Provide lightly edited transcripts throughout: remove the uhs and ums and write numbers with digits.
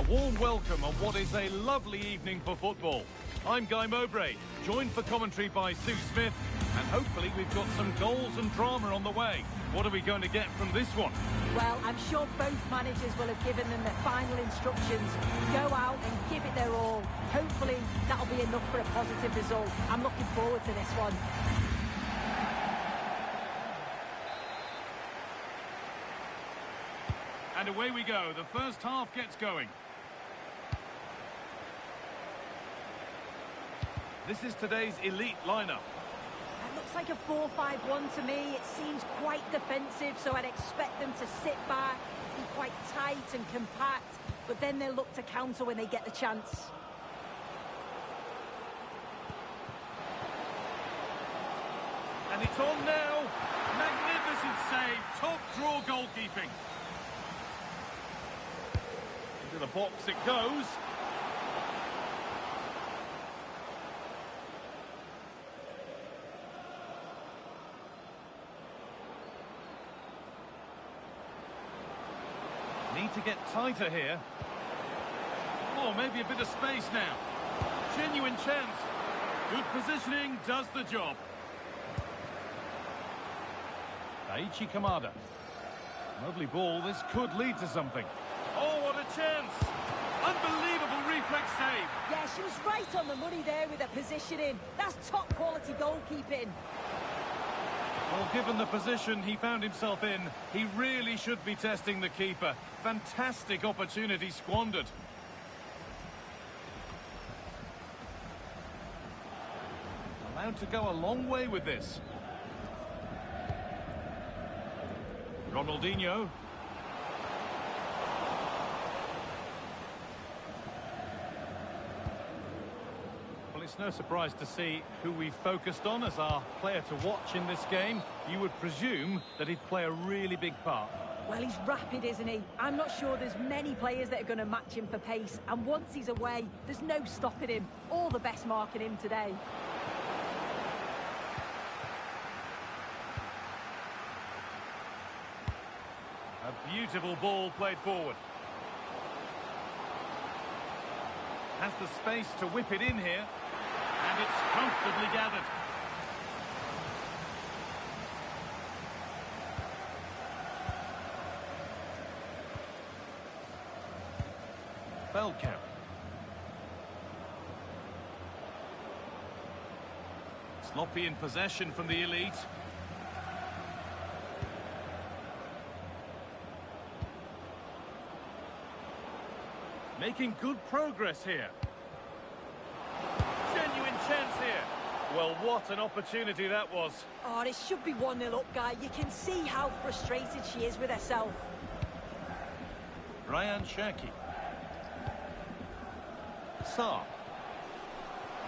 warm welcome on what is a lovely evening for football. I'm Guy Mowbray, joined for commentary by Sue Smith, and hopefully we've got some goals and drama on the way. What are we going to get from this one? Well, I'm sure both managers will have given them their final instructions. Go out and give it their all. Hopefully that'll be enough for a positive result. I'm looking forward to this one. And away we go. The first half gets going. This is today's elite lineup. It looks like a 4-5-1 to me. It seems quite defensive, so I'd expect them to sit back, be quite tight and compact, but then they'll look to counter when they get the chance. And it's on now. Magnificent save. Top draw goalkeeping. Into the box it goes. Need to get tighter here. Oh, maybe a bit of space now. Genuine chance. Good positioning, does the job. Daichi Kamada. Lovely ball, this could lead to something. Oh, what a chance! Unbelievable reflex save. Yeah, she was right on the money there with her positioning. That's top quality goalkeeping. Well, given the position he found himself in, he really should be testing the keeper. Fantastic opportunity squandered. Allowed to go a long way with this. Ronaldinho. Well, it's no surprise to see who we focused on as our player to watch in this game. You would presume that he'd play a really big part. Well, he's rapid, isn't he? I'm not sure there's many players that are going to match him for pace. And once he's away, there's no stopping him. All the best marking him today. A beautiful ball played forward. Has the space to whip it in here. And it's comfortably gathered. Feldkamp. Sloppy in possession from the elite. Making good progress here. Genuine chance here. Well, what an opportunity that was. Oh, this should be 1-0 up, Guy. You can see how frustrated she is with herself. Ryan Shaki. Saar.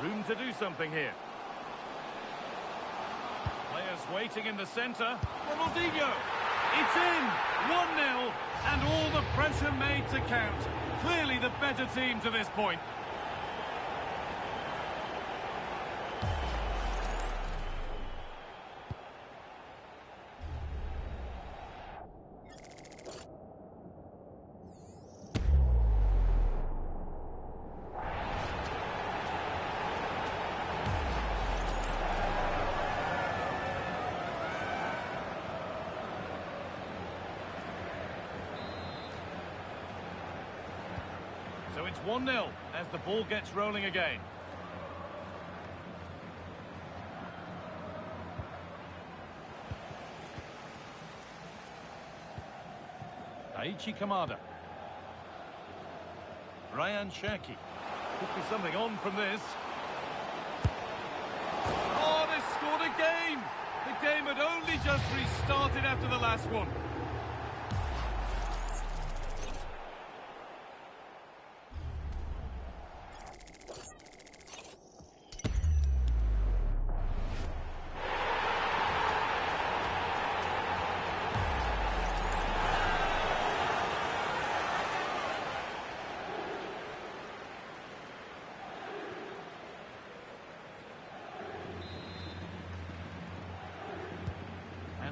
Room to do something here. Players waiting in the centre. Ronaldinho. It's in. 1-0. And all the pressure made to count. Clearly the better team to this point. So it's 1-0 as the ball gets rolling again. Daichi Kamada. Ryan Shaki. Could be something on from this. Oh, they scored again! The game had only just restarted after the last one.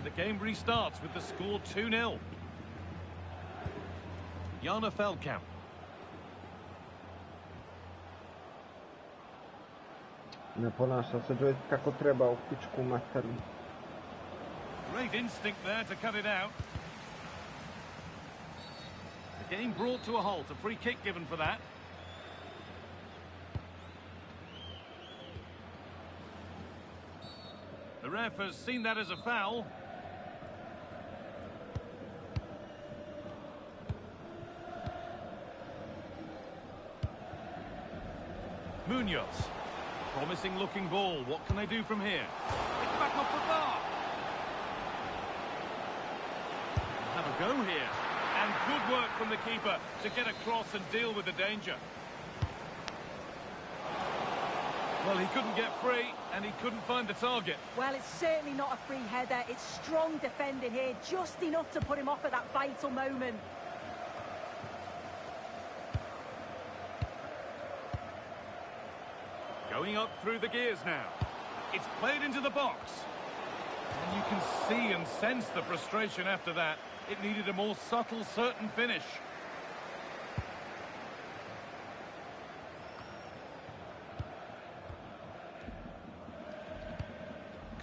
The game restarts with the score 2-0. Jana Feldkamp. Ne ponaša se Joyce kako treba u pičku materinu. Great instinct there to cut it out. The game brought to a halt. A free kick given for that. The ref has seen that as a foul. Munoz. Promising looking ball. What can they do from here? It's back off the bar. Have a go here. And good work from the keeper to get across and deal with the danger. Well, he couldn't get free, and he couldn't find the target. Well, it's certainly not a free header. It's strong defending here, just enough to put him off at that vital moment. Going up through the gears now. It's played into the box. And you can see and sense the frustration after that. It needed a more subtle, certain finish.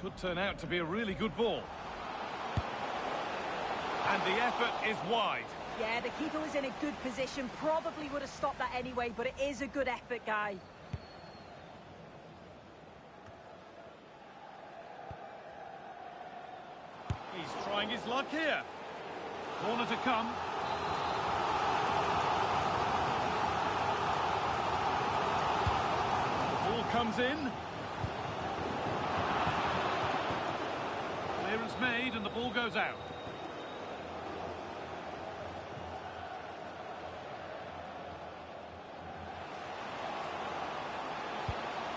Could turn out to be a really good ball. And the effort is wide. Yeah, the keeper was in a good position. Probably would have stopped that anyway, but it is a good effort, Guy. He's trying his luck here. Corner to come. The ball comes in. Clearance made and the ball goes out.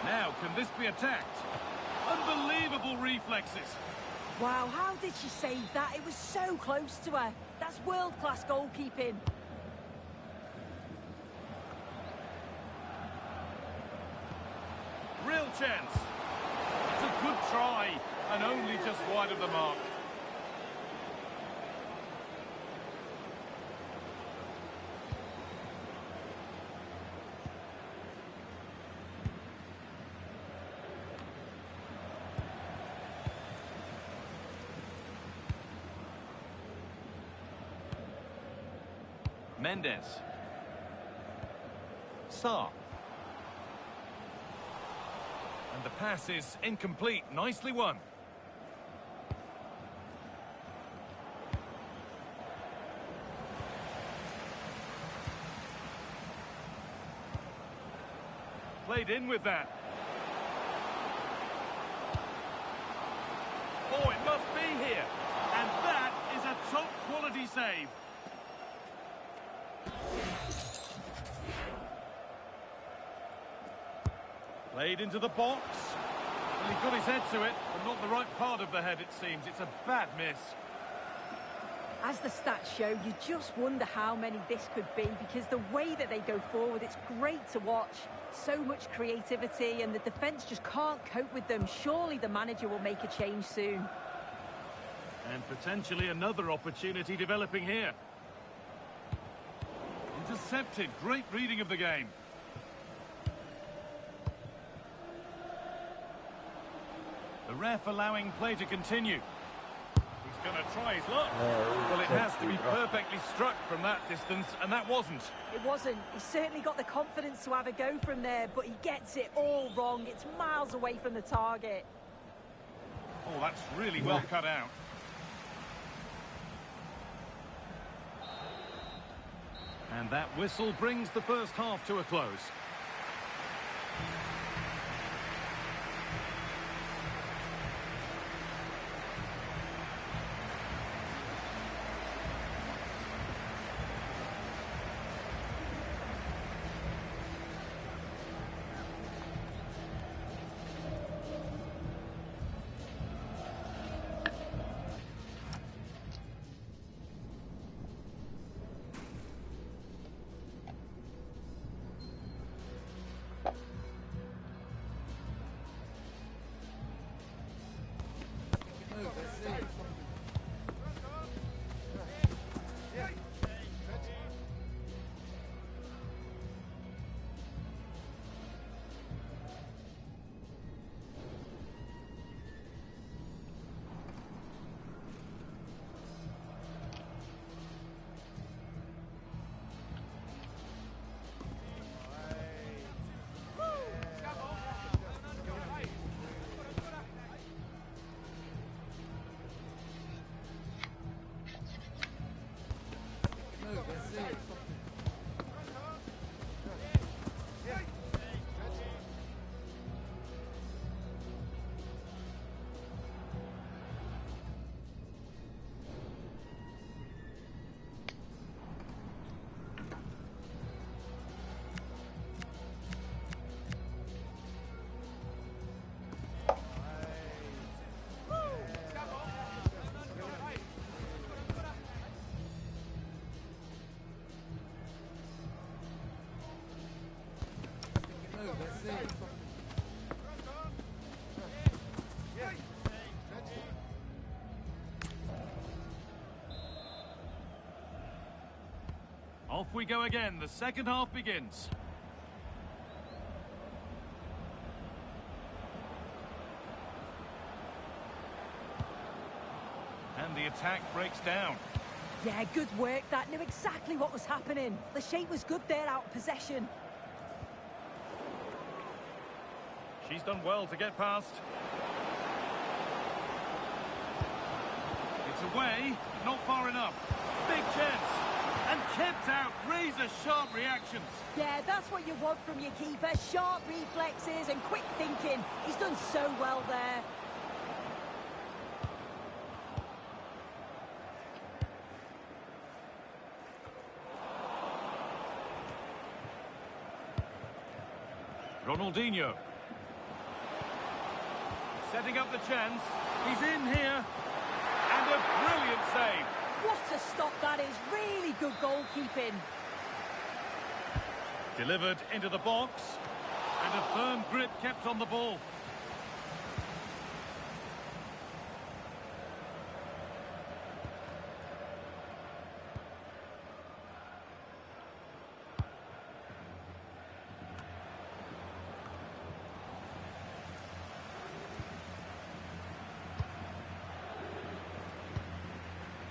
Now, can this be attacked? Unbelievable reflexes. Wow, how did she save that? It was so close to her. That's world-class goalkeeping. Real chance. It's a good try, and only just wide of the mark. Mendes. Sarr. And the pass is incomplete. Nicely won. Played in with that. Oh, it must be here. And that is a top quality save. Played into the box. Well, he got his head to it, but not the right part of the head, it seems. It's a bad miss. As the stats show, you just wonder how many this could be, because the way that they go forward, it's great to watch. So much creativity, and the defence just can't cope with them. Surely the manager will make a change soon. And potentially another opportunity developing here. Intercepted. Great reading of the game. The ref allowing play to continue. He's going to try his luck. Well, it has to be perfectly struck from that distance, and that wasn't. It wasn't. He certainly got the confidence to have a go from there, but he gets it all wrong. It's miles away from the target. Oh, that's really well cut out. And that whistle brings the first half to a close. Off we go again. The second half begins. And the attack breaks down. Yeah, good work. That knew exactly what was happening. The shape was good there out of possession. She's done well to get past. It's away, not far enough. Big chance. And kept out. Razor-sharp reactions. Yeah, that's what you want from your keeper. Sharp reflexes and quick thinking. He's done so well there. Ronaldinho. Setting up the chance. He's in here. And a brilliant save. What a stop that is. Really good goalkeeping. Delivered into the box. And a firm grip kept on the ball.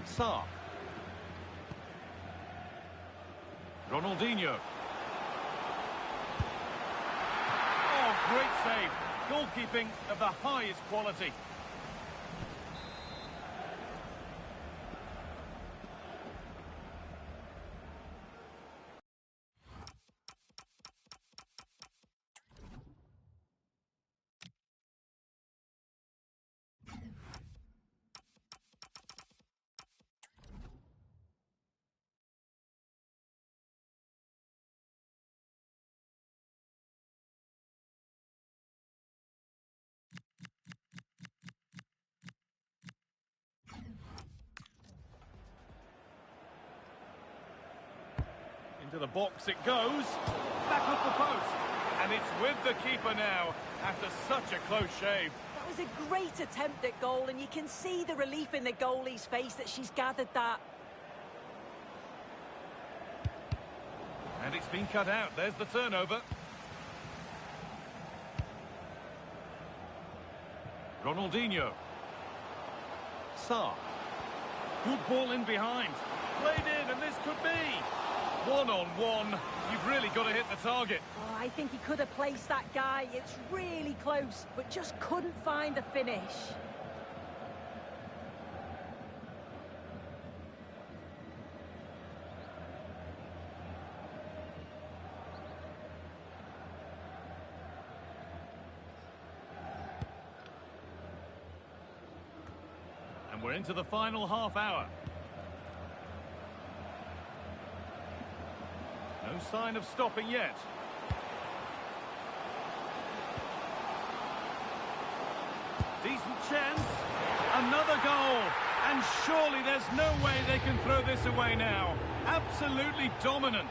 Saar. Ronaldinho. Oh, great save. Goalkeeping of the highest quality. Into the box it goes. Back off the post. And it's with the keeper now after such a close shave. That was a great attempt at goal, and you can see the relief in the goalie's face that she's gathered that. And it's been cut out. There's the turnover. Ronaldinho. Saar. Good ball in behind. Played in, and this could be. One-on-one. You've really got to hit the target. Oh, I think he could have placed that guy. It's really close, but just couldn't find the finish. And we're into the final half hour. No sign of stopping yet. Decent chance. Another goal. And surely there's no way they can throw this away now. Absolutely dominant.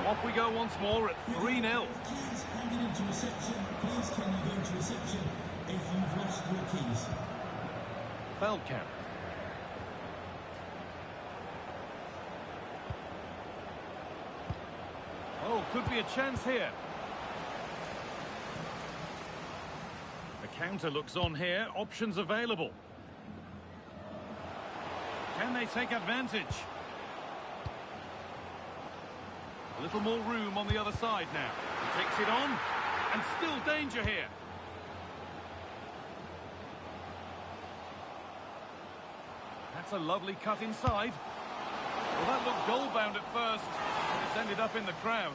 Off we go once more at 3-0. Please hand it into reception. Please can you go to reception if you've lost your keys. Feldkamp. Oh, could be a chance here. The counter looks on here. Options available. Can they take advantage? A little more room on the other side now. He takes it on, and still danger here. That's a lovely cut inside. Well, that looked goal-bound at first, and it's ended up in the crowd.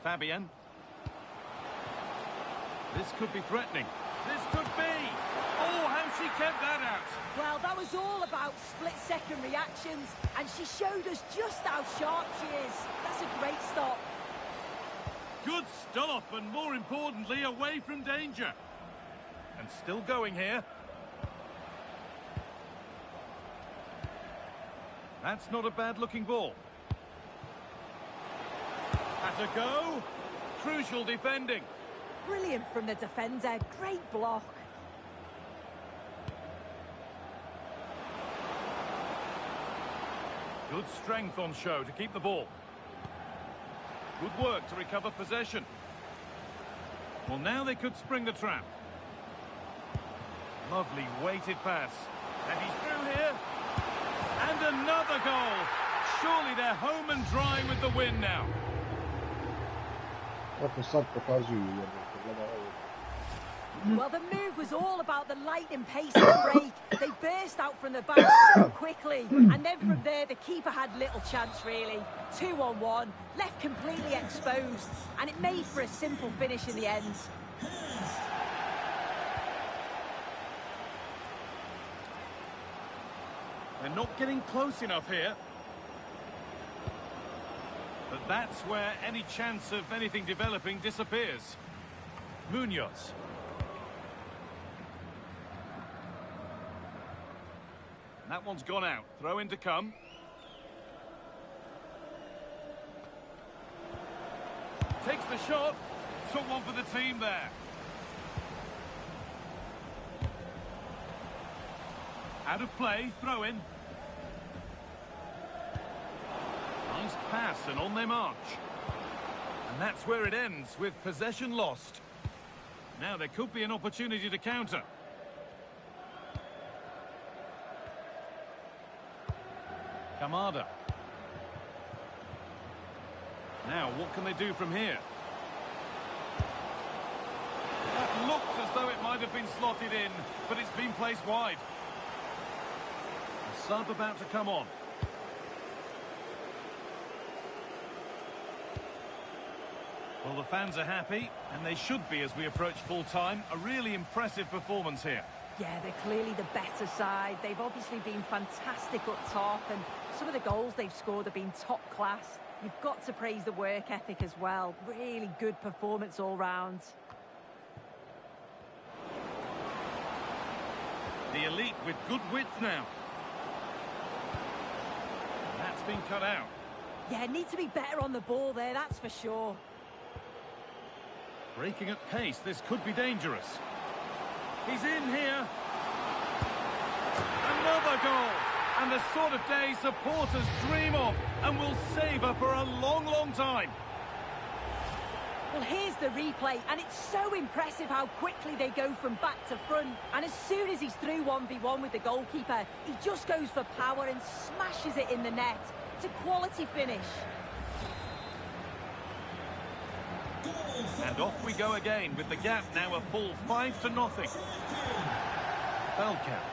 Fabian. This could be threatening. This could be. kept that out. Well, that was all about split-second reactions, and she showed us just how sharp she is. That's a great stop. Good stop, and more importantly, away from danger. And still going here. That's not a bad-looking ball. Has a go. Crucial defending. Brilliant from the defender. Great block. Good strength on show to keep the ball. Good work to recover possession. Well, now they could spring the trap. Lovely weighted pass. And he's through here. And another goal. Surely they're home and dry with the win now. Eto sad pokazuju jednako, gleda ovo. Well, the move was all about the lightning pace of the break. They burst out from the back so quickly. And then from there, the keeper had little chance, really. 2-on-1, left completely exposed. And it made for a simple finish in the end. They're not getting close enough here. But that's where any chance of anything developing disappears. Munoz. That one's gone out. Throw in to come. Takes the shot. Took one for the team there. Out of play. Throw in. Nice pass and on their march. And that's where it ends, with possession lost. Now there could be an opportunity to counter. Kamada. Now, what can they do from here? That looked as though it might have been slotted in, but it's been placed wide. A sub about to come on. Well, the fans are happy, and they should be as we approach full-time. A really impressive performance here. Yeah, they're clearly the better side. They've obviously been fantastic up top, and some of the goals they've scored have been top class. You've got to praise the work ethic as well. Really good performance all round. The elite with good width now. That's been cut out. Yeah, need to be better on the ball there, that's for sure. Breaking at pace, this could be dangerous. He's in here. Another goal. And the sort of day supporters dream of and will savour for a long, long time. Well, here's the replay, and it's so impressive how quickly they go from back to front. And as soon as he's through 1v1 with the goalkeeper, he just goes for power and smashes it in the net. It's a quality finish. And off we go again, with the gap now a full 5-0. Foul count.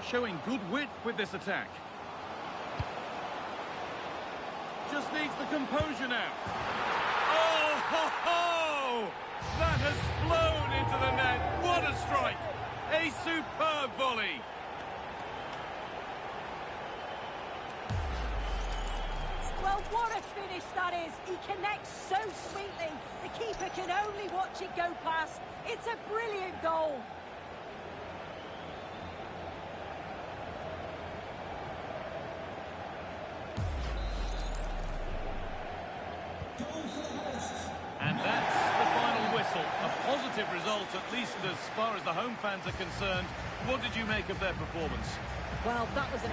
Showing good width with this attack. Just needs the composure now. Oh, ho, ho! That has flown into the net. What a strike! A superb volley. Well, what a finish that is. He connects so sweetly. The keeper can only watch it go past. It's a brilliant goal. And that's the final whistle. A positive result, at least as far as the home fans are concerned. What did you make of their performance? Well, that was an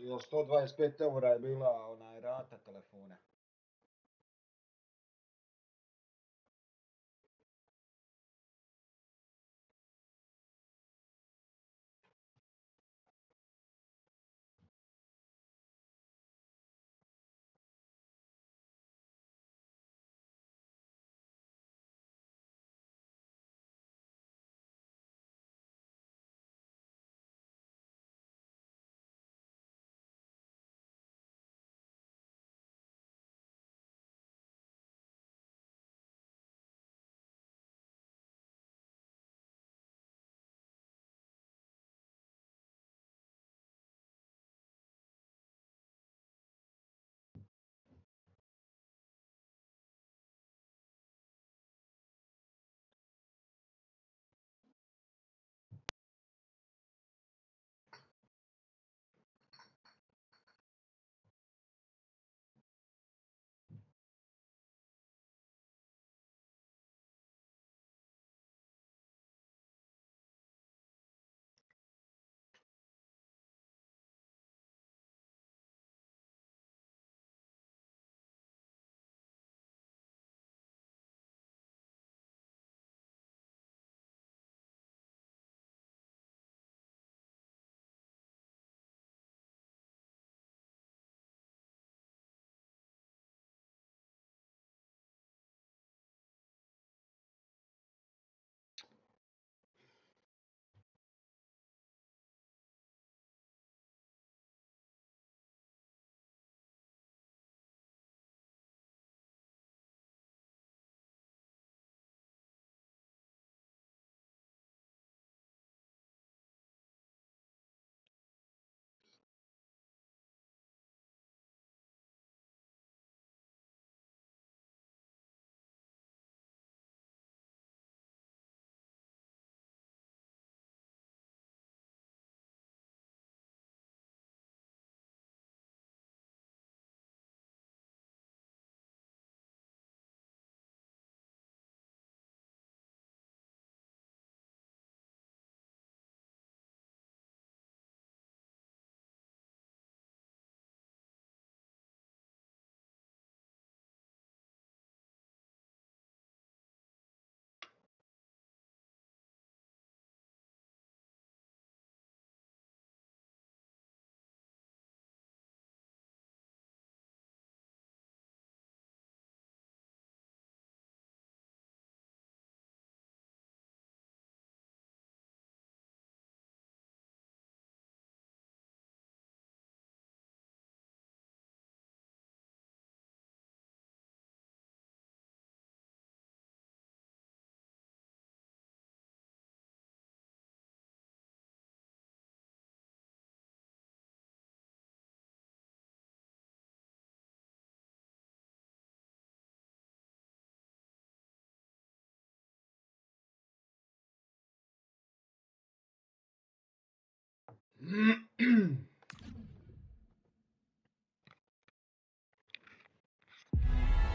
Jel 125 eura je bila onaj rata telefona?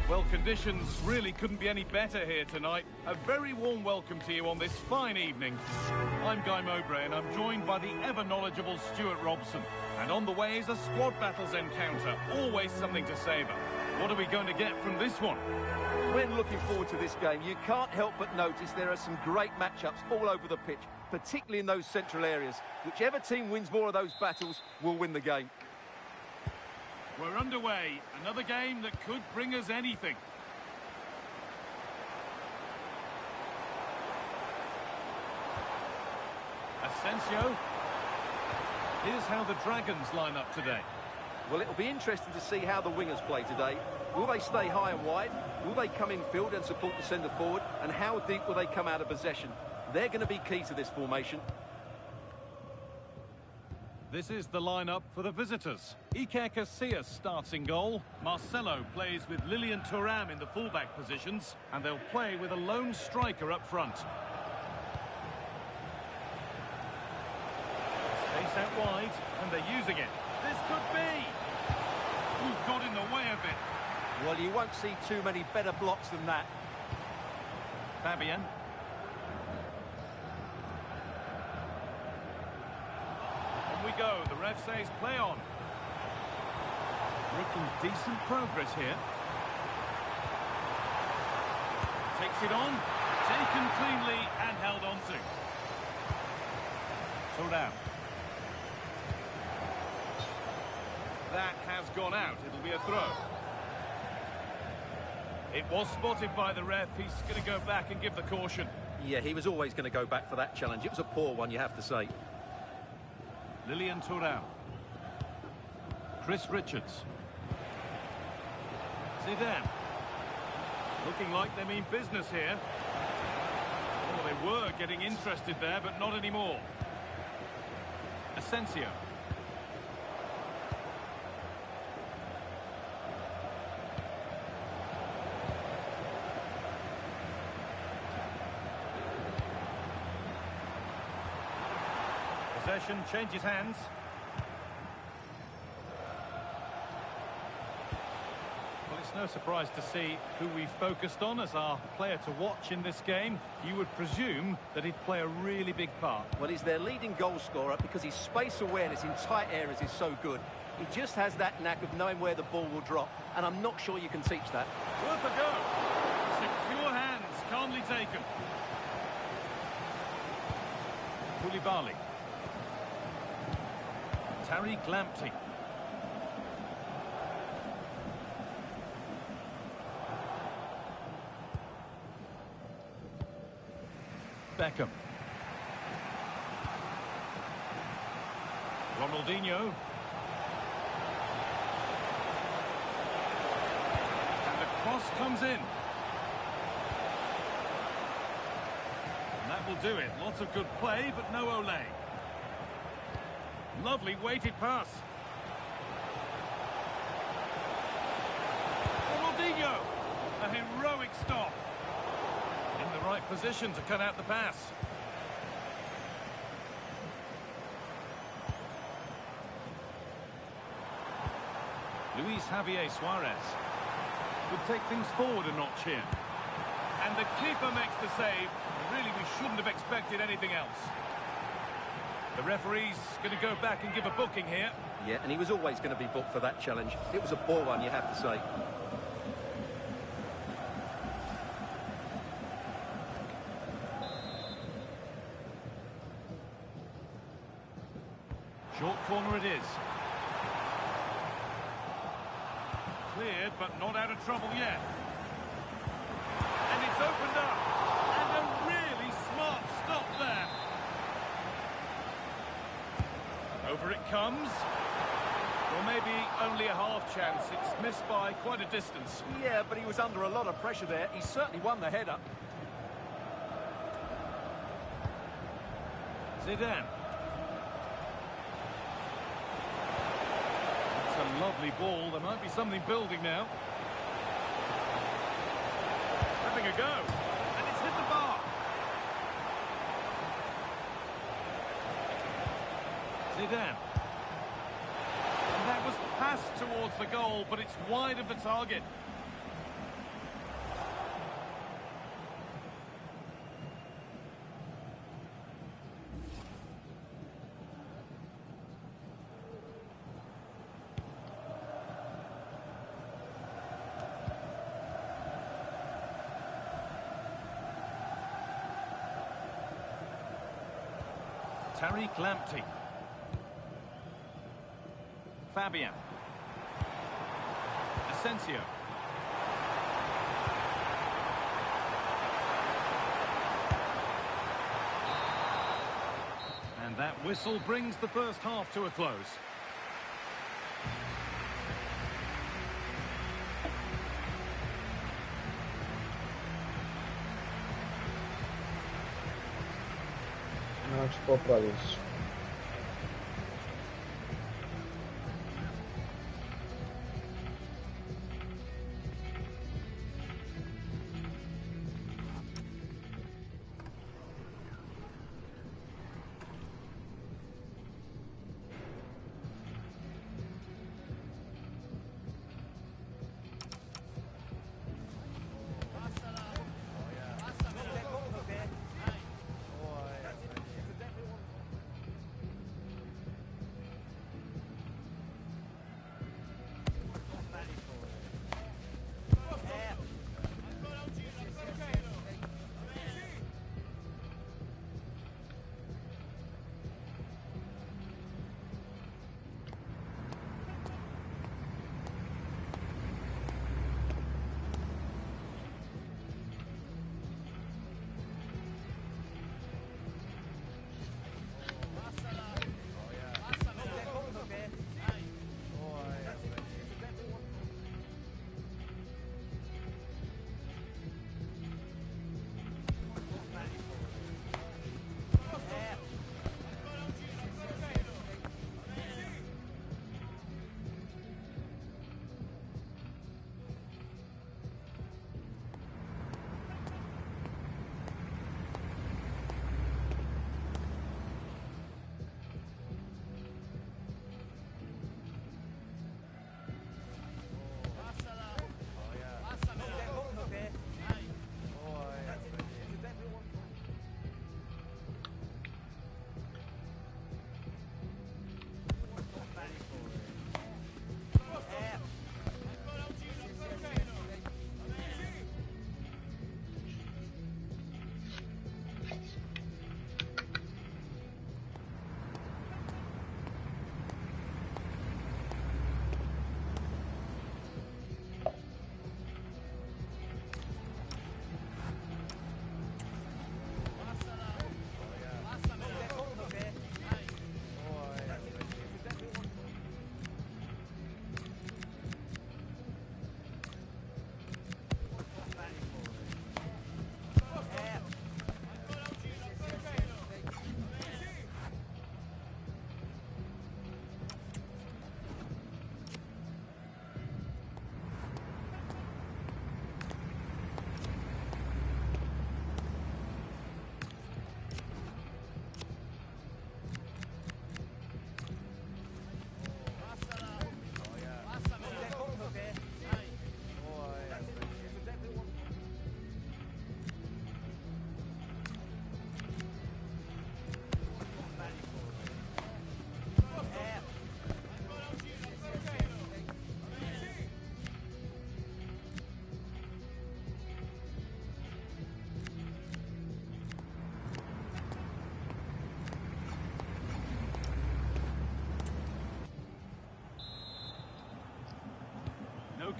Well, conditions really couldn't be any better here tonight. A very warm welcome to you on this fine evening. I'm Guy Mowbray and I'm joined by the ever-knowledgeable Stuart Robson. And on the way is a squad battles encounter, always something to savour. What are we going to get from this one? When looking forward to this game, you can't help but notice there are some great matchups all over the pitch, particularly in those central areas. Whichever team wins more of those battles will win the game. We're underway. Another game that could bring us anything. Asensio. Here's how the Dragons line up today. Well, it'll be interesting to see how the wingers play today. Will they stay high and wide? Will they come in field and support the centre forward? And how deep will they come out of possession? They're going to be key to this formation. This is the lineup for the visitors. Iker Casillas starts in goal. Marcelo plays with Lilian Thuram in the fullback positions. And they'll play with a lone striker up front. Space out wide, and they're using it. This could be! Who got in the way of it? Well, you won't see too many better blocks than that. Fabian. On we go. The ref says play on. Making decent progress here. Takes it on. Taken cleanly and held on to. Turnout. That has gone out. It'll be a throw. It was spotted by the ref. He's going to go back and give the caution. Yeah, he was always going to go back for that challenge. It was a poor one, you have to say. Lilian Thuram. Chris Richards. Zidane. Looking like they mean business here. Oh, they were getting interested there, but not anymore. Asensio. Possession changes hands. Well, it's no surprise to see who we focused on as our player to watch in this game. You would presume that he'd play a really big part. Well, he's their leading goal scorer because his space awareness in tight areas is so good. He just has that knack of knowing where the ball will drop, and I'm not sure you can teach that. Worth a go. Secure hands, calmly taken. Koulibaly. Tariq Lamptey. Beckham. Ronaldinho. And the cross comes in. And that will do it. Lots of good play, but no Olé. Lovely weighted pass. Ronaldinho. A heroic stop. In the right position to cut out the pass. Luis Javier Suarez would take things forward a notch here. And the keeper makes the save. Really, we shouldn't have expected anything else. The referee's going to go back and give a booking here. Yeah, and he was always going to be booked for that challenge. It was a poor one, you have to say. Short corner it is. Cleared, but not out of trouble yet. And it's opened up. And a really smart stop there. Over it comes. Or maybe only a half chance. It's missed by quite a distance. Yeah, but he was under a lot of pressure there. He certainly won the header. Zidane. It's a lovely ball. There might be something building now. Having a go. And it's hit the bar. Zidane. And that was passed towards the goal, but it's wide of the target. Tariq Lamptey. Fabian. Asensio. And that whistle brings the first half to a close. Znači popraviš.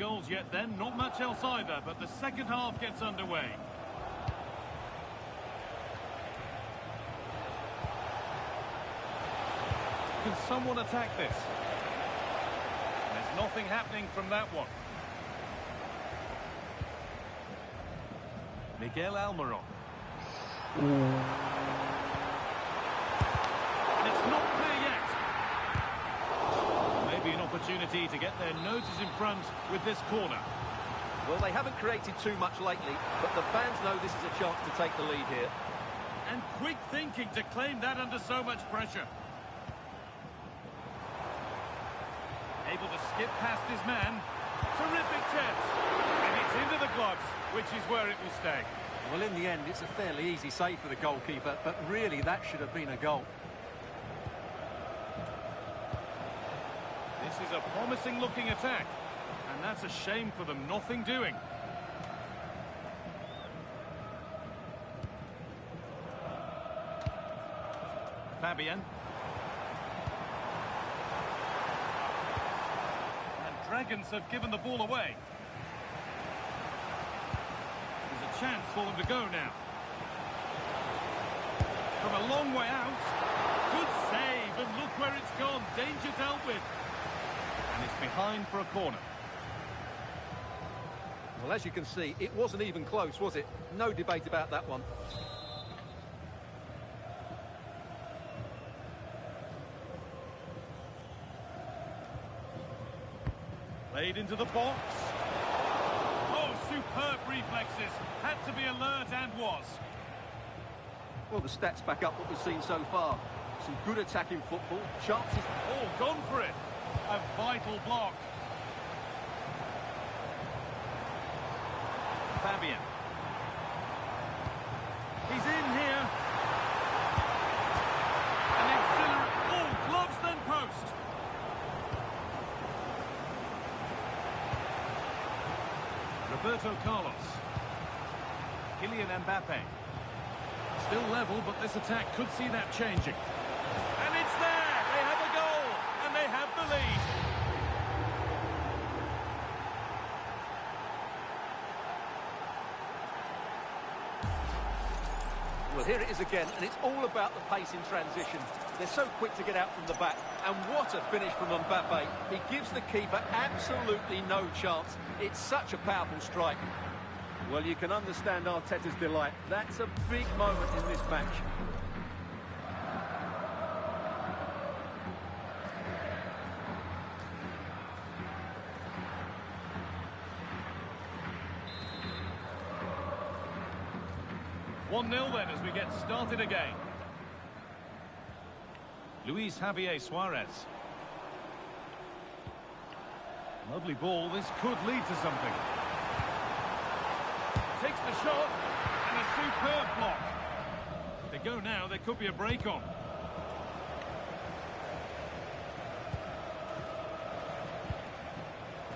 goals yet then, not much else either, but the second half gets underway. Can someone attack this? There's nothing happening from that one. Miguel Almiron. And it's not clear yet. Maybe an opportunity to get their noses in front with this corner. Well, they haven't created too much lately, but the fans know this is a chance to take the lead here. And quick thinking to claim that under so much pressure. Able to skip past his man. Terrific chance. And it's into the gloves, which is where it will stay. Well, in the end, it's a fairly easy save for the goalkeeper, but really that should have been a goal. This is a promising-looking attack. And that's a shame for them, nothing doing. Fabian. Dragons have given the ball away. There's a chance for them to go now. From a long way out. Good save, and look where it's gone. Danger dealt with. And it's behind for a corner. Well, as you can see, it wasn't even close, was it? No debate about that one. Played into the box. Oh, superb reflexes. Had to be alert and was. Well, the stats back up what we've seen so far. Some good attacking football. Chances. Oh, gone for it. A vital block. Fabian. He's in here. An auxiliary. Oh, gloves then post. Roberto Carlos. Kylian Mbappe. Still level, but this attack could see that changing. And it's there! They have a goal! And they have the lead! Well, here it is again, and it's all about the pace in transition. They're so quick to get out from the back, and what a finish from Mbappe. He gives the keeper absolutely no chance. It's such a powerful strike. Well, you can understand Arteta's delight. That's a big moment in this match. One 0 then as we get started again. Luis Javier Suarez. Lovely ball. This could lead to something. Takes the shot, and a superb block. If they go now, there could be a break on.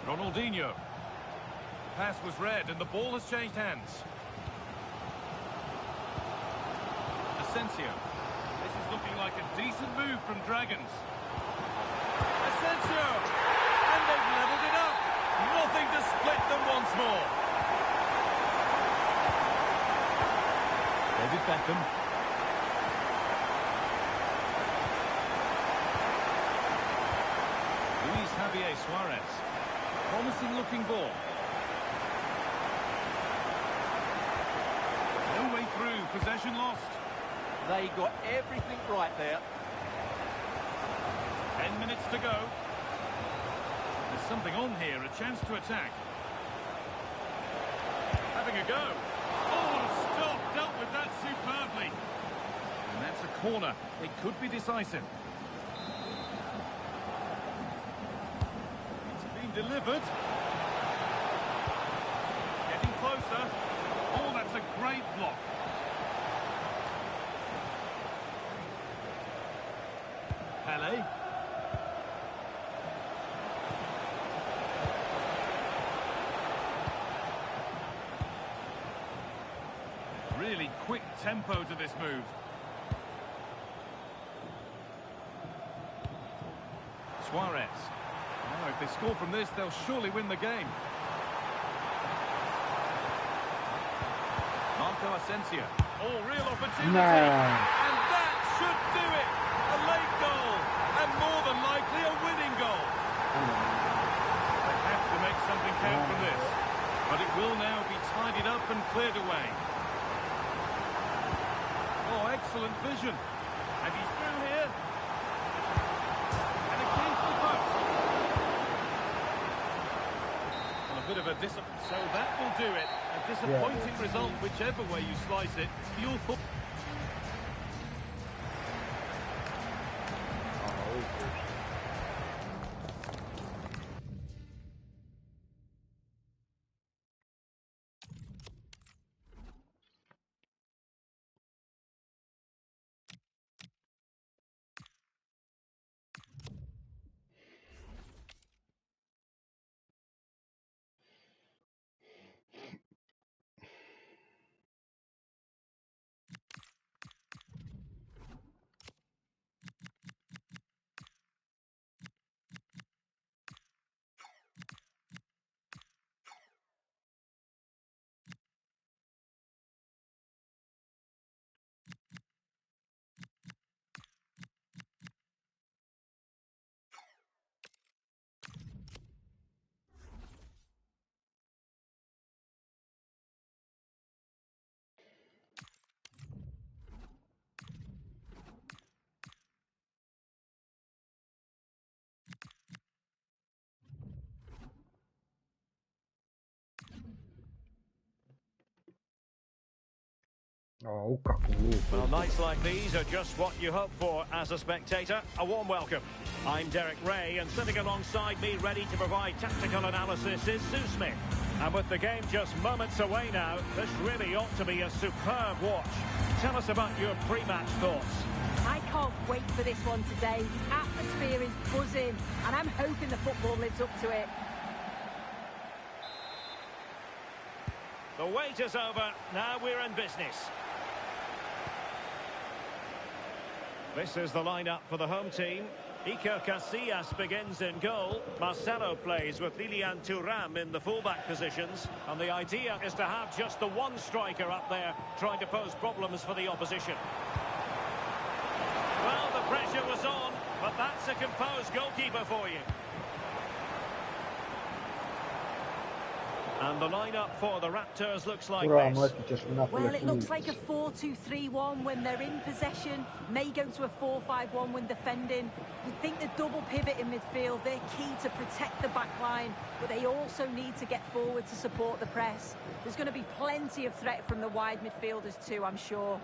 Ronaldinho. The pass was read, and the ball has changed hands. Asensio. This is looking like a decent move from Dragons. Asensio! And they've levelled it up. Nothing to split them once more. David Beckham. Luis Javier Suarez. Promising looking ball. No way through. Possession lost. They got everything right there. 10 minutes to go. There's something on here, a chance to attack. Having a go. Oh, what a stop. Dealt with that superbly. And that's a corner. It could be decisive. It's been delivered. Getting closer. Oh, that's a great block. Pele. Really quick tempo to this move. Suarez. Now, if they score from this, they'll surely win the game. Marco Asensio. Oh, real opportunity. And that should do it. A late goal. And more than likely a winning goal. They have to make something count from this. But it will now be tidied up and cleared away. Oh, excellent vision. And he's through here. And against the post. Well, a bit of a so that will do it. A disappointing result, whichever way you slice it. You'll fall. Oh, caculo. Well, nights like these are just what you hope for as a spectator. A warm welcome. I'm Derek Ray, and sitting alongside me, ready to provide tactical analysis, is Sue Smith. And with the game just moments away now, this really ought to be a superb watch. Tell us about your pre-match thoughts. I can't wait for this one today. The atmosphere is buzzing, and I'm hoping the football lives up to it. The wait is over. Now we're in business. This is the lineup for the home team. Iker Casillas begins in goal. Marcelo plays with Lilian Thuram in the fullback positions. And the idea is to have just the one striker up there trying to pose problems for the opposition. Well, the pressure was on, but that's a composed goalkeeper for you. And the lineup for the Raptors looks like this. Well, it looks like a 4-2-3-1 when they're in possession. May go to a 4-5-1 when defending. We think the double pivot in midfield, they're key to protect the back line, but they also need to get forward to support the press. There's going to be plenty of threat from the wide midfielders too, I'm sure.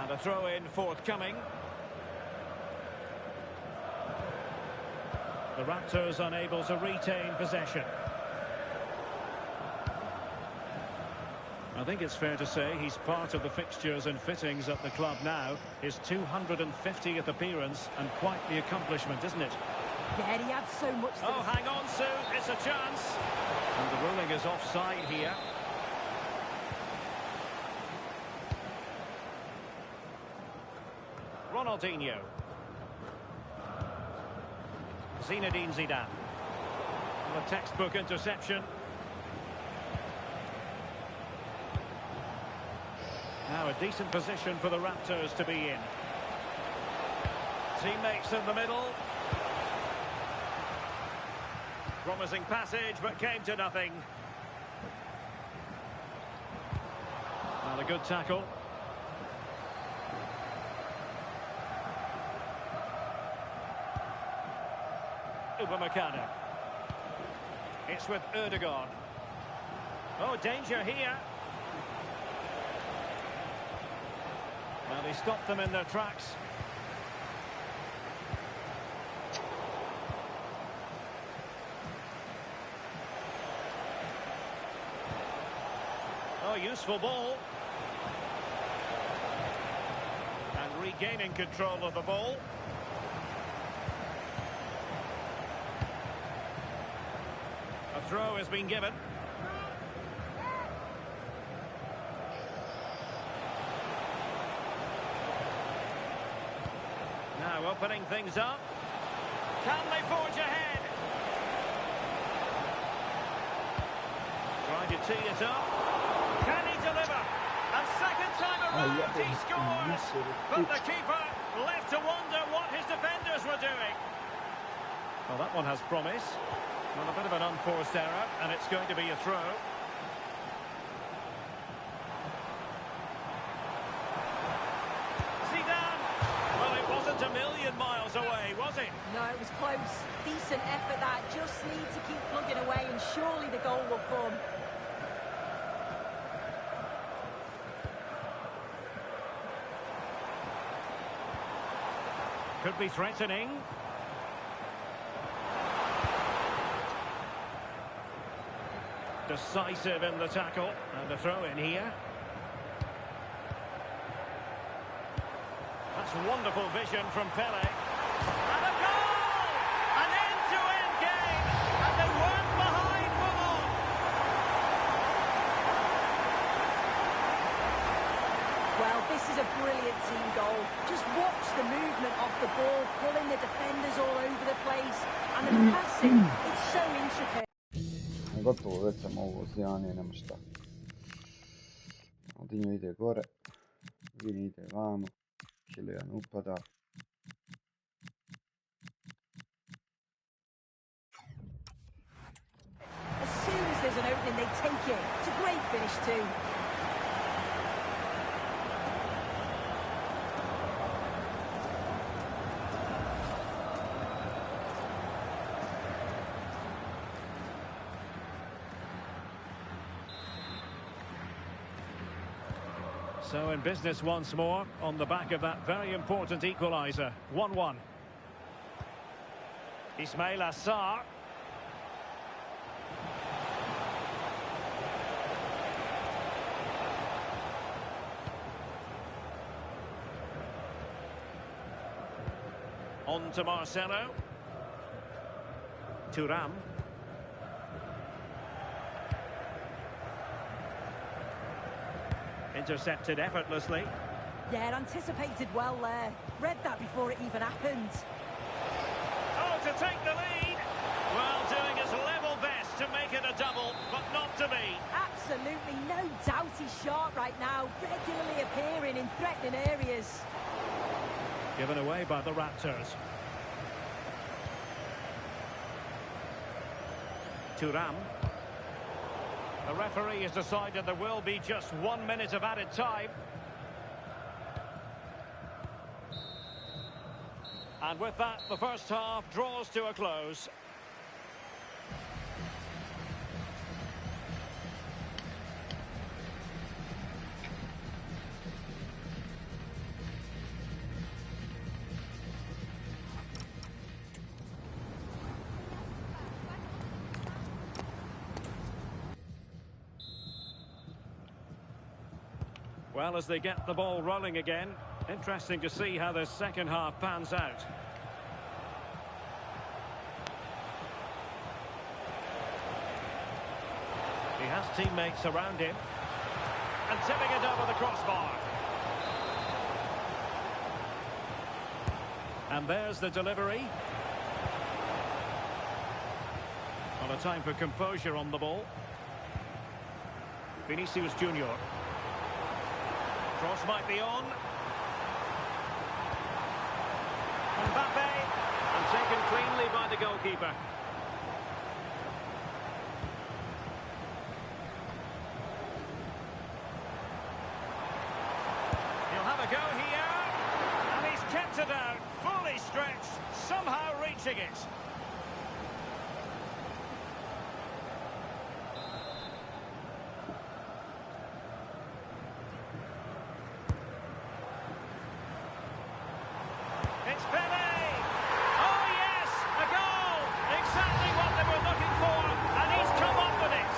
And a throw-in forthcoming. The Raptors unable to retain possession. I think it's fair to say he's part of the fixtures and fittings at the club now. His 250th appearance, and quite the accomplishment, isn't it? Yeah, he had so much. Oh, hang on, Sue. It's a chance. And the ruling is offside here. Ronaldinho. Zinedine Zidane. And a textbook interception. Now a decent position for the Raptors to be in. Teammates in the middle. Promising passage, but came to nothing. And a good tackle. Upamecano. It's with Erdogan. Oh, danger here. Well, he stopped them in their tracks. Oh, useful ball. And regaining control of the ball. A throw has been given. Now opening things up. Can they forge ahead? Trying to tee it up. Can he deliver? And second time around he scores. But the keeper left to wonder what his defenders were doing. Well, that one has promise. Well, a bit of an unforced error, and it's going to be a throw. Zidane! Well, it wasn't a million miles away, was it? No, it was close. Decent effort that. Just need to keep plugging away and surely the goal will come. Could be threatening. Decisive in the tackle. And a throw in here. That's wonderful vision from Pele. And a goal! An end-to-end game. And they weren't behind for long. Well, this is a brilliant team goal. Just watch the movement of the ball, pulling the defenders all over the place. And the passing, it's so intricate. Gotovo, već sam ovo zjanje, nema šta. Aldinho ide gore, Vini ide vamo, Kylian upada. As soon as there's an opening, they take it. It's a great finish too. So in business once more, on the back of that very important equaliser. 1-1. Ismail Assar. On to Marcelo. Thuram. Intercepted effortlessly. Yeah, anticipated well there. Read that before it even happened. Oh, to take the lead. Well, doing his level best to make it a double, but not to be. Absolutely no doubt he's sharp right now, regularly appearing in threatening areas. Given away by the Raptors. Thuram. The referee has decided there will be just 1 minute of added time. And with that, the first half draws to a close. Well, as they get the ball rolling again, interesting to see how the second half pans out. He has teammates around him. And tipping it over the crossbar. And there's the delivery. Well, a time for composure on the ball. Vinicius Junior. Cross might be on. Mbappe, and taken cleanly by the goalkeeper. He'll have a go here, and he's kept it out, fully stretched, somehow reaching it. It's Pele! Oh yes, a goal! Exactly what they were looking for, and he's come up with it.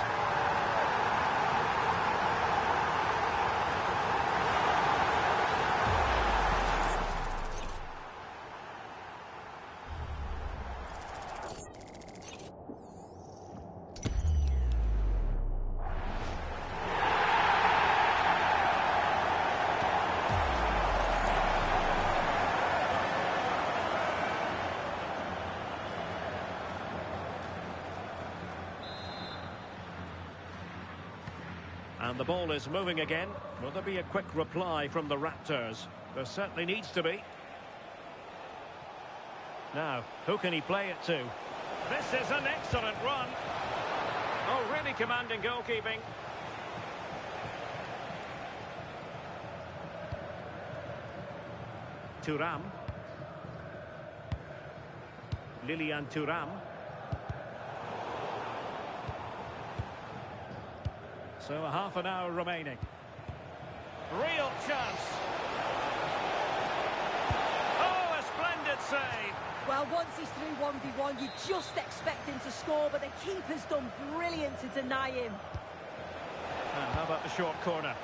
And the ball is moving again. Will there be a quick reply from the Raptors? There certainly needs to be. Now, who can he play it to? This is an excellent run. Oh, really commanding goalkeeping. Thuram. Lilian Thuram. So a half an hour remaining. Real chance. Oh, a splendid save. Well, once he's through 1v1, you just expect him to score, but the keeper's done brilliant to deny him. And how about the short corner?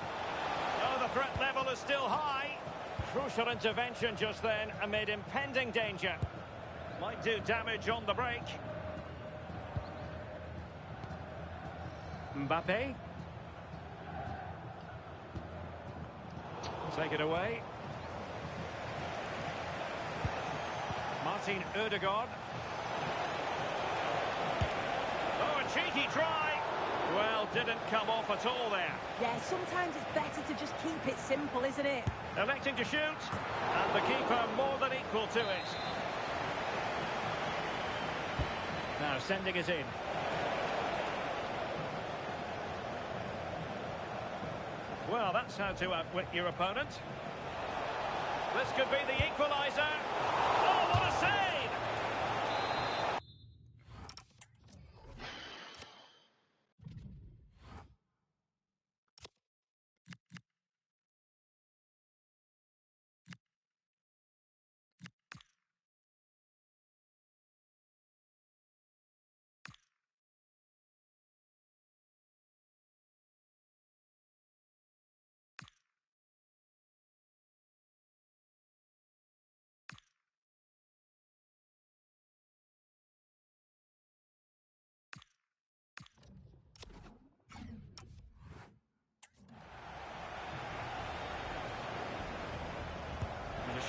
Oh, the threat level is still high. Crucial intervention just then amid impending danger. Might do damage on the break. Mbappe. Take it away. Martin Ødegaard. Oh, a cheeky try. Well, didn't come off at all there. Yeah, sometimes it's better to just keep it simple, isn't it? Electing to shoot. And the keeper more than equal to it. Now sending it in. Well, that's how to outwit your opponent. This could be the equaliser. Oh, what a save!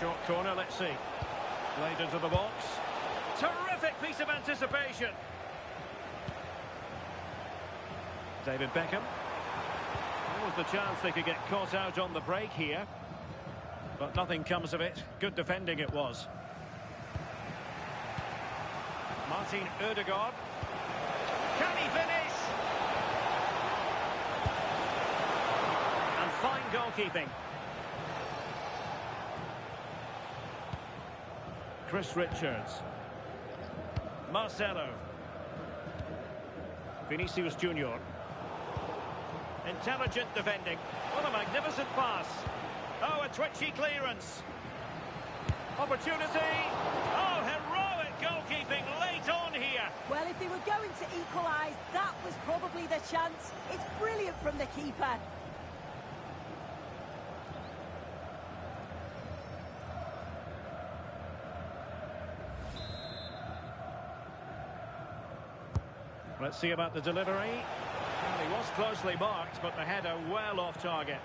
Short corner, let's see. Played into the box. Terrific piece of anticipation. David Beckham. There was the chance they could get caught out on the break here. But nothing comes of it. Good defending it was. Martin Ødegaard. Can he finish? And fine goalkeeping. Chris Richards. Marcelo. Vinicius Junior. Intelligent defending. What a magnificent pass. Oh, a twitchy clearance. Opportunity. Oh, heroic goalkeeping late on here. Well, if they were going to equalise, that was probably the chance. It's brilliant from the keeper. Let's see about the delivery. Well, he was closely marked, but the header well off target.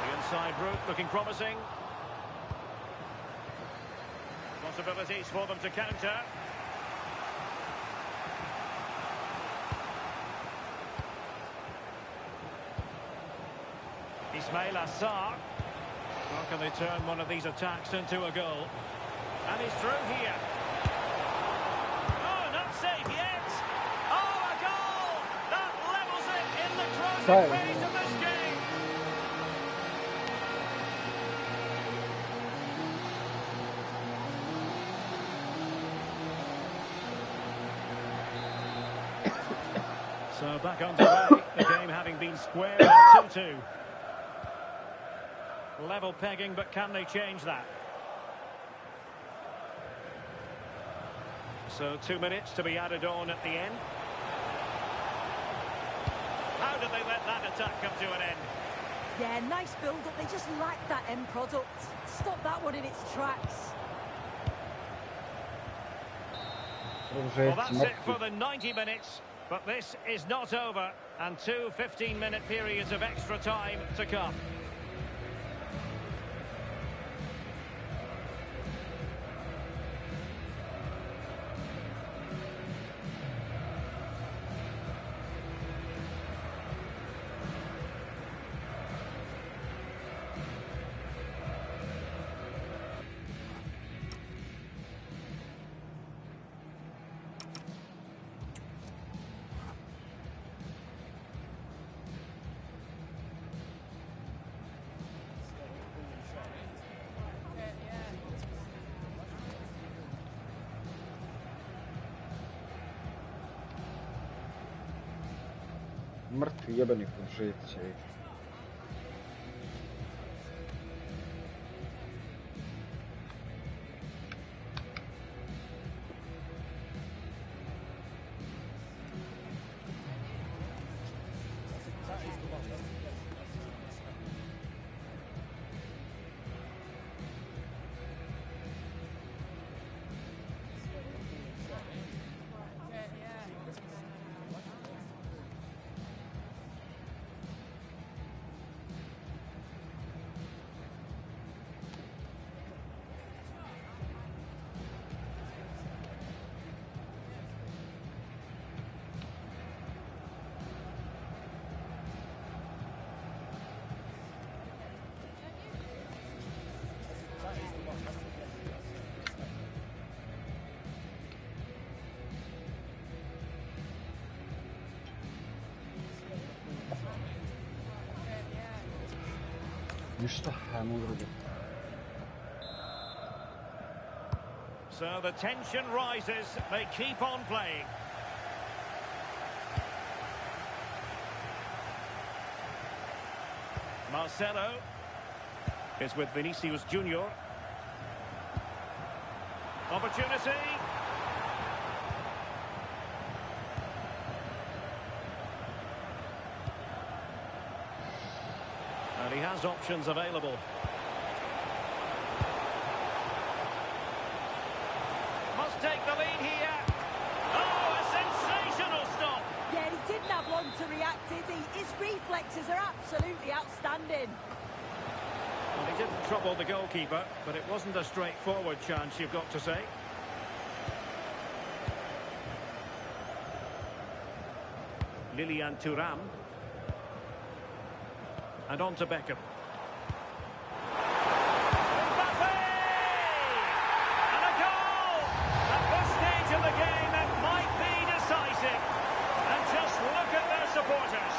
The inside route looking promising. Possibilities for them to counter. Ismail Assar. How can they turn one of these attacks into a goal? And he's through here. Oh, not safe yet. Oh, a goal! That levels it in the closing phase of this game. So back underway, the game having been squared at 2-2. Level pegging, but can they change that? So 2 minutes to be added on at the end. How did they let that attack come to an end? Yeah, nice build-up. They just lacked that end product. Stop that one in its tracks. Well, that's it for the 90 minutes. But this is not over. And 2 15-minute periods of extra time to come. Mrtvi jebeni podžeci. Ništa, ajmo u drugi. So the tension rises, they keep on playing. Marcelo is with Vinicius Junior. Opportunity. And he has options available. Must take the lead here. Oh, a sensational stop. Yeah, he didn't have long to react, did he? His reflexes are absolutely outstanding. Well, he didn't trouble the goalkeeper, but it wasn't a straightforward chance, you've got to say. Lilian Thuram. And on to Beckham. Mbappe! And a goal! At this stage of the game, it might be decisive. And just look at their supporters.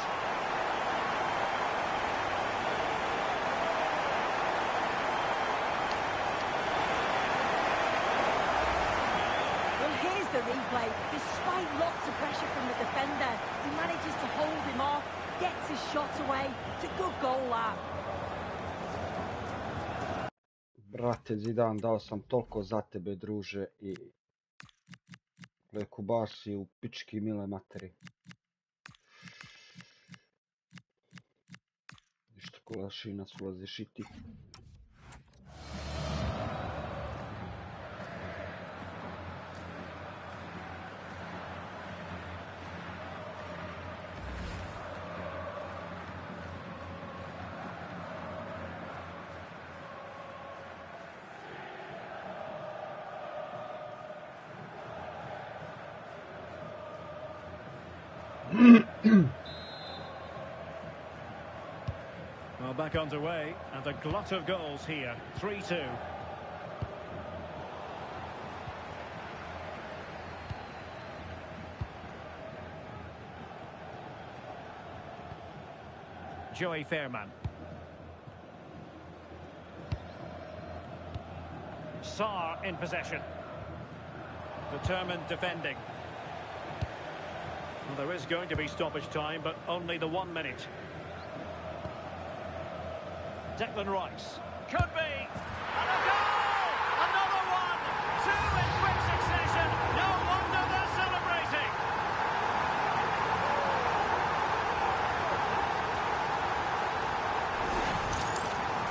Well, here's the replay. Despite lots of pressure from the defender, he manages to hold him off, gets his shot away. It's a good goal, that. Brate Zidane, dao sam toliko za tebe, druže, i Lekubasi u pički mile materi. Ništa Kulašinac ulaziš i ti. Well, back underway, and a glut of goals here. 3-2. Joey Fairman. Sarr in possession. Determined defending. Well, there is going to be stoppage time, but only the 1 minute. Declan Rice. Could be. And a goal! Another one! Two in quick succession. No wonder they're celebrating.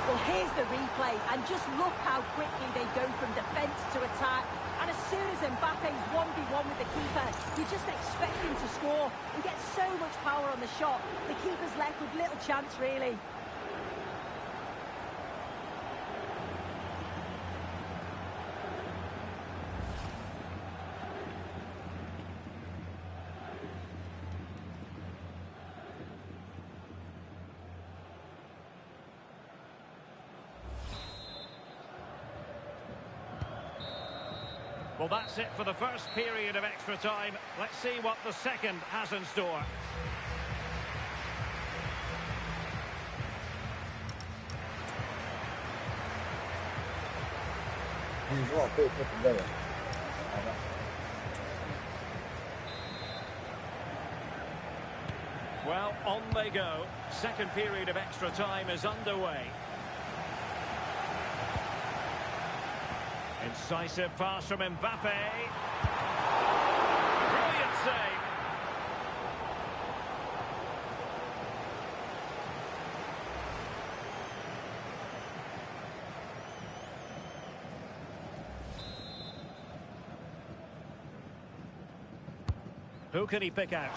Well, here's the replay, and just look how quickly they go from defence to attack. And as soon as Mbappe's 1v1 with the keeper, you just expect him to score. He gets so much power on the shot. The keeper's left with little chance, really. Well, that's it for the first period of extra time. Let's see what the second has in store. Well, on they go. Second period of extra time is underway. Incisive pass from Mbappe. Brilliant save. Who can he pick out?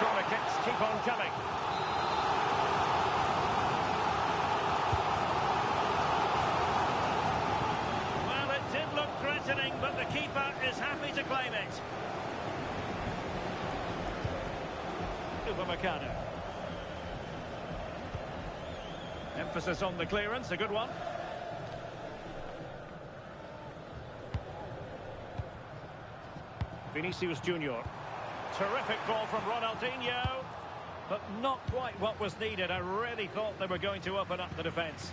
Corner kicks keep on coming. Well, it did look threatening, but the keeper is happy to claim it. Lagano. Emphasis on the clearance, a good one. Vinicius Junior. Terrific ball from Ronaldinho, but not quite what was needed. I really thought they were going to open up the defence.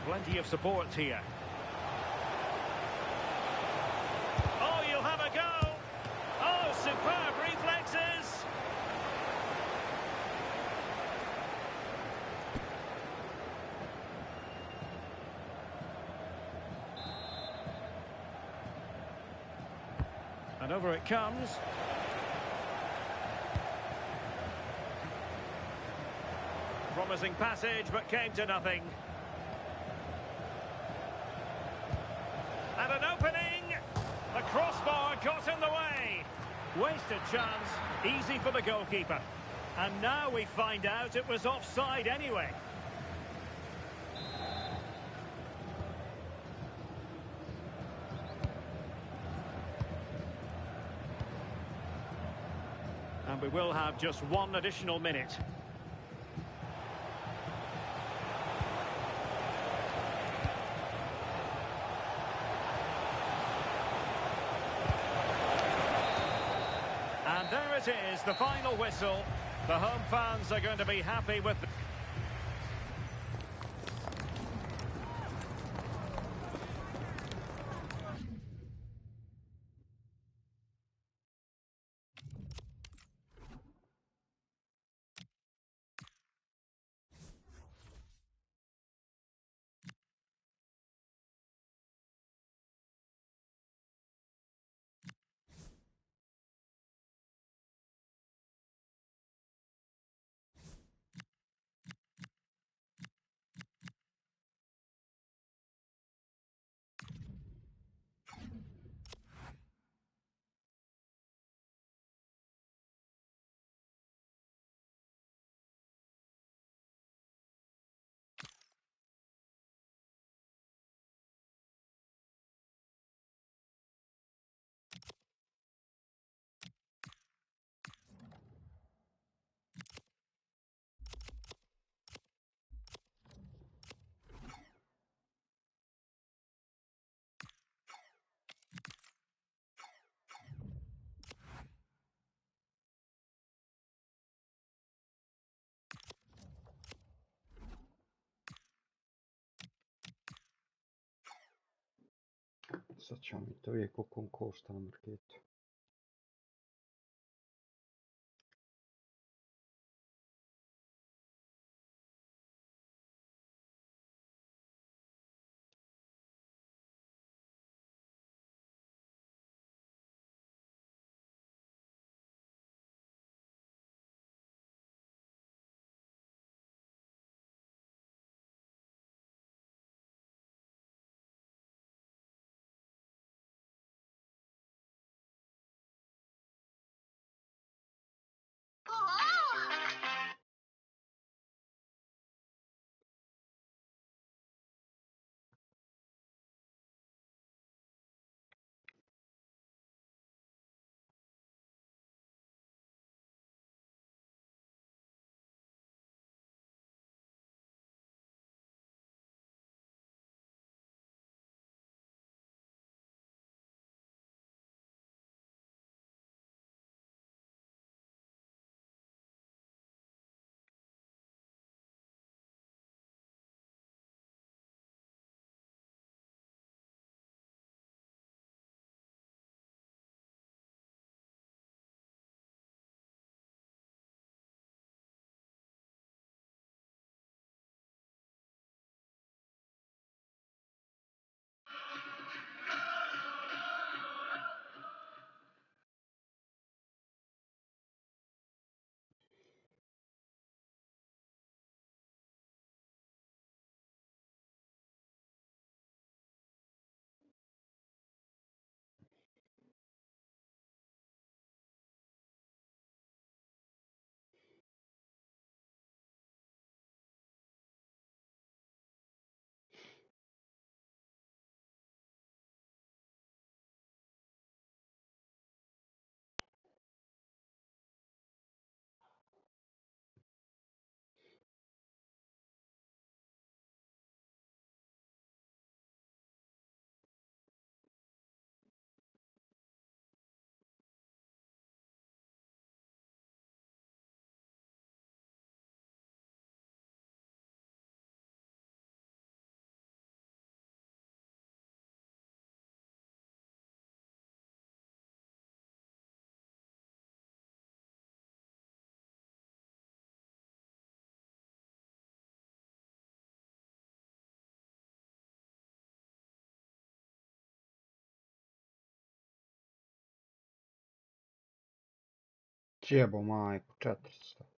Plenty of support here. Oh, you'll have a go. Oh, superb reflexes. And over it comes. Promising passage, but came to nothing. And an opening! The crossbar got in the way. Wasted chance, easy for the goalkeeper. And now we find out it was offside anyway. And we will have just one additional minute. And there it is, the final whistle. The home fans are going to be happy with Sad ćemo mi to uvijek koliko košta na marketu. Jebo majku, 400.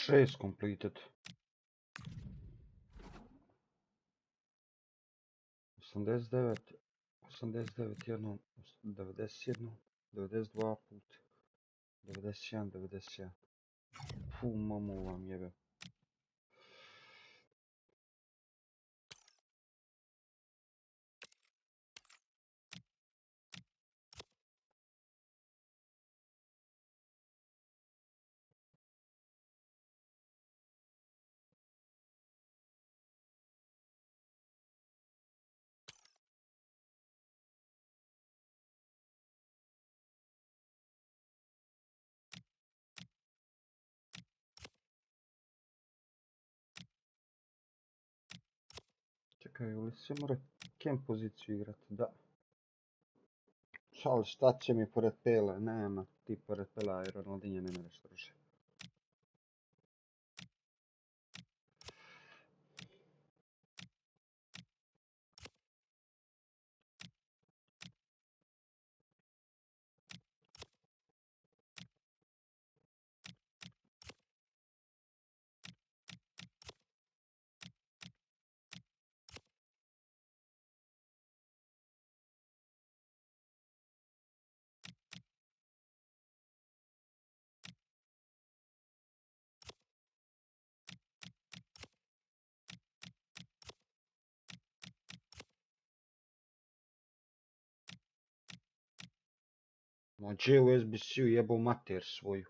Šest completed. 89, 89 jednom, 91, 92 put, 91, 91. Fu, mamu vam jebe. Čekaj, li se mora kem poziciju igrat? Da. Ali šta će mi pored Pele? Nema ti pored Pela i Ronaldinja ne mereš drže. Gdje u SBC-u jebao mater svoju.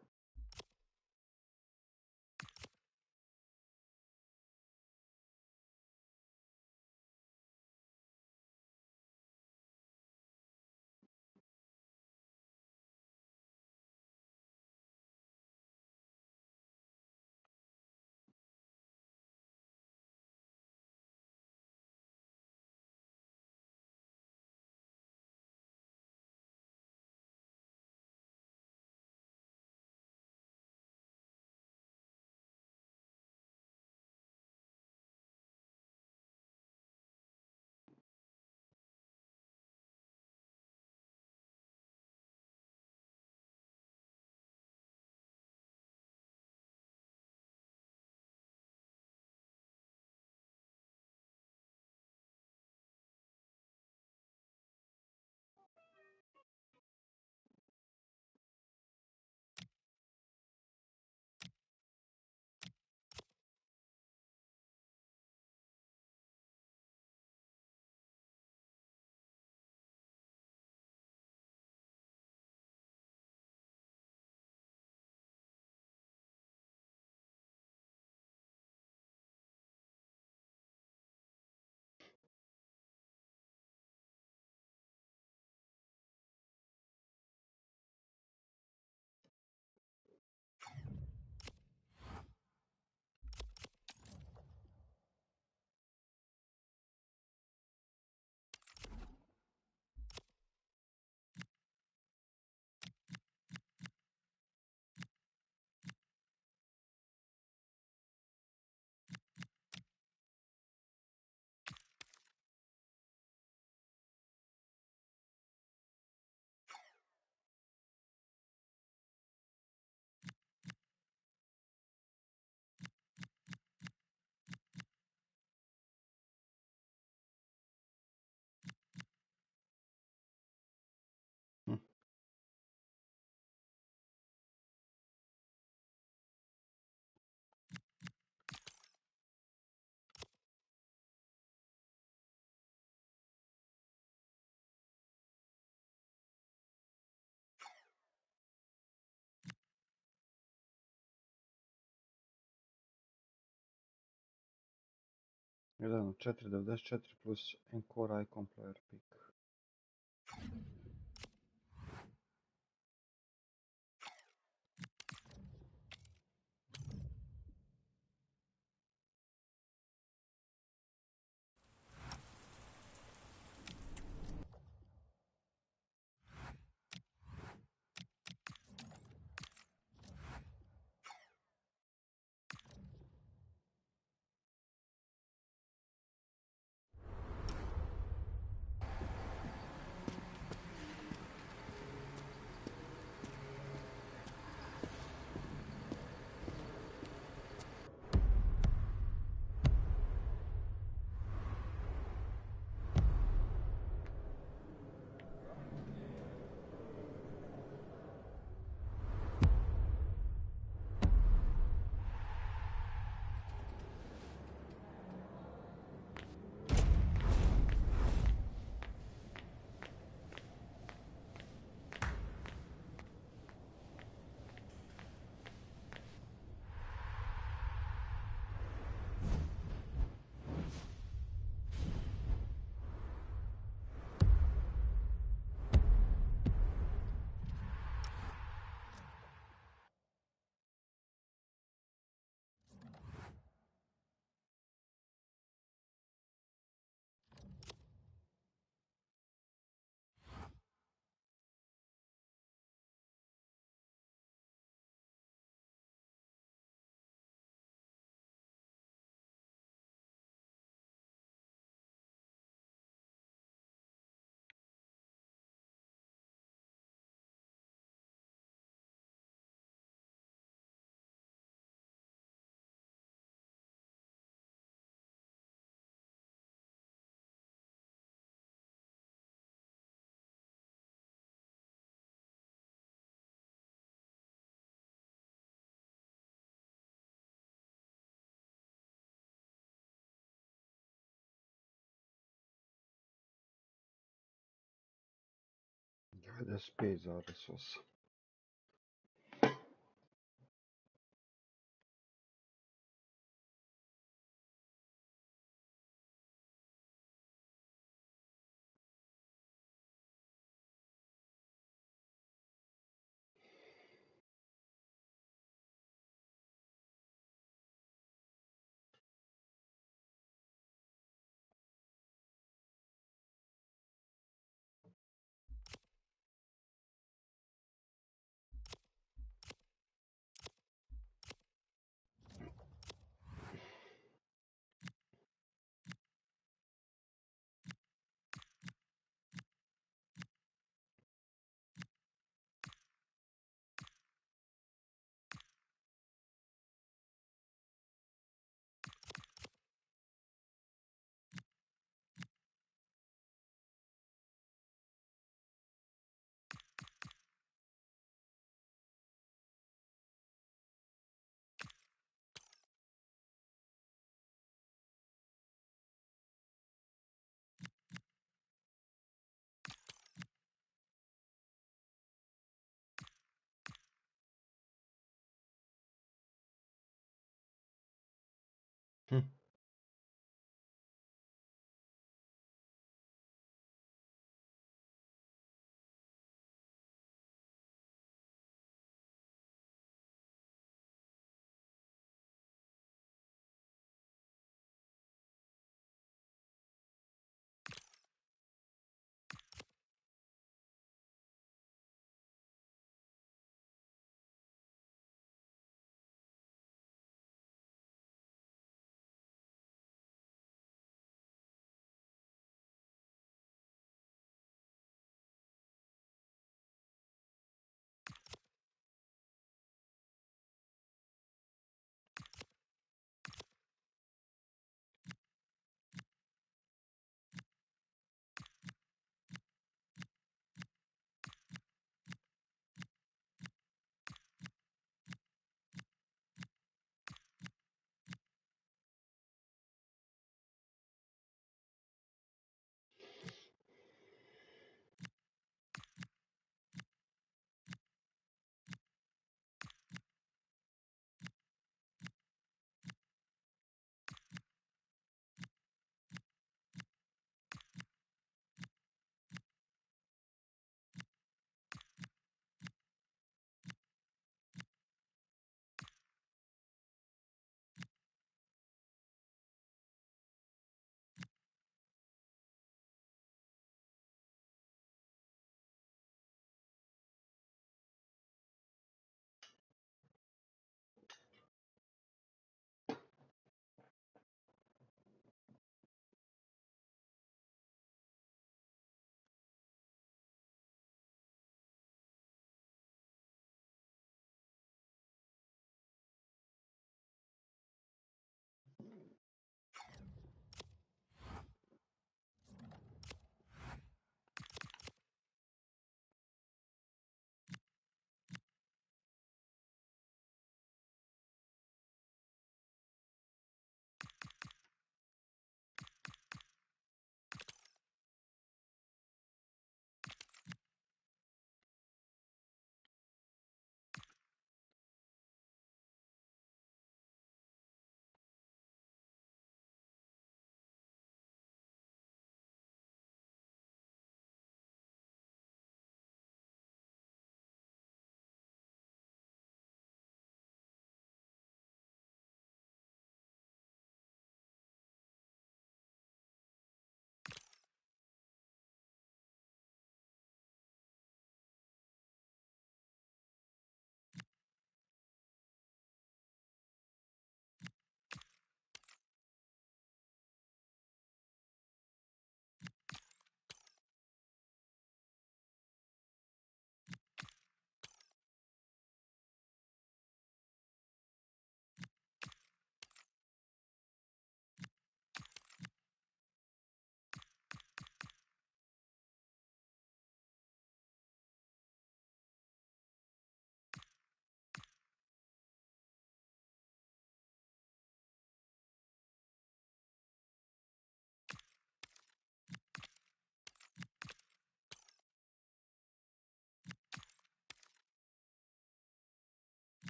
1/4 plus Encore Icon Player Pick. Hajde spet za resurs.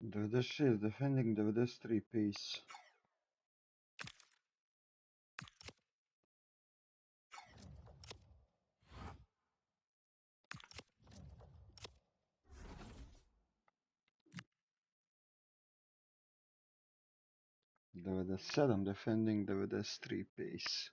96 defending, 93 pace. Seven defending, 93 pace.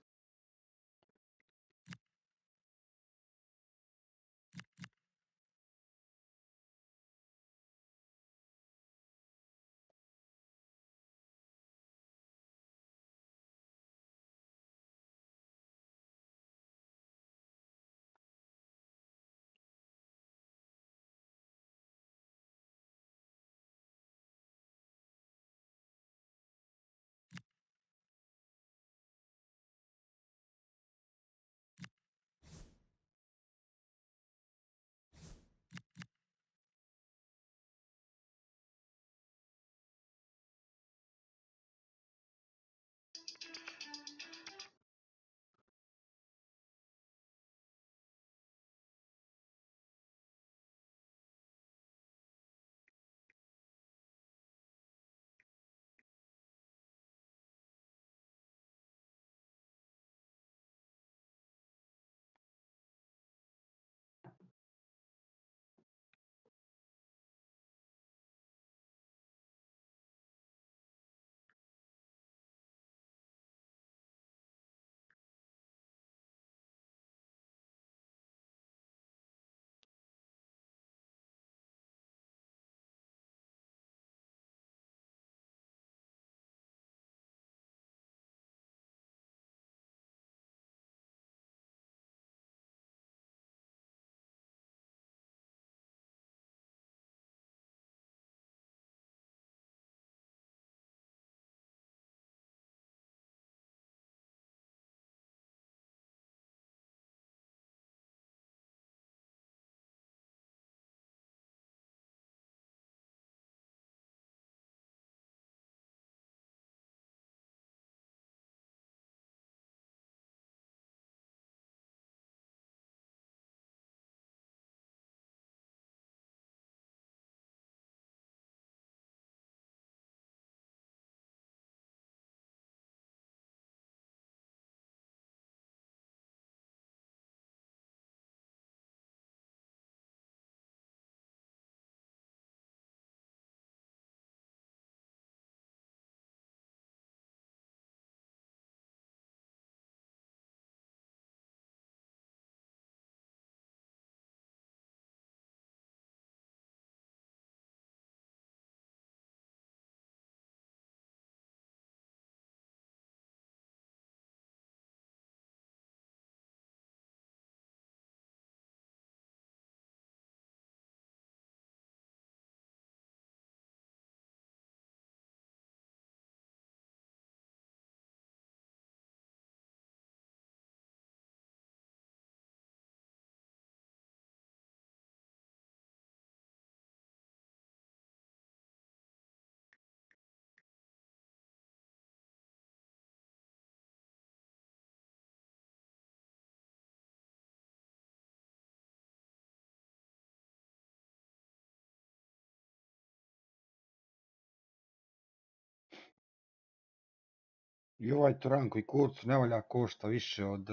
I ovaj Turan koji kurcu ne valja košta više od...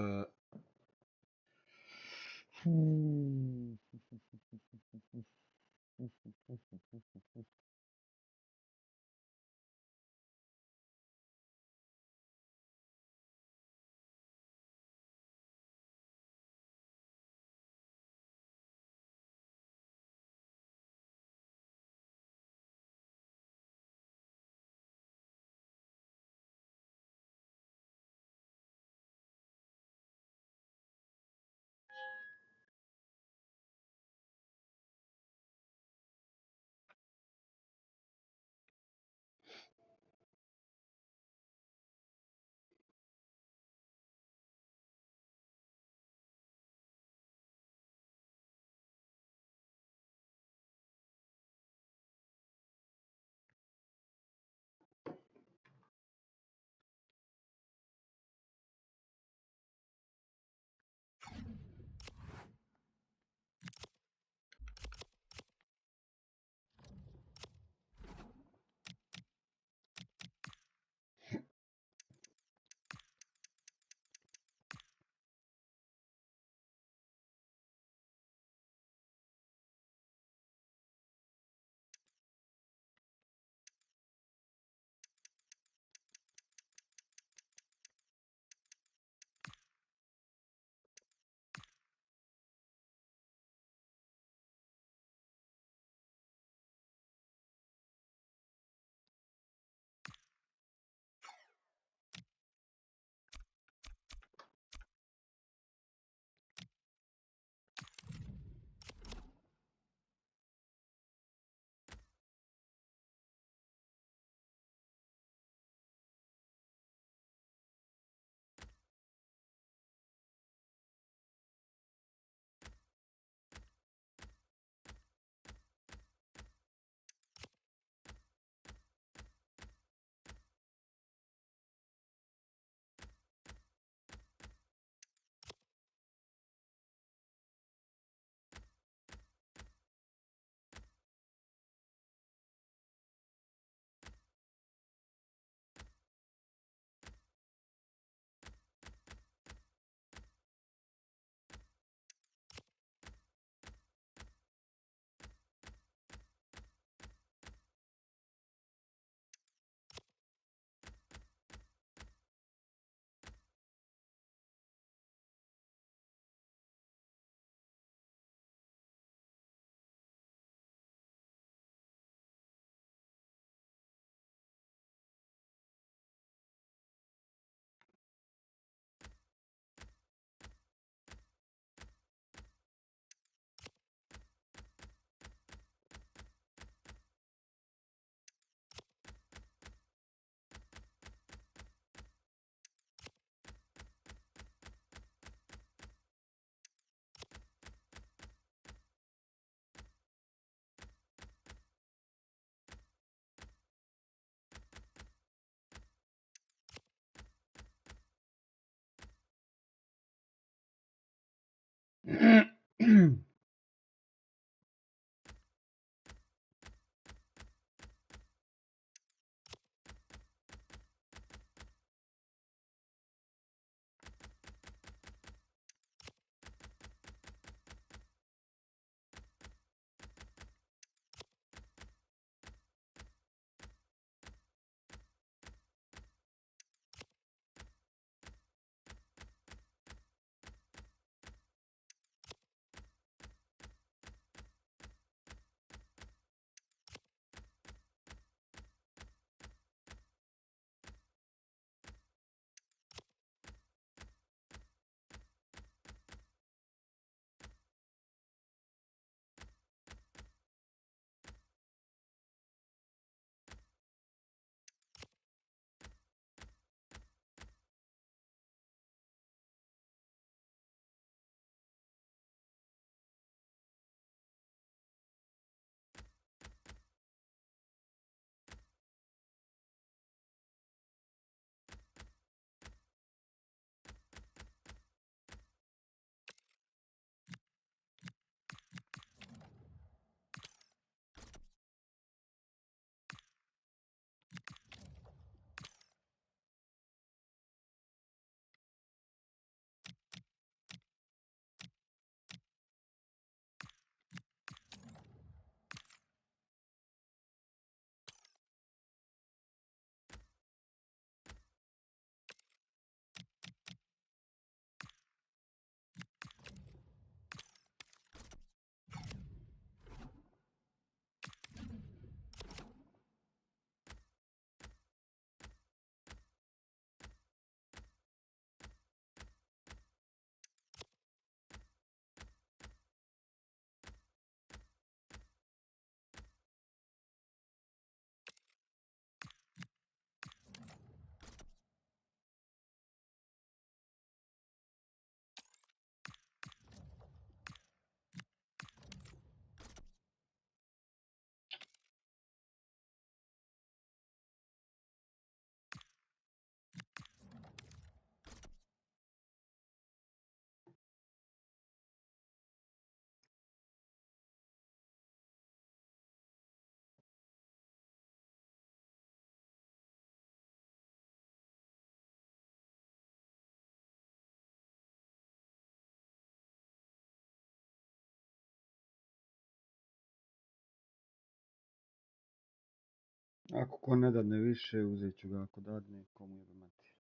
Ako ko ne dadne više, uzet ću ga ako dadne, komu je mati.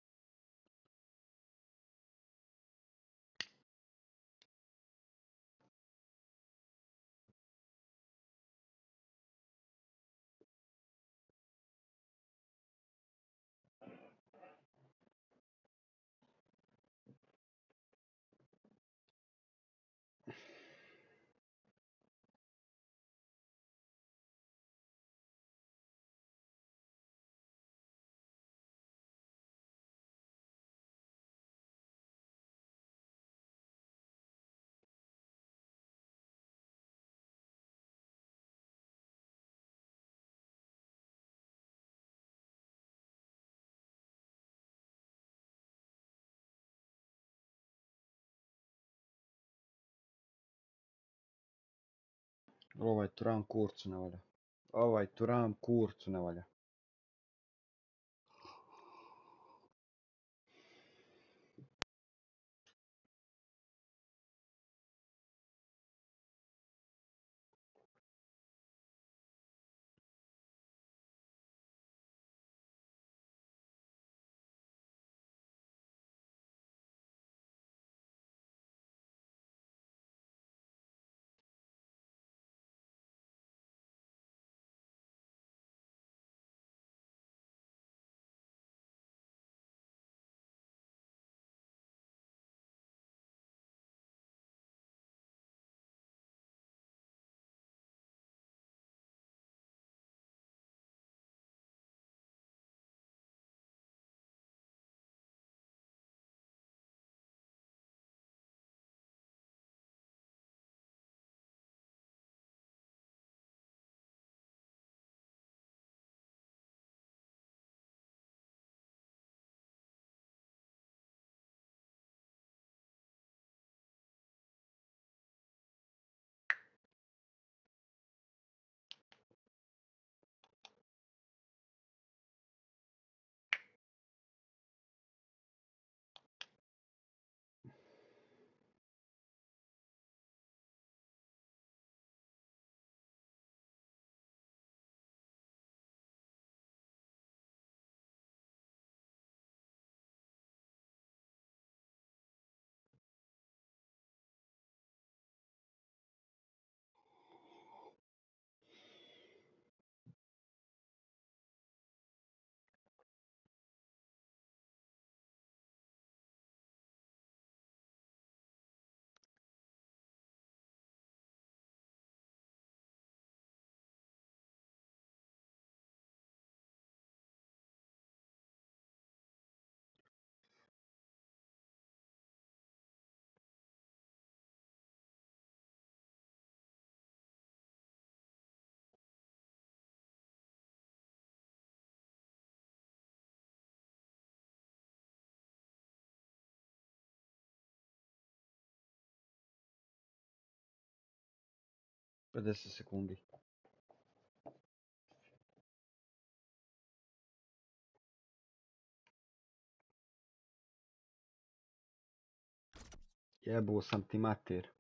Ovaj Turan kurcu ne valja. Ovaj Turan kurcu ne valja. 50 sekundi. Jebo sam ti mater.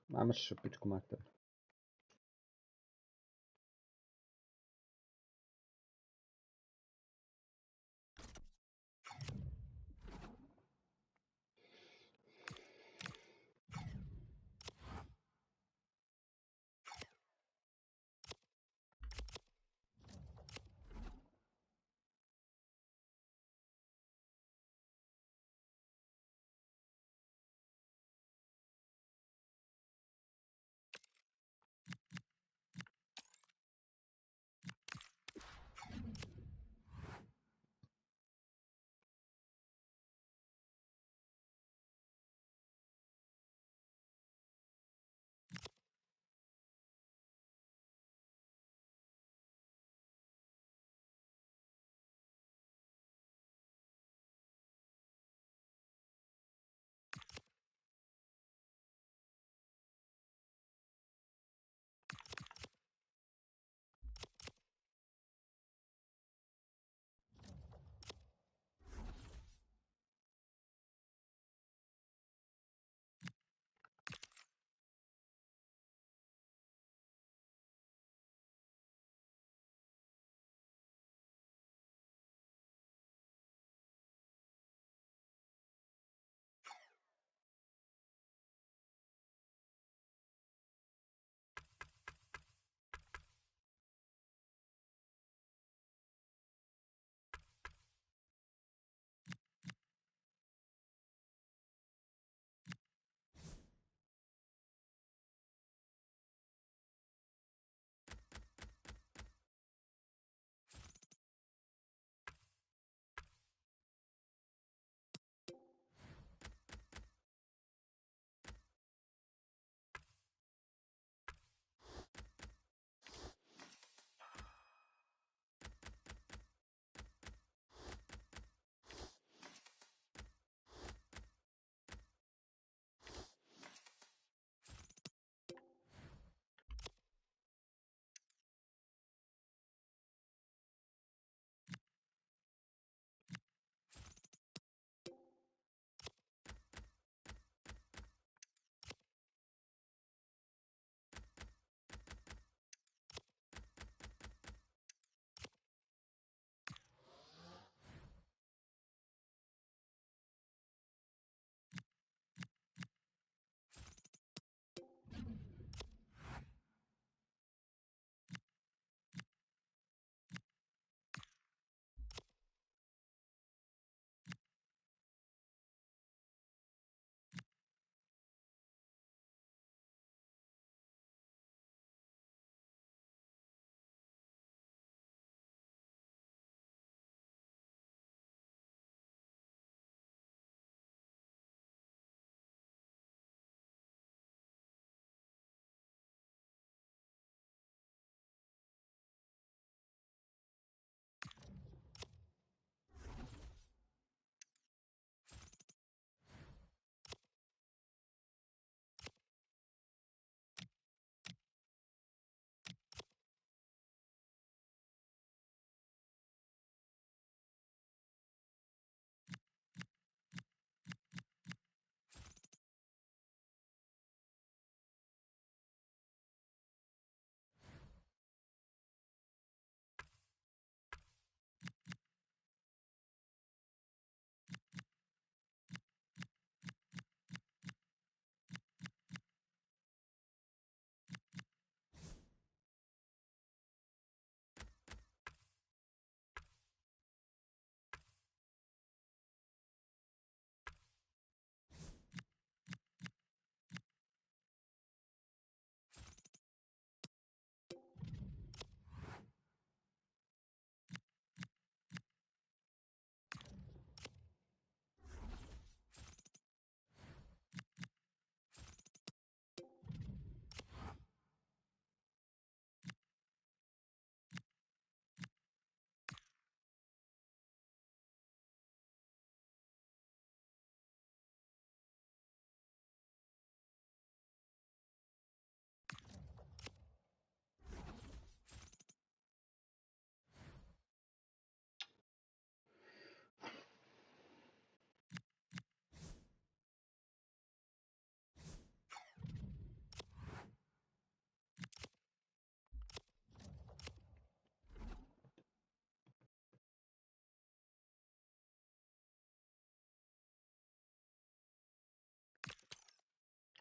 Maš pičku mater.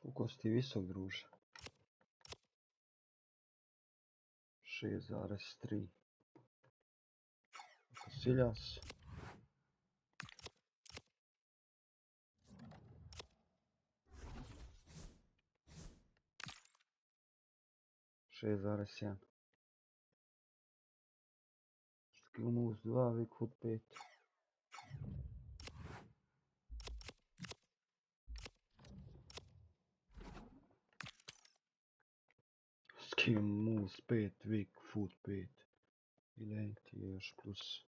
Koliko si ti visok, druže? 6,3. Siljas. ...6,1. Skill moves 2, weak foot 5. Skill moves 5, weak foot 5. I length je još plus.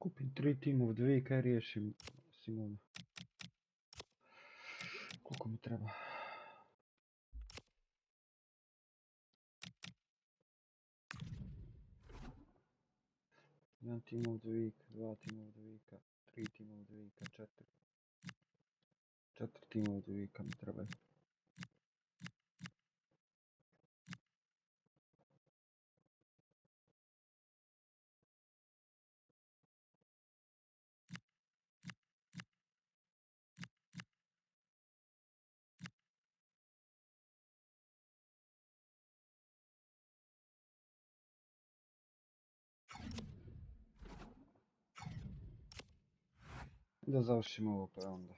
Kupim 3 team of the week i riješim Simona. Koliko mi treba? Jedan team of the week, 2 team of the weeka, 3 team of the weeka, 4 team of the weeka mi trebaju. Da završimo ovo pa onda.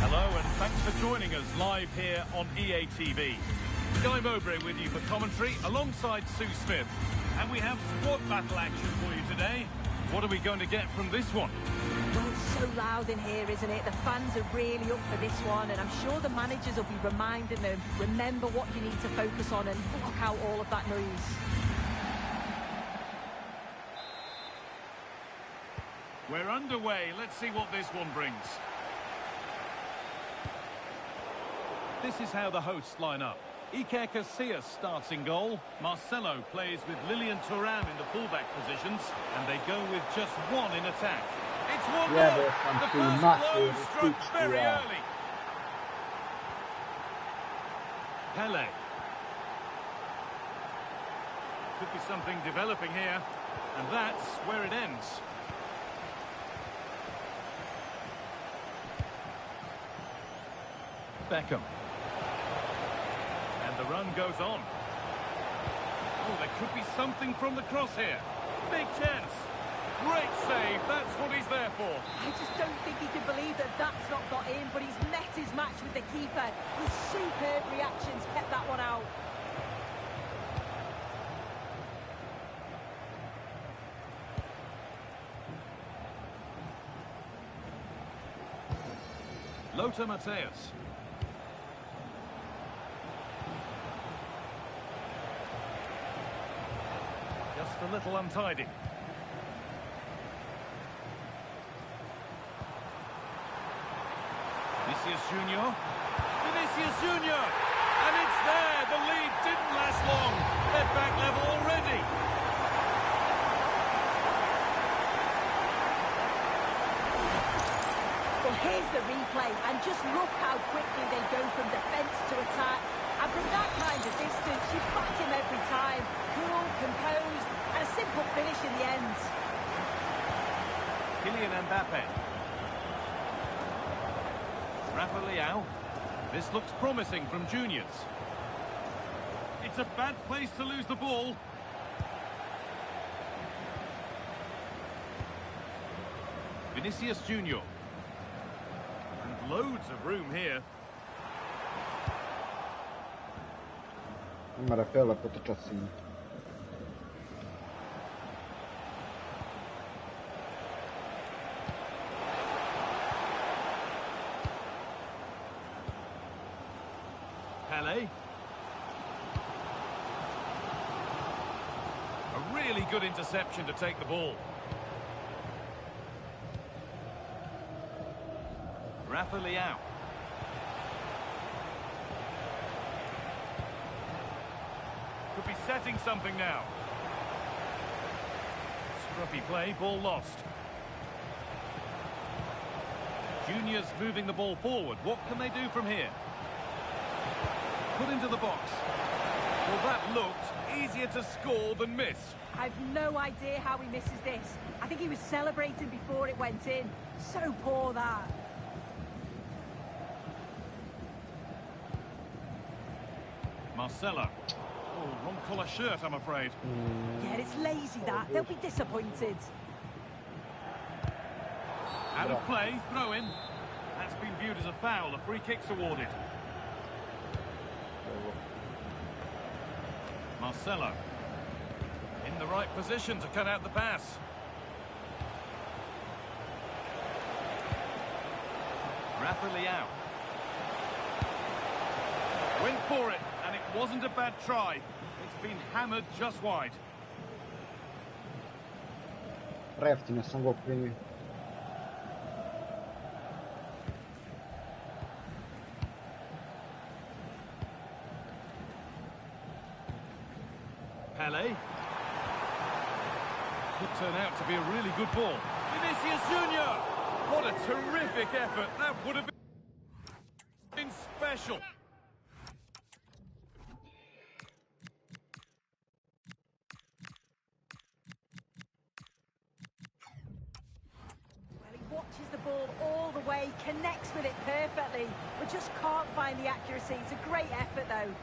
Hello and thanks for joining us live here on EA TV. Guy Mowbray with you for commentary alongside Sue Smith. And we have squad battle action for you today. What are we going to get from this one? Well, it's so loud in here, isn't it? The fans are really up for this one, and I'm sure the managers will be reminding them, remember what you need to focus on and block out all of that noise. We're underway. Let's see what this one brings. This is how the hosts line up. Iker Casillas starts in goal. Marcelo plays with Lilian Thuram in the fullback positions. And they go with just one in attack. It's 1-0. Yeah, The first blow struck very early. Pele. Could be something developing here. And that's where it ends. Beckham. And the run goes on. Oh, there could be something from the cross here. Big chance. Great save. That's what he's there for. I just don't think he can believe that that's not got in, but he's met his match with the keeper. His superb reactions kept that one out. Lothar Matthäus. Just a little untidy. Vinicius Junior. Vinicius Junior! And it's there! The lead didn't last long. They're back level already. Well, here's the replay, and just look how quickly they go from defence to attack. And from that kind of distance, you back him every time. Cool, composed, and a simple finish in the end. Kylian Mbappe. Rafa Leao. This looks promising from juniors. It's a bad place to lose the ball. Vinicius Junior. And loads of room here. Ima Rafaela potrčat si njih. Pele. good interception to take the ball. Rafa Leao. Could be setting something now. Scruffy play, ball lost. Junior's moving the ball forward. What can they do from here? Put into the box. Well, that looked easier to score than miss. I've no idea how he misses this. I think he was celebrating before it went in. So poor, that. Marcelo. Oh, wrong colour shirt, I'm afraid. Yeah, it's lazy, that. They'll be disappointed. Out of play, throw in. That's been viewed as a foul. A free kick's awarded. Marcelo. In the right position to cut out the pass. Rafa Leao. Went for it, and it wasn't a bad try. It's been hammered just wide. Prejeftino sam go primio. Pele. Could turn out to be a really good ball. Vinicius Junior! What a terrific effort. That would have been special. Well, he watches the ball all the way, connects with it perfectly, but just can't find the accuracy. It's a great effort, though.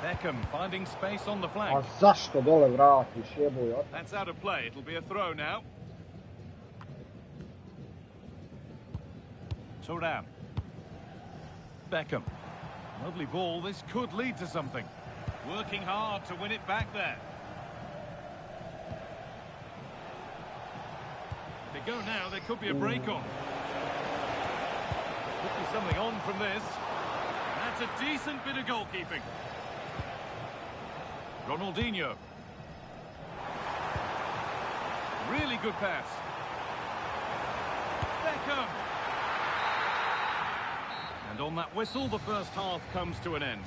Beckham finding space on the A flank. zašto dole vratiš, jebuj? That's out of play. It'll be a throw now. Thuram. Beckham. Lovely ball. This could lead to something. Working hard to win it back there. If they go now, there could be a break on. Could be something on from this. That's a decent bit of goalkeeping. Ronaldinho. Really good pass. Beckham. And on that whistle, the first half comes to an end.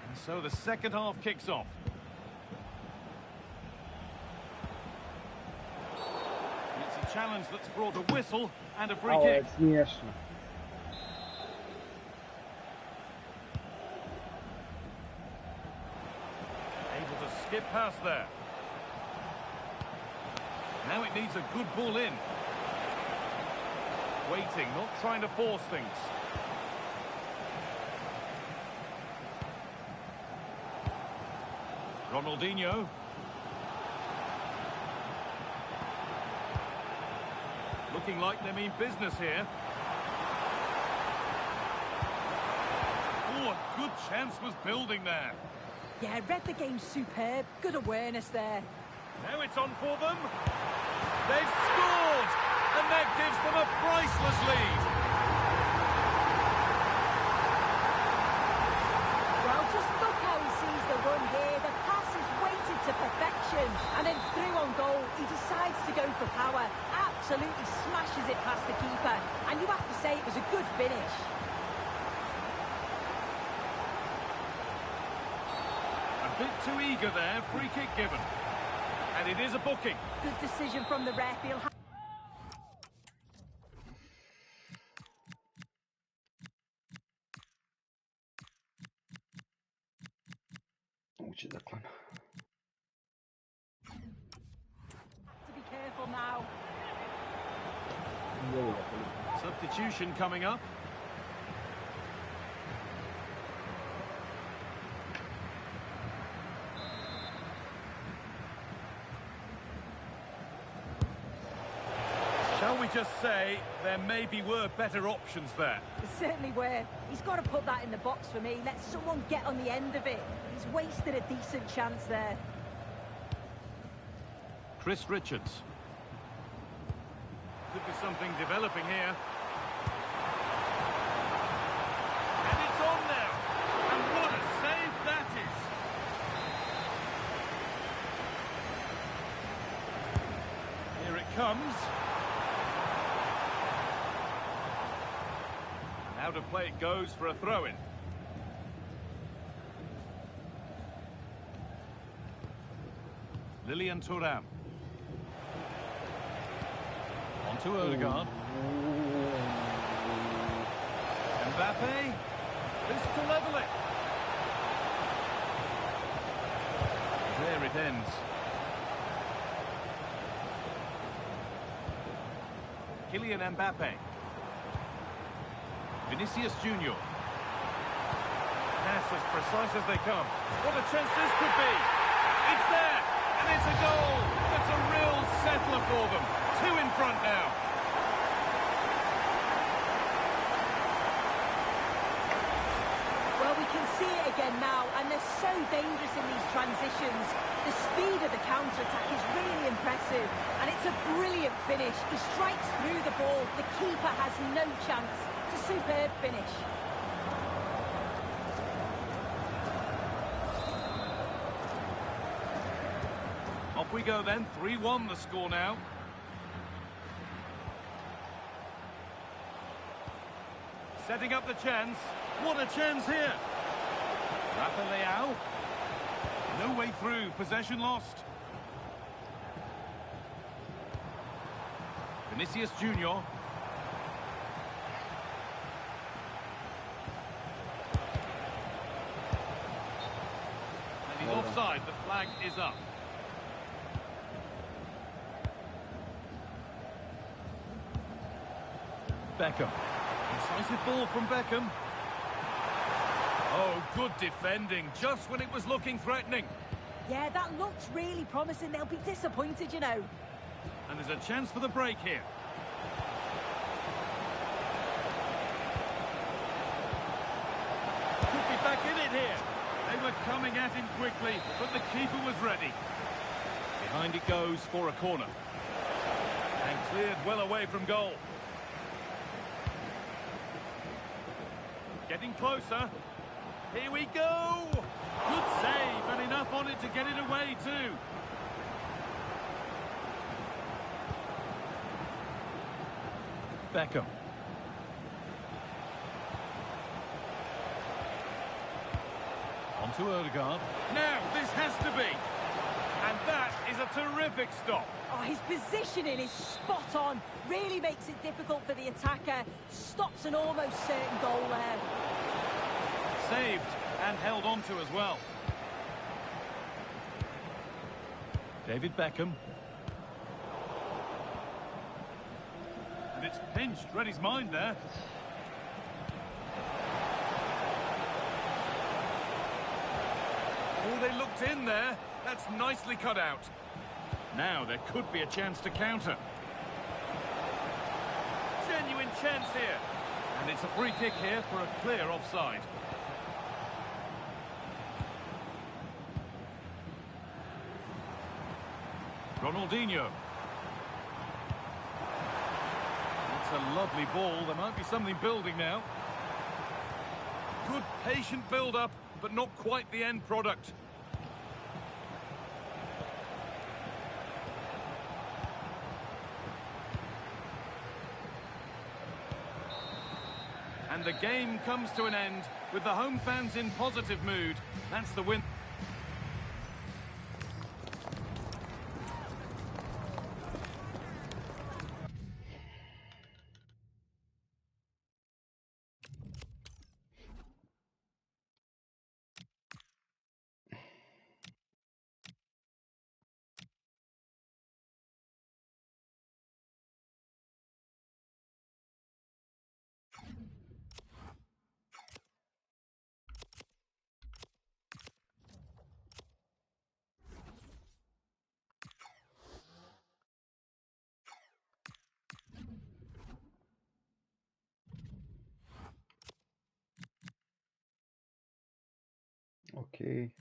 And so the second half kicks off. It's a challenge that's brought a whistle and a free Ovo je kick. smiješno. Able to skip past there. Now it needs a good ball in. Waiting, not trying to force things. Ronaldinho. Looking like they mean business here. Oh, a good chance was building there. Yeah, read the game superb. Good awareness there. Now it's on for them. They've scored! And that gives them a priceless lead. Well, just look how he sees the run here. The pass is weighted to perfection. And then through on goal, he decides to go for power. Absolutely smashes it past the keeper. And you have to say it was a good finish. A bit too eager there. Free kick given. And it is a booking. Good decision from the ref. He'll have... Uči dakle. to be careful now. I ovo ga koliko. Substitution coming up. Shall we just say there maybe were better options there? There certainly were. He's got to put that in the box for me. Let someone get on the end of it. He's wasted a decent chance there. Chris Richards. Could be something developing here. And it's on now. And what a save that is. Here it comes. And out of play it goes for a throw-in. Lilian Thuram. On to Odegaard. Mbappe. This to level it. There it ends. Kylian Mbappe. Vinicius Junior. Pass as precise as they come. What a chance this could be. It's there. And it's a goal. That's a real settler for them. 2 in front now. Well, we can see it again now, and they're so dangerous in these transitions. The speed of the counter-attack is really impressive, and it's a brilliant finish. He strikes through the ball. The keeper has no chance. It's a superb finish. Off we go then. 3-1 the score now. Setting up the chance. What a chance here. Rafa Leao. No way through. Possession lost. Vinicius Junior. And he's offside. The flag is up. Beckham. Decisive ball from Beckham. Oh, good defending, just when it was looking threatening. Yeah, that looks really promising. They'll be disappointed, you know. And there's a chance for the break here. Could be back in it here. They were coming at him quickly, but the keeper was ready. Behind it goes for a corner. And cleared well away from goal. Getting closer. Here we go. Good save, and enough on it to get it away too. Beckham. On to Odegaard. Now, this has to be. And that is a terrific stop. Oh, his positioning is spot on. Really makes it difficult for the attacker. Stops an almost certain goal there. Saved and held on to as well. David Beckham. And it's pinched. Read his mind there. Oh, they looked in there. That's nicely cut out. Now there could be a chance to counter. Genuine chance here. And it's a free kick here for a clear offside. Ronaldinho. It's a lovely ball. There might be something building now. Good patient build-up, but not quite the end product. And the game comes to an end with the home fans in positive mood. That's the win. Okay.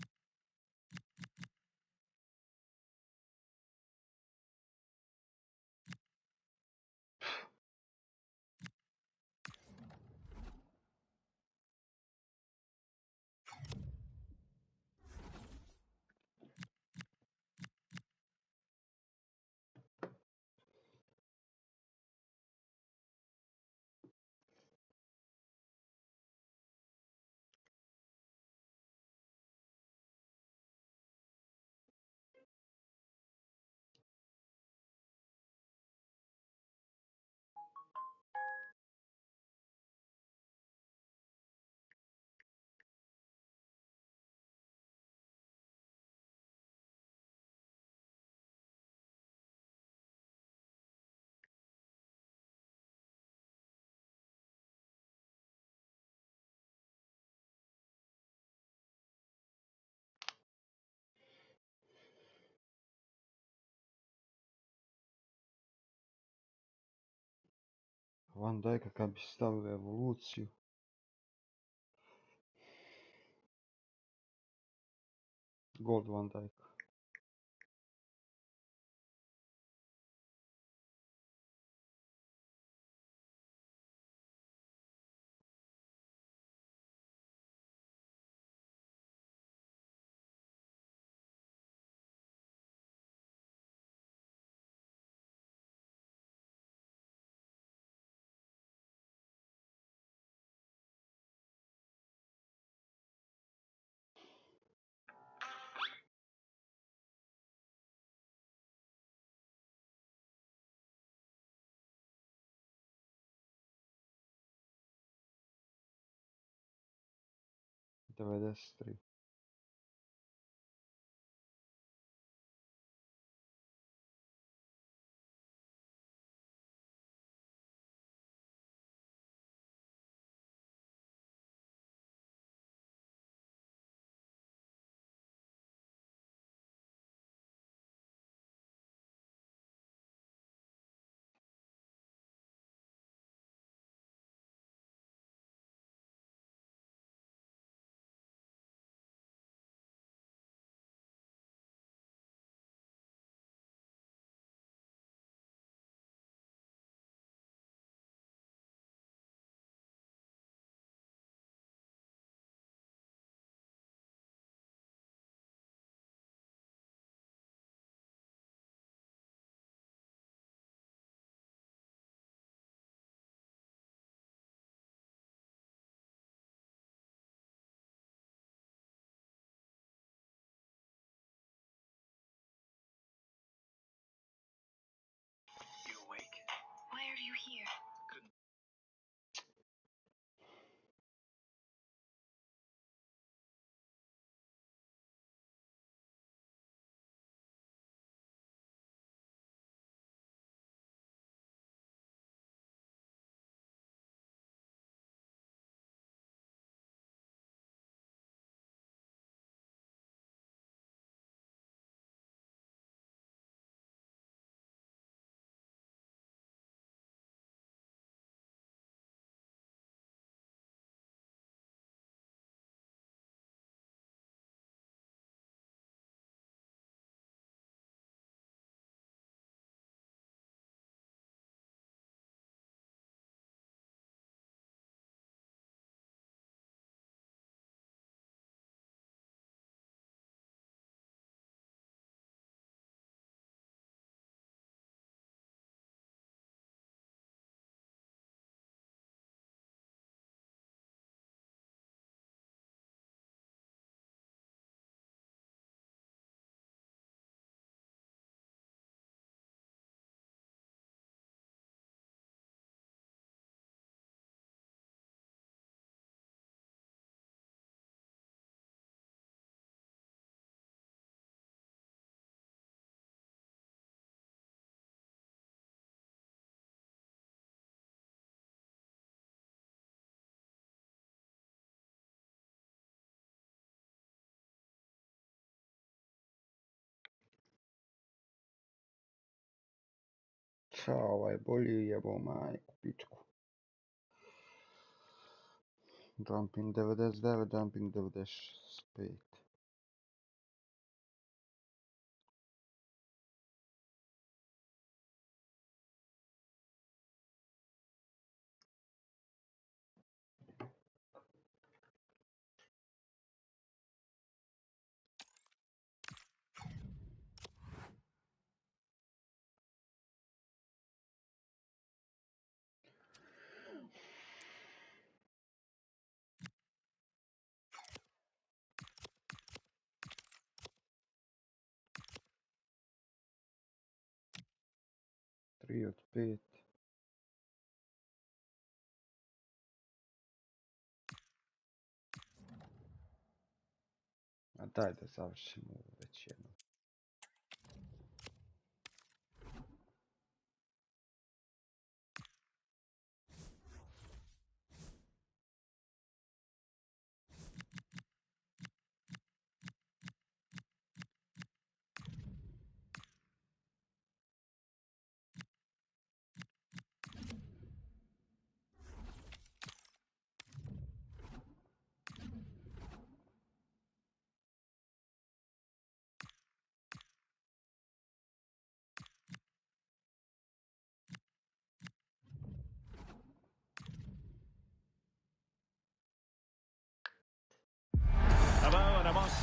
Van Dijka kad bi stavio evoluciju. Gold Van Dijk. Devedeset tri. You awake? Why are you here? Couldn't. Ćao, ovaj bolji jebo majku pičku. Jumping 99, jumping 95. Tri od pet. A daj da završimo ovo već jednom.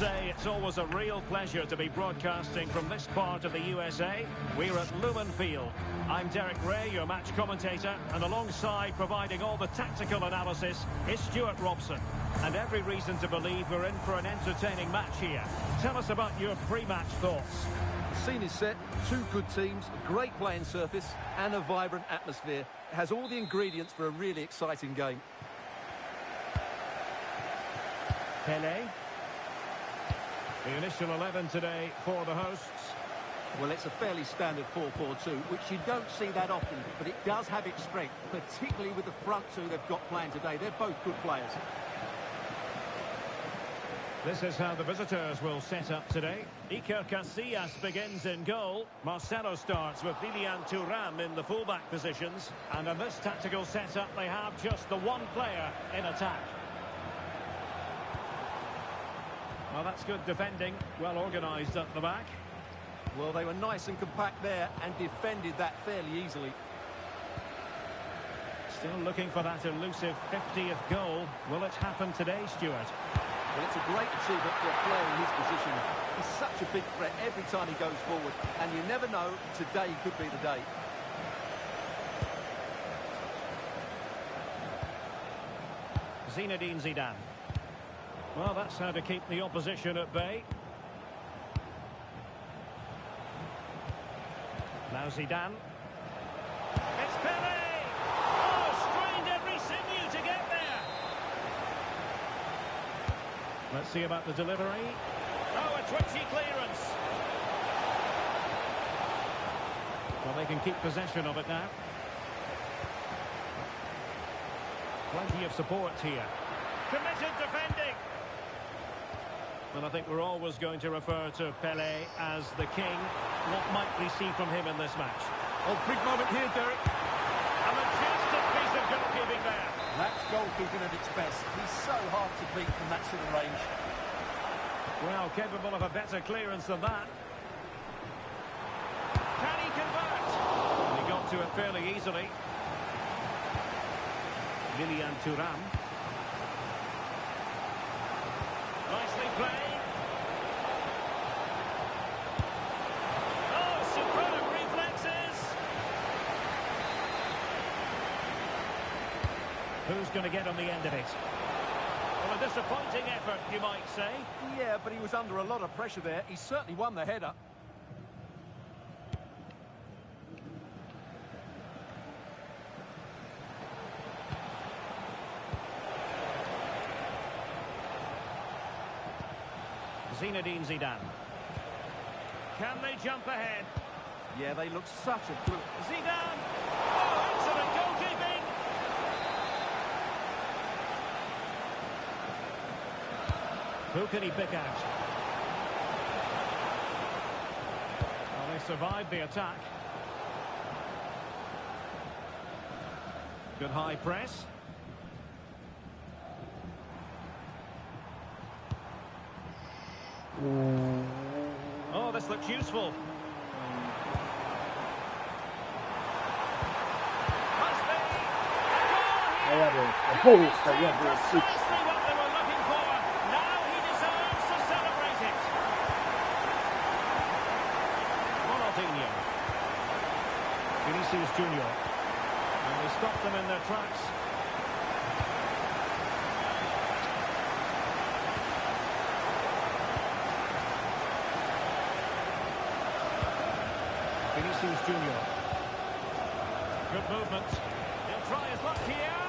say it's always a real pleasure to be broadcasting from this part of the USA. We're at Lumen Field. I'm Derek Ray, your match commentator, and alongside providing all the tactical analysis is Stuart Robson. And every reason to believe we're in for an entertaining match here. Tell us about your pre-match thoughts. The scene is set, two good teams, a great playing surface and a vibrant atmosphere. It has all the ingredients for a really exciting game. Pele. The initial 11 today for the hosts. Well, it's a fairly standard 4-4-2, which you don't see that often, but it does have its strength, particularly with the front two they've got playing today. They're both good players. This is how the visitors will set up today. Iker Casillas begins in goal. Marcelo starts with Lilian Thuram in the fullback positions. And in this tactical setup, they have just the one player in attack. Well, that's good defending. Well organised at the back. Well, they were nice and compact there and defended that fairly easily. Still looking for that elusive 50th goal. Will it happen today, Stuart? Well, it's a great achievement for a player in his position. He's such a big threat every time he goes forward, and you never know, today could be the day. Zinedine Zidane. Well, that's how to keep the opposition at bay. Now Zidane. It's Pele! Oh, strained every sinew to get there! Let's see about the delivery. Oh, a twitchy clearance. Well, they can keep possession of it now. Plenty of support here. Committed defending. And I think we're always going to refer to Pele as the king. What might we see from him in this match? Oh, big moment here, Derek. A majestic piece of goalkeeping there. That's goalkeeping at its best. He's so hard to beat from that sort of range. Well, capable of a better clearance than that. Can he convert? And he got to it fairly easily. Lilian Thuram. Nicely played. Oh, superb reflexes. Who's going to get on the end of it? Well, a disappointing effort, you might say. Yeah, but he was under a lot of pressure there. He certainly won the header. Zinedine Zidane. Can they jump ahead? Yeah, they look such a fluke. Zidane! Oh, excellent goalkeeping! Who can he pick out? Well, they survived the attack. Good high press. Oh, this looks useful. Must be. Precisely what they were looking for. Now he deserves to celebrate it. Ronaldinho. Vinicius Junior. And they stopped them in their tracks. Vinicius Junior. Good movement. He'll try his luck here.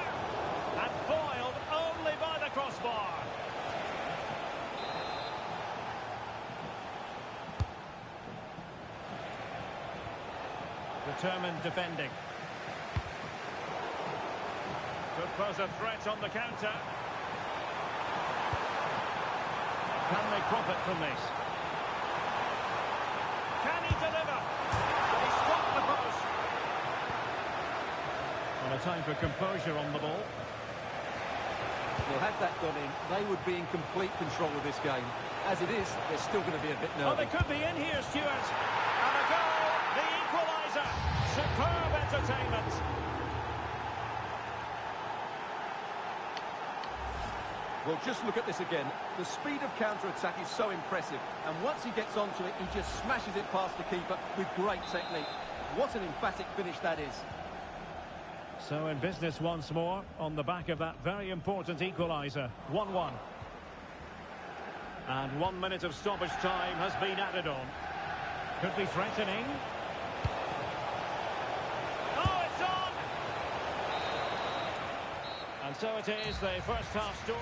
And foiled only by the crossbar. Determined defending. Could pose a threat on the counter. Can they profit from this? Can he deliver? He struck the post. Well, a time for composure on the ball. Well, had that gone in, they would be in complete control of this game. As it is, they're still going to be a bit nervous. Oh, they could be in here, Stuart. And a goal, the equaliser. Superb entertainment. Well, just look at this again. The speed of counter-attack is so impressive. And once he gets onto it, he just smashes it past the keeper with great technique. What an emphatic finish that is. So in business once more, on the back of that very important equaliser. 1-1. And 1 minute of stoppage time has been added on. Could be threatening. Oh, it's on! And so it is, the first half story.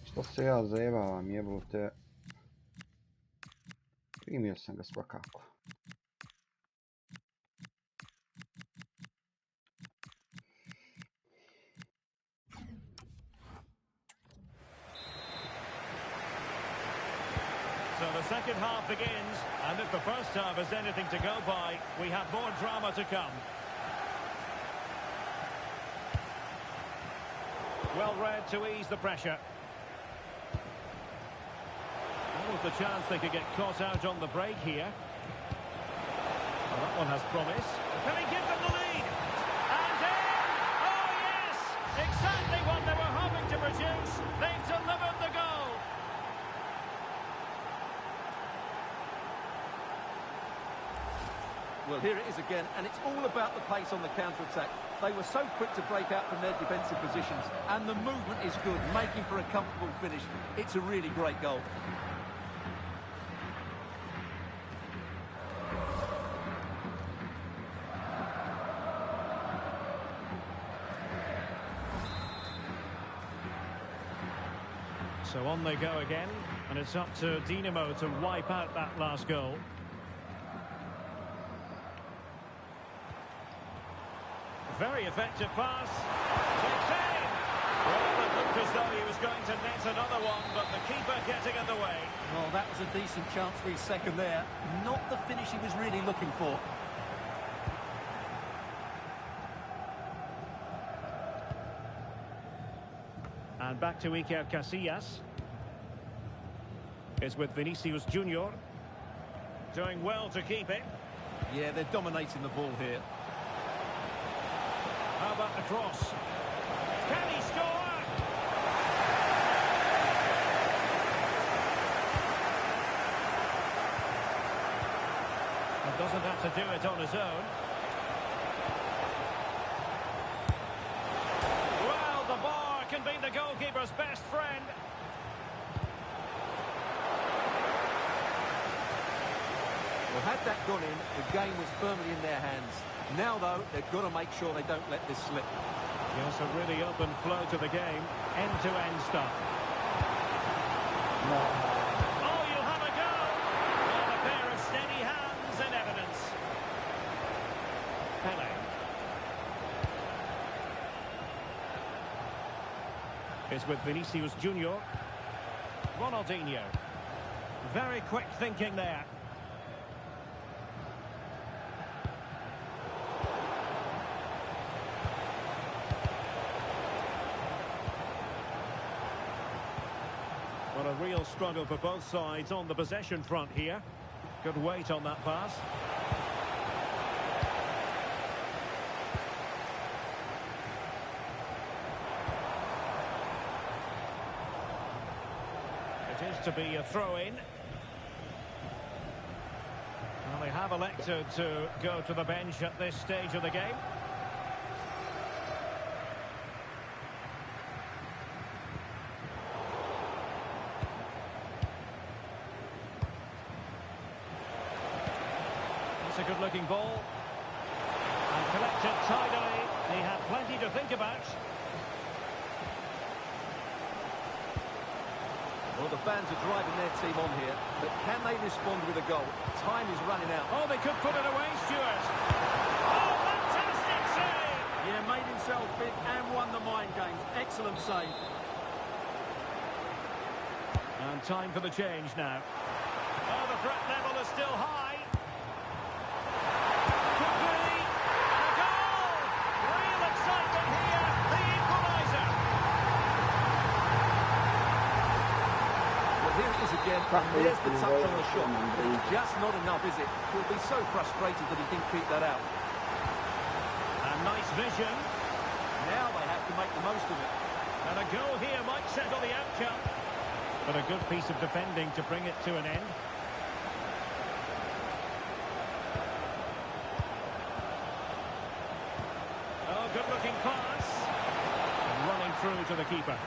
Što se ja zajebavam, jebote. Primio sam ga svakako. So the second half begins, and if the first half is anything to go by, we have more drama to come. Well read to ease the pressure. What was the chance they could get caught out on the break here? Well, that one has promise. Can he give them the lead? And in! Oh, yes! Exactly what they were hoping to produce. They've delivered the goal. Well, here it is again, and it's all about the pace on the counter-attack. They were so quick to break out from their defensive positions, and the movement is good, making for a comfortable finish. It's a really great goal. So on they go again, and it's up to Dinamo to wipe out that last goal. Very effective pass. Takes aim. Well, it looked as though he was going to net another one, but the keeper getting in the way. Well, that was a decent chance for his second there. Not the finish he was really looking for. And back to Iker Casillas. Is with Vinicius Junior. Doing well to keep it. Yeah, they're dominating the ball here. How about the cross? Can he score? He doesn't have to do it on his own. Well, the bar can be the goalkeeper's best friend. Well, had that gone in, the game was firmly in their hands. Now, though, they've got to make sure they don't let this slip. Yes, a really open flow to the game. End-to-end stuff. Oh, you'll have a go! And a pair of steady hands in evidence. Pele. Is with Vinicius Junior. Ronaldinho. Very quick thinking there. Well, a real struggle for both sides on the possession front here. Good weight on that pass. It is to be a throw-in. Well, they have elected to go to the bench at this stage of the game. A good-looking ball and collected tidily. He had plenty to think about. Well, the fans are driving their team on here, but can they respond with a goal? Time is running out. Oh, they could put it away, Stuart. Oh, fantastic save! Yeah, made himself big and won the mind games. Excellent save. And time for the change now. Oh, the threat level is still high. again. And there's the touch on the shot. But it's just not enough, is it? He'll be so frustrated that he didn't keep that out. And nice vision. Now they have to make the most of it. And a goal here might settle the outcome. But a good piece of defending to bring it to an end. Oh, good-looking pass. Running through to the keeper.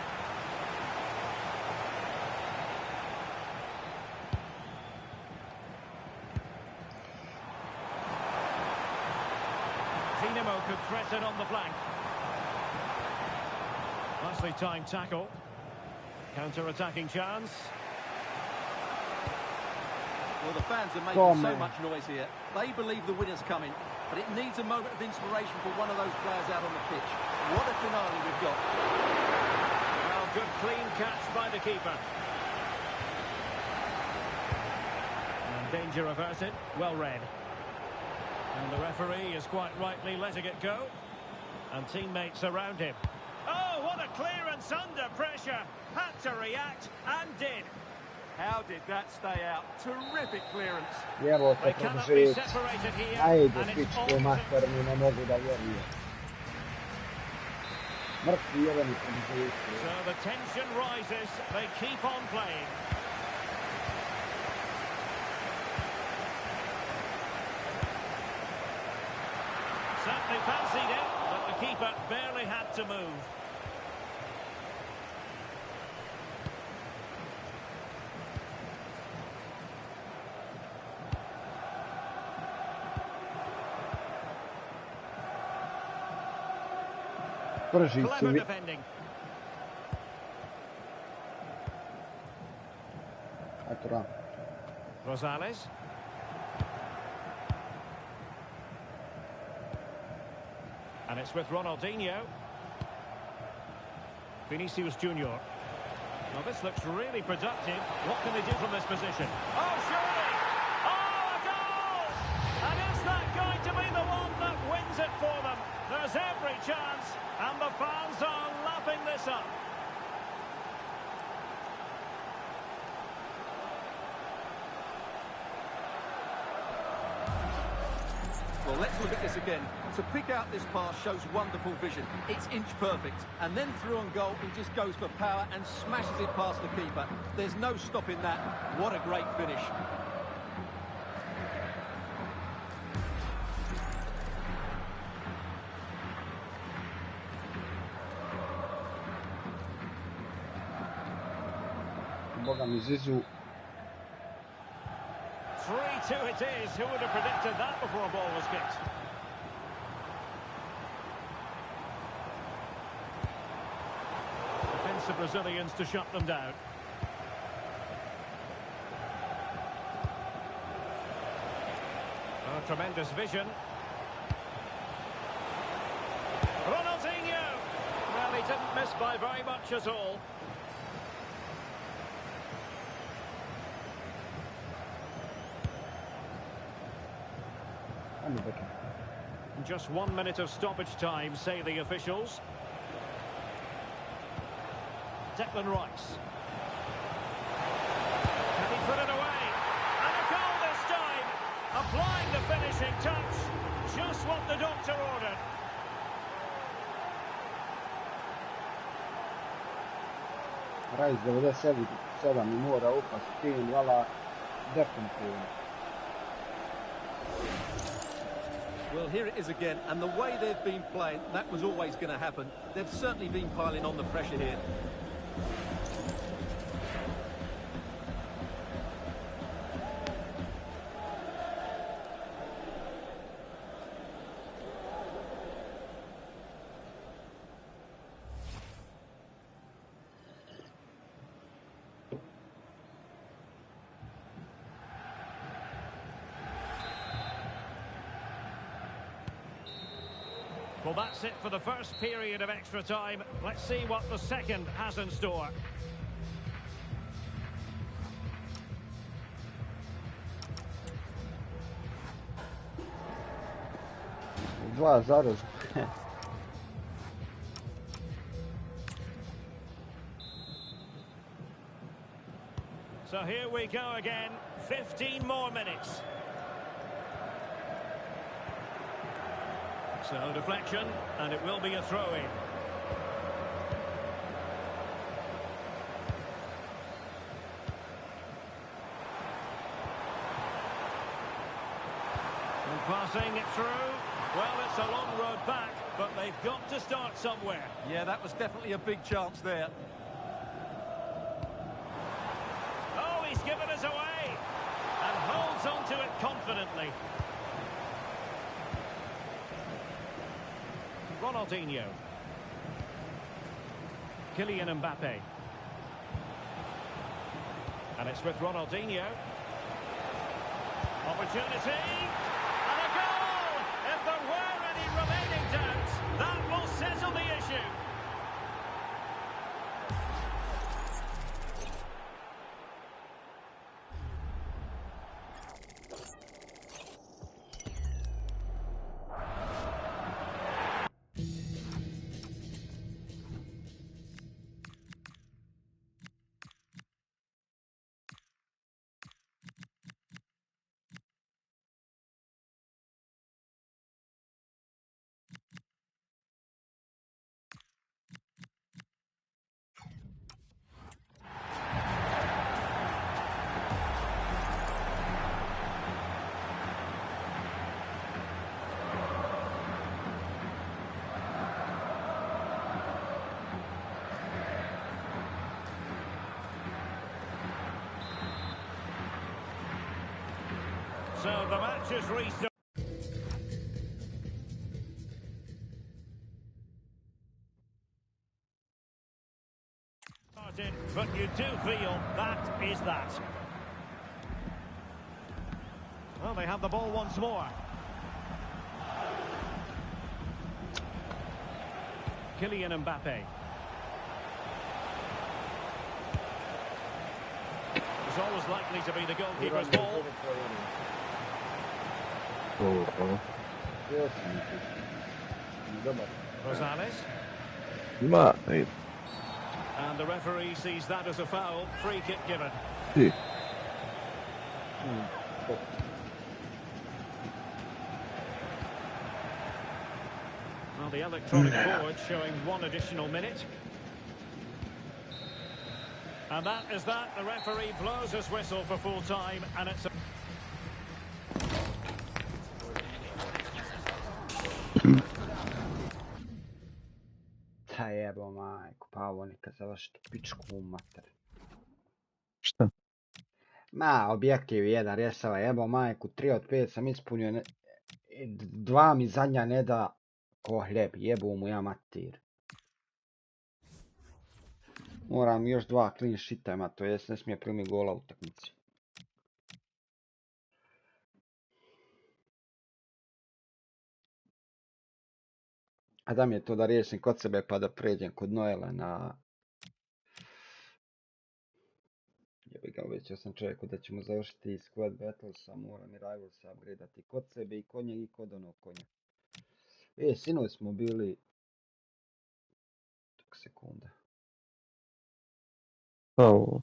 Dinamo could threaten on the flank. Nicely timed tackle. Counter-attacking chance. Well, the fans are making so much noise here. They believe the winner's coming, but it needs a moment of inspiration for one of those players out on the pitch. What a finale we've got. Well, good clean catch by the keeper. And danger averted. Well read. And the referee is quite rightly letting it go. And teammates around him. Oh, what a clearance under pressure. Had to react and did. How did that stay out? Terrific clearance. They cannot be separated here. And it's all So the tension rises. They keep on playing. Certainly fancied it, but the keeper barely had to move. Clever defending. Rosales. And it's with Ronaldinho. Vinicius Junior. Now this looks really productive. What can they do from this position? Oh, surely! Oh, a goal! And is that going to be the one that wins it for them? There's every chance, and the fans are lapping this up. Well, let's look at this again. To pick out this pass shows wonderful vision. It's inch perfect. And then through on goal, he just goes for power and smashes it past the keeper. There's no stopping that. What a great finish. Boga mi Zizou. 3-2 it is. Who would have predicted that before a ball was kicked? Defensive Brazilians to shut them down. Oh, tremendous vision. Ronaldinho! Well, he didn't miss by very much at all. Just 1 minute of stoppage time, say the officials. Declan Rice. Can he put it away? And a goal this time! Applying the finishing touch. Just what the doctor ordered. Rice 97 i mora upast tim, vala definitivno. Well, here it is again, and the way they've been playing, that was always going to happen. They've certainly been piling on the pressure here. Well, that's it for the first period of extra time. Let's see what the second has in store. So here we go again. 15 more minutes. So deflection, and it will be a throw-in. And passing it through. Well, it's a long road back, but they've got to start somewhere. Yeah, that was definitely a big chance there. Oh, he's given us away. And holds on to it confidently. Ronaldinho. Kylian Mbappe. And it's with Ronaldinho. Opportunity. And a goal! If there were any remaining doubts, that will settle the issue. So the match is restarted. But you do feel that is that. Well, they have the ball once more. Kylian Mbappe. It's always likely to be the goalkeeper's ball. Rosales. And the referee sees that as a foul. Free kick given. Well, the electronic board showing 1 additional minute. And that is that. The referee blows his whistle for full time, and it's a... Jebo majku, pa ovo neka završiti pičku u mater. Šta? Ma, objektiv jedan rješava, jebo majku, 3 od 5 sam ispunio, 2 mi zadnja ne da ko hljeb, jebu mu ja mater. Moram još 2 clean sheeta ima, to jest ne smije primi gola u utakmici. A da mi je to da riješim kod sebe pa da pređem kod Noela na... Jebi ga, obećao sam čovjeku da ćemo završiti Squad Battles, a moram i Rivals upgradeati kod sebe i kod njeg i kod onog konja. Sinoć smo bili... Sekunda. Ovo.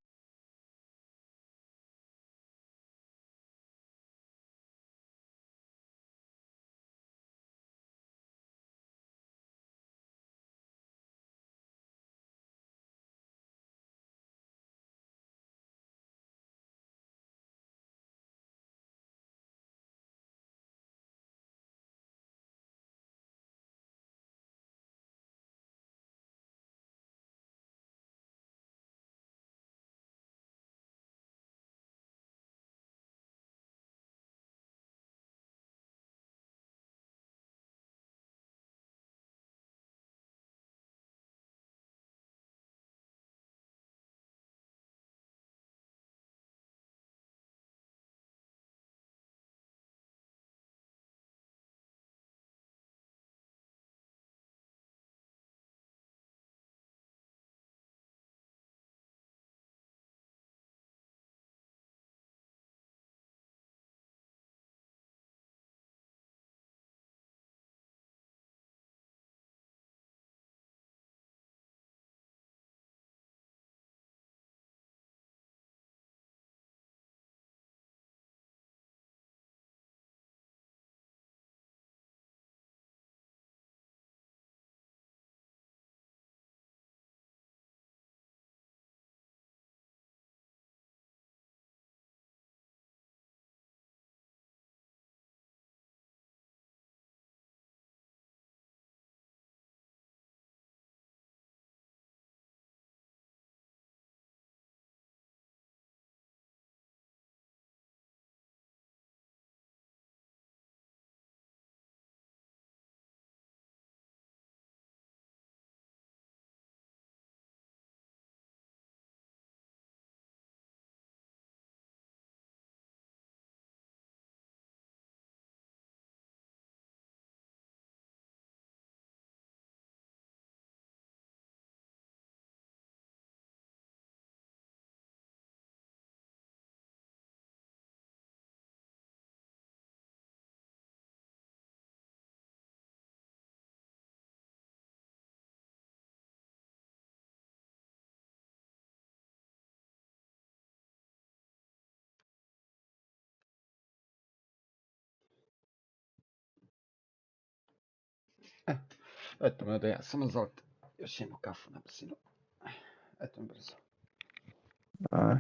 Eto me da ja samo zalite još jednu kafu na brzinu. Eto me brzo. A,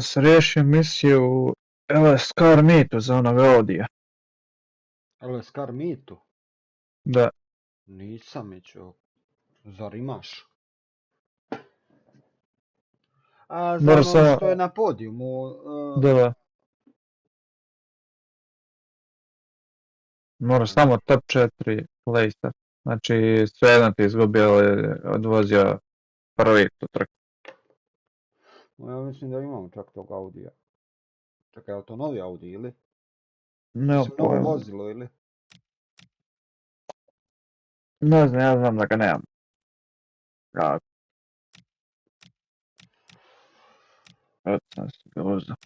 Se riješio misiju LSKR Mitu za onog Audija. LSKR Mitu? Da. Nisam iću. Zar imaš? A za ono što je na podijumu. Da. Moraš samo top 4 place. Znači svejedno ti izgubio, odvozio prvi tu trku. Ja mislim da imamo čak tog Audija. Čekaj, je li to novi Audi ili? Ne novo vozilo ili? Ne znam, ja znam da ga nemam. Kako? Eto sam si ga uzeo.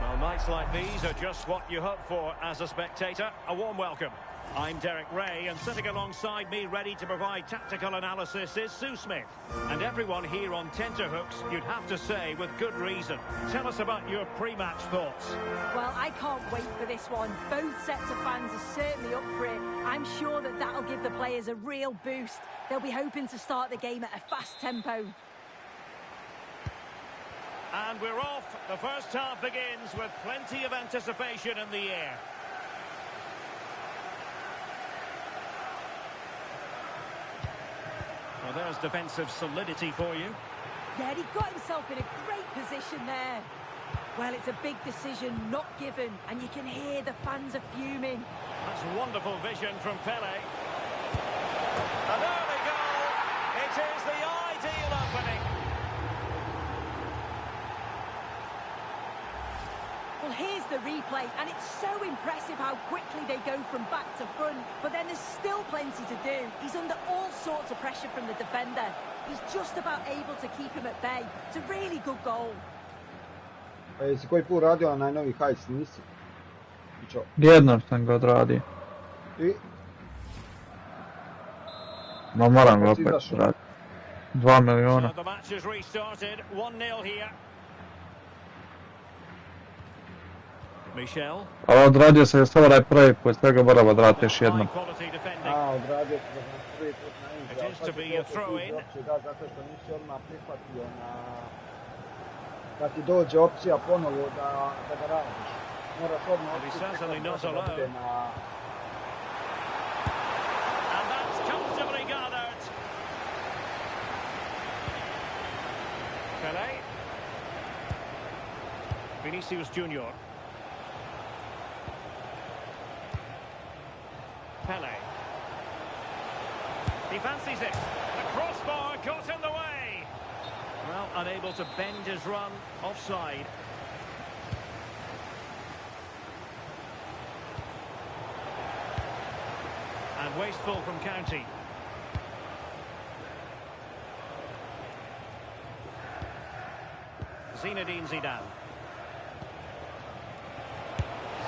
Well, nights like these are just what you hope for as a spectator. A warm welcome. I'm Derek Ray, and sitting alongside me ready to provide tactical analysis is Sue Smith. And everyone here on tenterhooks, you'd have to say with good reason. Tell us about your pre-match thoughts. Well, I can't wait for this one. Both sets of fans are certainly up for it. I'm sure that that'll give the players a real boost. They'll be hoping to start the game at a fast tempo. And we're off. The first half begins with plenty of anticipation in the air. Well, there's defensive solidity for you. Yeah, he got himself in a great position there. Well, it's a big decision, not given, and you can hear the fans are fuming. That's wonderful vision from Pele. And there we go. It is the ideal opening. Well, here's the replay, and it's so impressive how quickly they go from back to front. But then there's still plenty to do. He's under all sorts of pressure from the defender. He's just about able to keep him at bay. It's a really good goal. Jesi koji put radio na najnovi hajs, nisi? Jednom sam ga odradio. I? Ma moram ga opet raditi. 2 miliona. So the match has restarted. 1-0 here. Michel. Ali odradio sam ga samo taj prvi put, sve ga moram odraditi još jednom. Odradio sam ga prvi put na Inđa. It is to be a throw-in. Da, zato što nisi odmah prihvatio da ti dođe opcija ponovo da ga radiš. Moraš odmah opcija na... And that's comfortably gathered. Pele. Vinicius Junior. Pele. He fancies it. The crossbar got in the way. Well, unable to bend his run. Offside. And wasteful from County. Zinedine Zidane.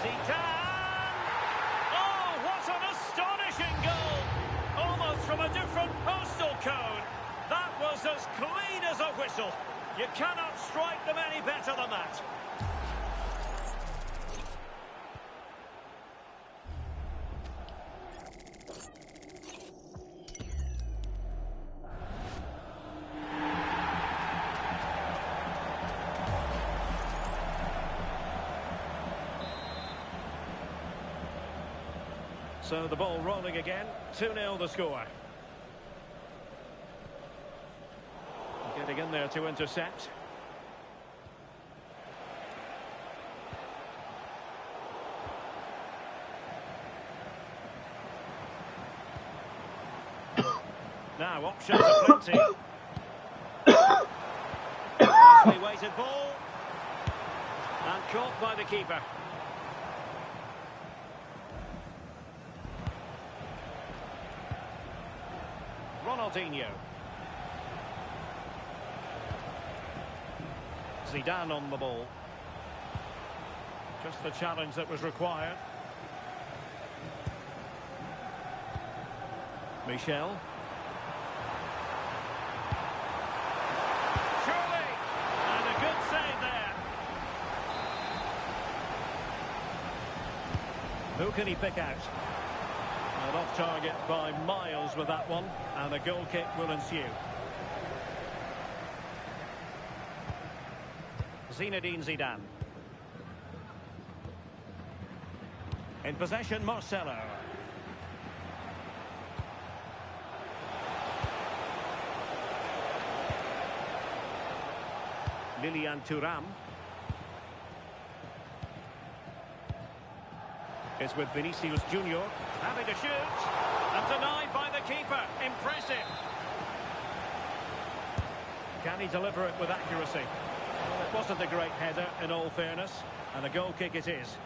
Zidane! Oh, what an astonishing goal! Almost from a different postal code. That was as clean as a whistle. You cannot strike them any better than that. So the ball rolling again, 2-0 the score. Getting in there to intercept. Now options are plenty. weighted ball. And caught by the keeper. Ronaldinho. Zidane on the ball. Just the challenge that was required. Michel. Surely! And a good save there. Who can he pick out? And off target by miles with that one. And a goal kick will ensue. Zinedine Zidane. In possession, Marcelo. Lilian Thuram. It's with Vinicius Junior. Having to shoot. And denied by the keeper. Impressive. Can he deliver it with accuracy? Well, it wasn't a great header, in all fairness. And a goal kick it is.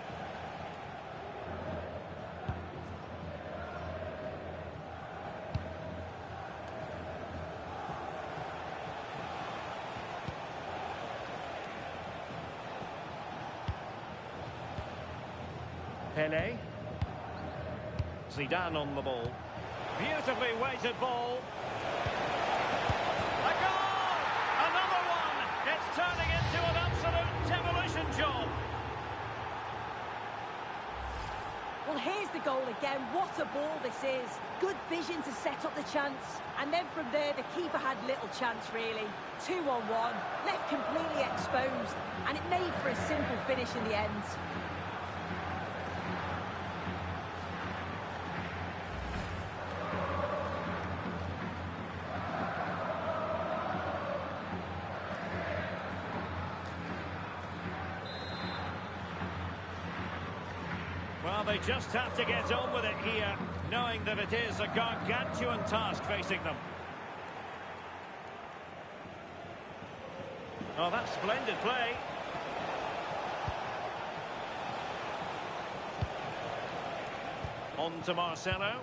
Pele. Zidane on the ball. Beautifully weighted ball. A goal! Another one! It's turning into an absolute demolition job. Well, here's the goal again. What a ball this is. Good vision to set up the chance. And then from there, the keeper had little chance, really. 2-on-1, left completely exposed. And it made for a simple finish in the end. Well, they just have to get on with it here, knowing that it is a gargantuan task facing them. Oh, that's splendid play. On to Marcelo.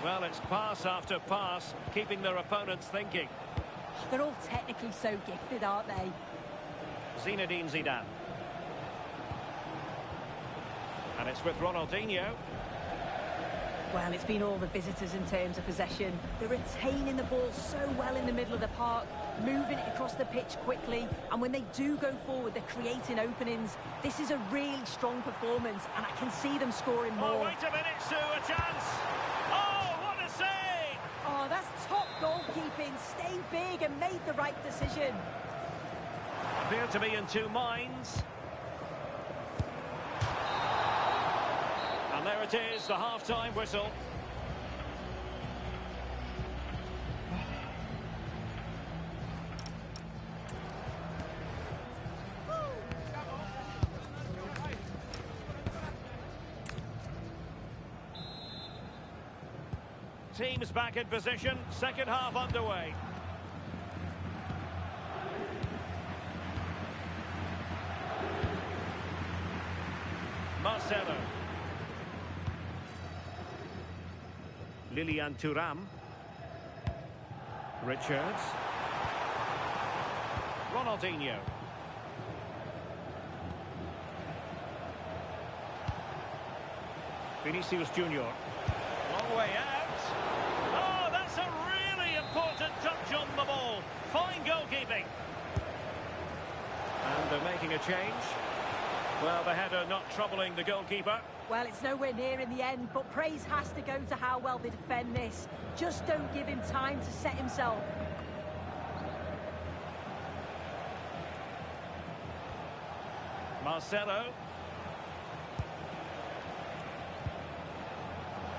Well, it's pass after pass, keeping their opponents thinking. They're all technically so gifted, aren't they? Zinedine Zidane. And it's with Ronaldinho. Well, it's been all the visitors in terms of possession. They're retaining the ball so well in the middle of the park, moving it across the pitch quickly, and when they do go forward, they're creating openings. This is a really strong performance, and I can see them scoring more. Oh, wait a minute, Sue, a chance! Oh, what a save! Oh, that's top goalkeeping. Stayed big and made the right decision. Appear to be in two minds. And there it is, the half-time whistle. Teams back in position, second half underway. Marcelo. Lilian Thuram. Richards. Ronaldinho. Vinicius Junior. Long way out. Oh, that's a really important touch on the ball. Fine goalkeeping. And they're making a change. Well, the header not troubling the goalkeeper. Well, it's nowhere near in the end, but praise has to go to how well they defend this. Just don't give him time to set himself. Marcelo.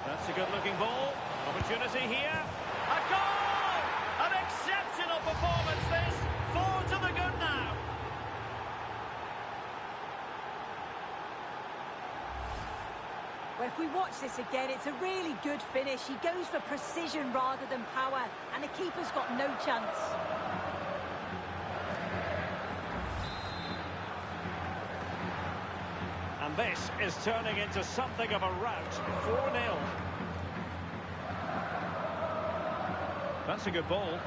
That's a good-looking ball. Opportunity here. A goal! An exceptional performance, this. Forward to the good now. Well, if we watch this again, it's a really good finish. He goes for precision rather than power, and the keeper's got no chance. And this is turning into something of a rout. 4-0. That's a good ball.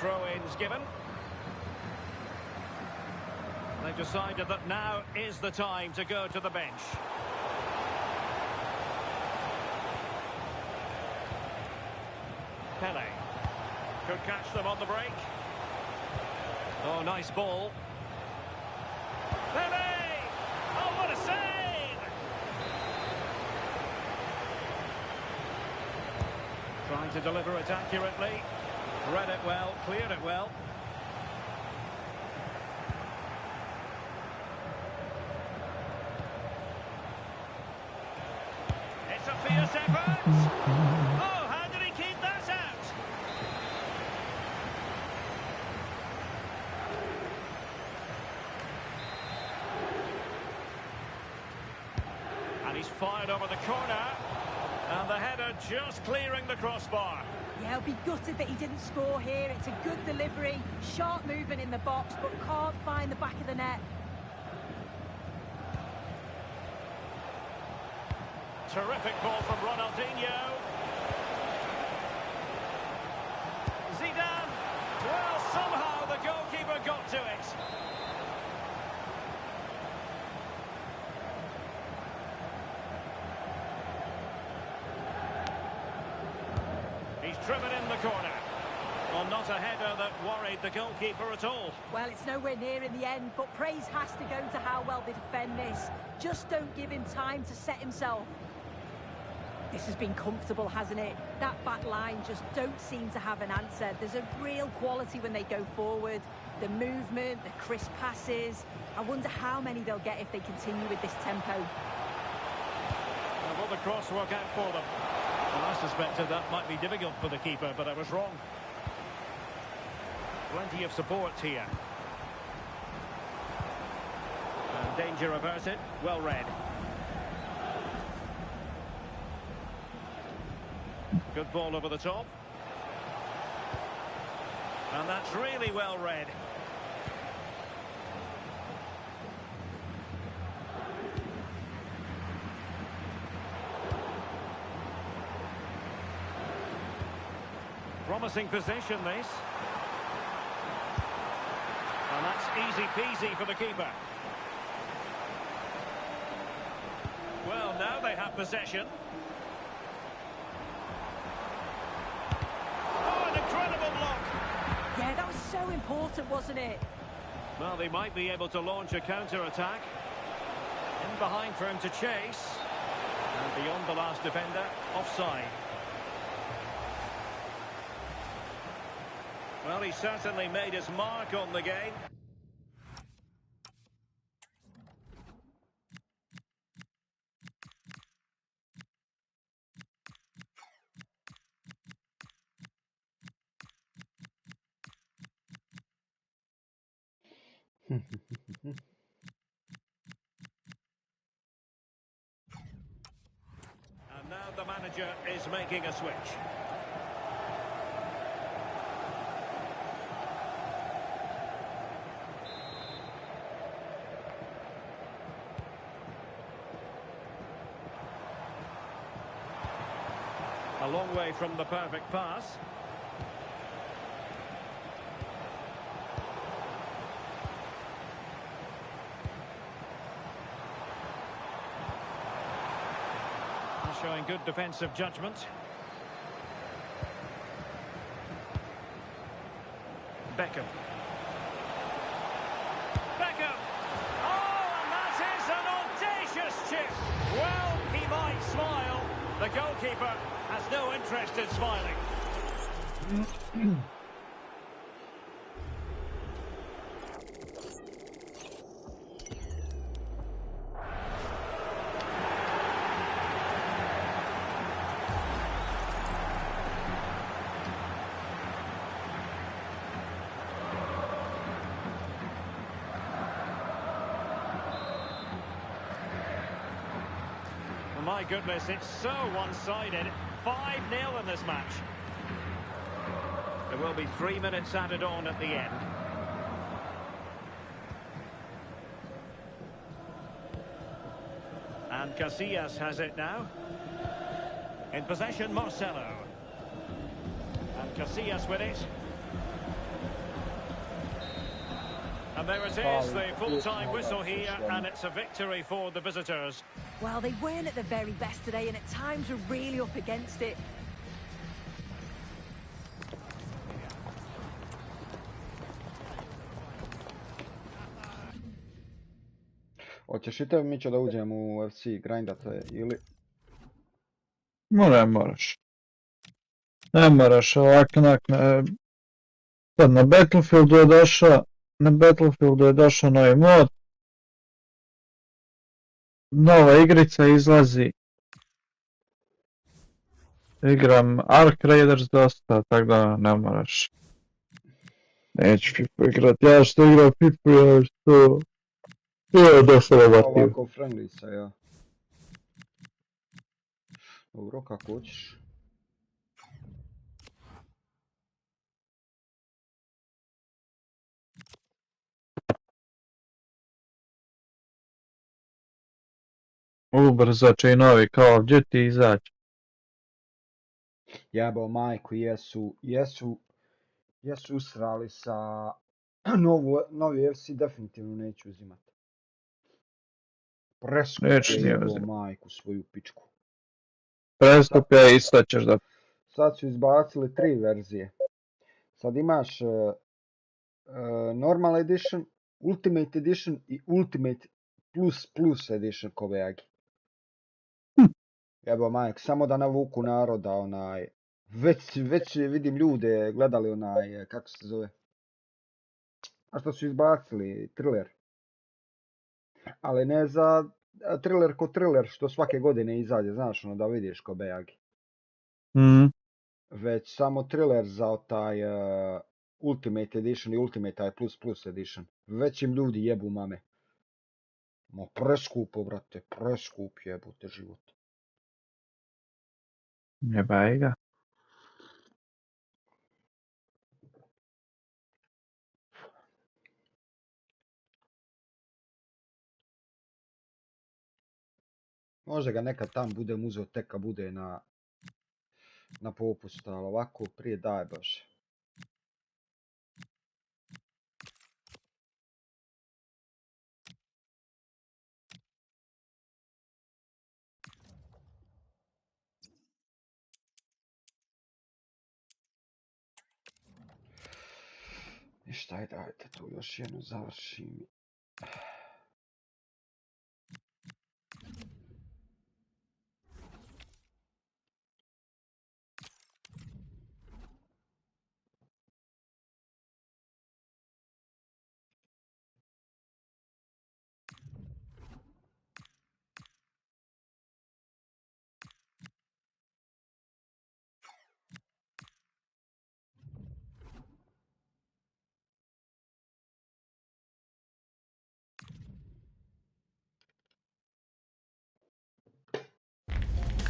Throw-ins given. They've decided that now is the time to go to the bench. Pele could catch them on the break. Oh, nice ball. Pele! Oh, what a save! Trying to deliver it accurately. Read it well, cleared it well. It's a fierce effort. Oh, how did he keep that out? And he's fired over the corner. And the header just clearing the crossbar. Yeah, he'll be gutted that he didn't score here. It's a good delivery, sharp movement in the box, but can't find the back of the net. Terrific ball from Ronaldinho. Zidane. Well, somehow the goalkeeper got to it. He's driven in the corner. Well, not a header that worried the goalkeeper at all. Well, it's nowhere near in the end, but praise has to go to how well they defend this. Just don't give him time to set himself. This has been comfortable, hasn't it? That back line just don't seem to have an answer. There's a real quality when they go forward. The movement, the crisp passes. I wonder how many they'll get if they continue with this tempo. Well, will the cross work out for them? Well, I suspected that might be difficult for the keeper, but I was wrong. Plenty of support here. And danger averted. Well read. Good ball over the top. And that's really well read. Promising position, this. And that's easy peasy for the keeper. Well, now they have possession. Oh, an incredible block. Yeah, that was so important, wasn't it? Well, they might be able to launch a counter-attack. In behind for him to chase. And beyond the last defender, offside. Well, he certainly made his mark on the game. And now the manager is making a switch. A long way from the perfect pass. Showing good defensive judgment. Beckham. Beckham! Oh, and that is an audacious chip. Well, he might smile. The goalkeeper has no interest in smiling. My goodness, it's so one-sided. 5-0 in this match. There will be 3 minutes added on at the end. And Casillas has it now. In possession, Marcelo. And Casillas with it. And there it is, the full-time whistle here, and it's a victory for the visitors. Well, they weren't at their very best today, and at times were really up against it. Hoćeš i tebi, Mićo, da uđem u FC Grajndate ili? Ne moraš. Ne moraš, ovako, sad na Battlefieldu je došao novi mod. Nova igrica izlazi. Igram Ark Raiders dosta, tako da ne moraš. Neću FIFA igrat, ja što igram FIFA, ja što... To je dosta lobatio. Ovako friendlica, ja. Dobro, kako hoćeš. Ubrzo će i novi Call of Duty izaći. Jebao majku, jesu usrali sa novi FC, definitivno neću uzimat. Preskup je jebao majku svoju pičku. Preskup je, isto ćeš da... Sad su izbacili 3 verzije. Sad imaš Normal Edition, Ultimate Edition i Ultimate Plus Edition kobejagi. Jebao majku, samo da navuku naroda onaj... Već vidim ljude gledali onaj, kako se zove, a što su izbacili, Thriller. Ali ne za Thriller ko Thriller što svake godine izađe, znaš ono da vidiš ko bejagi. Već samo Thriller za taj Ultimate Edition i Ultimate taj Plus Edition. Već im ljudi jebu mame. Ma preskupo, brate, preskup jebote život. Jebaj ga. Možda ga nekad tam budem uzeo tek kad bude na popustu, ali ovako prije daj baš. Ništa, ajde tu još jednu završim.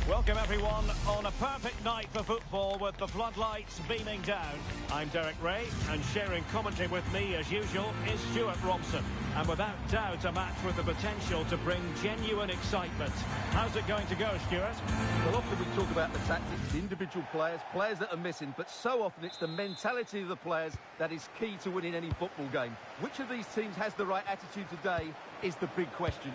Welcome everyone on a perfect night for football with the floodlights beaming down. I'm Derek Ray, and sharing commentary with me as usual is Stuart Robson. And without doubt a match with the potential to bring genuine excitement. How's it going to go, Stuart? Well, often we talk about the tactics, individual players that are missing, but so often it's the mentality of the players that is key to winning any football game. Which of these teams has the right attitude today is the big question.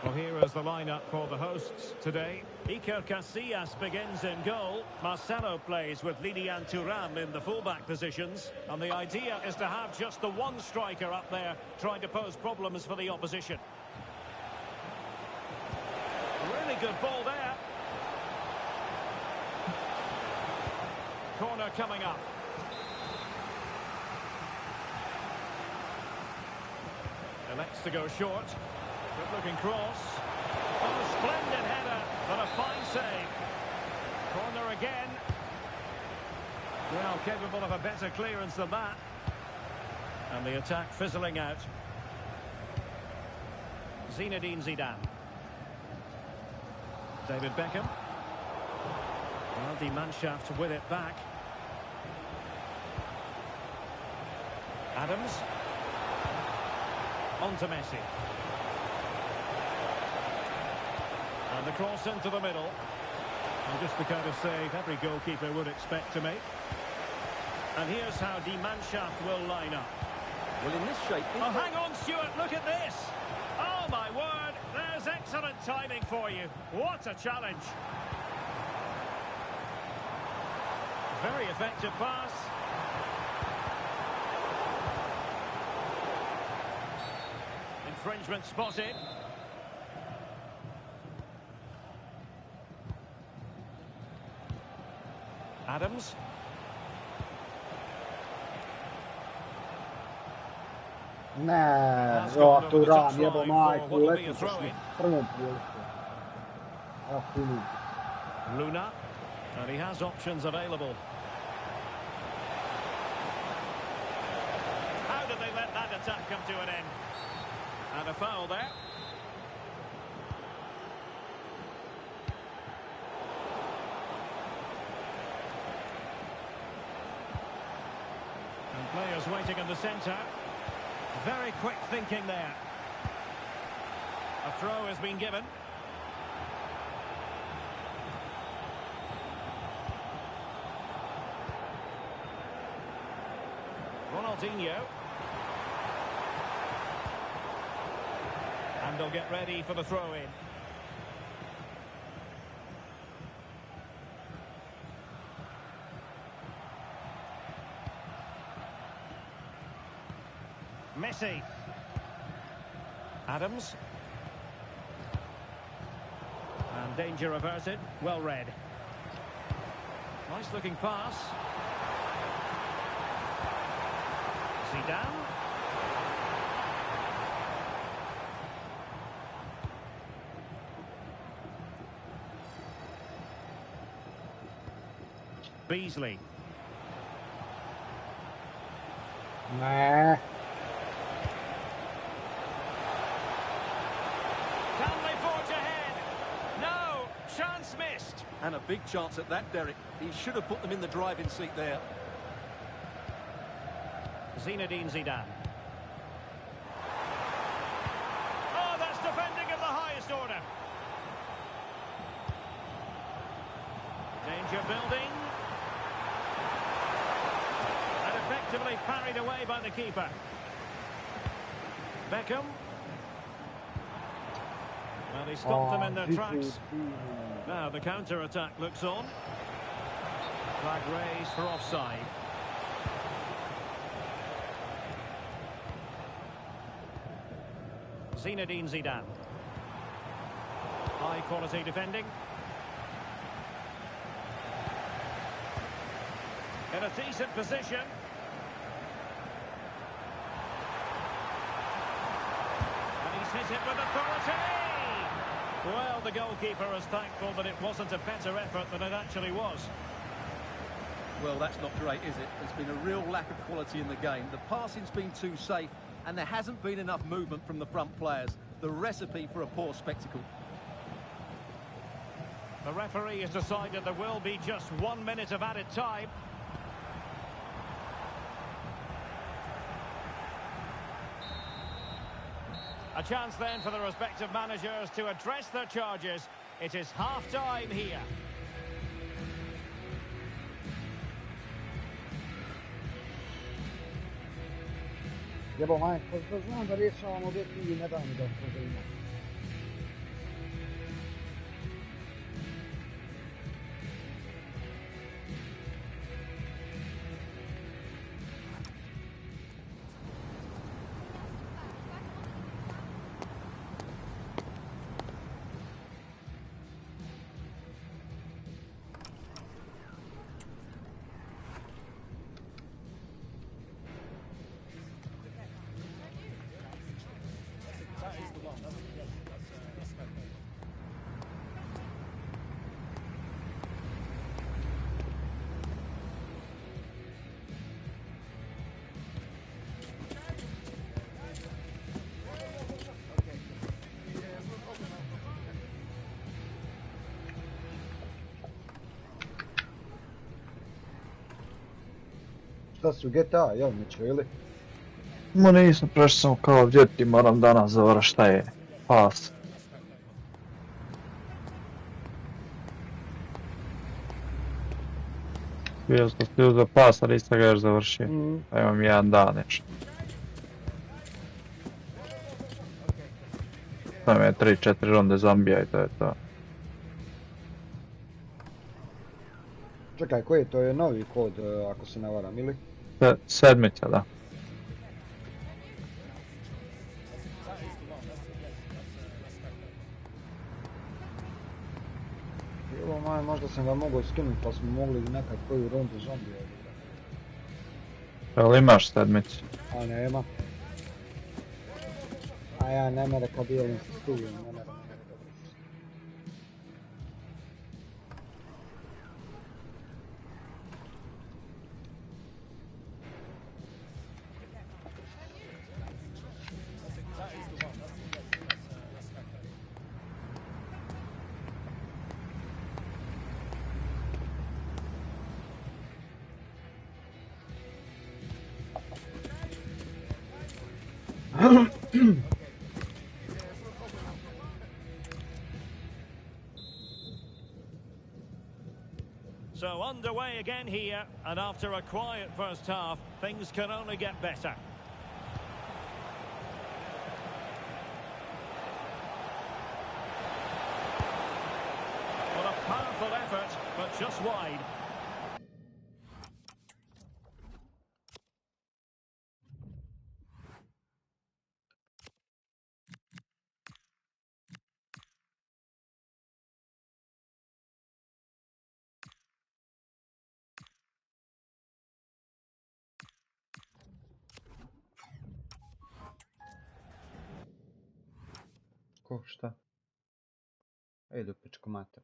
Well, here is the lineup for the hosts today. Iker Casillas begins in goal. Marcelo plays with Lilian Thuram in the fullback positions. And the idea is to have just the one striker up there trying to pose problems for the opposition. Really good ball there. Corner coming up. Elects to go short. Good-looking cross. Oh, a splendid header, but a fine save. Corner again. Well, capable of a better clearance than that. And the attack fizzling out. Zinedine Zidane. David Beckham. Well, die Mannschaft with it back. Adams. On to Messi. And the cross into the middle. And just the kind of save every goalkeeper would expect to make. And here's how die Mannschaft will line up. Well, in this shape... Oh, hang on, Stuart, look at this. Oh, my word, there's excellent timing for you. What a challenge. Very effective pass. Infringement spotted. Adams. Ne, joo, tu raam jebo majku, letu prvom puolistu. Oh, kulu. Luna. And he has options available. How did they let that attack come to an end? And a foul there. And players waiting in the centre. Very quick thinking there. A throw has been given. Ronaldinho. And they'll get ready for the throw-in. Messi. Adams. And danger averted. Well read. Nice looking pass. Zidane. Beasley. Nah. Can they forge ahead? No, chance missed. And a big chance at that, Derek. He should have put them in the driving seat there. Zinedine Zidane. Oh, that's defending of the highest order. Danger building. And effectively parried away by the keeper. Beckham. Well, he stopped them in their tracks. Now the counter-attack looks on. Flag raised for offside. Zinedine Zidane. High quality defending. In a decent position. And he's hit it with authority. Well, the goalkeeper is thankful that it wasn't a better effort than it actually was. Well, that's not great, is it? There's been a real lack of quality in the game. The passing's been too safe, and there hasn't been enough movement from the front players. The recipe for a poor spectacle. The referee has decided there will be just 1 minute of added time. A chance then for the respective managers to address their charges. It is half-time here. Jebo majku, znam da rješavamo vjeti i ne da mi da prozirimo. That is the one. Šta si u GTA, jel Mitch, ili? Ma nisam, prešao sam kao djeti, moram danas završiti šta je pas. Bio sam stil za pas, ali nisam ga još završio. Pa imam jedan dan nešto. Sam je 3-4 runde zombija i to je to. Čekaj, koji je to je novi kod, ako se ne varam, ili? Sedmica, da. Evo, možda sam ga mogao skinuti, pa smo mogli nekad koju rundu zombija. Jel imaš sedmicu? A nema. A ja ne mere kad bijelim se studijem, ne mere. So underway again here, and after a quiet first half, things can only get better. What a powerful effort, but just wide. Ko, šta? Ej, do pičku mater.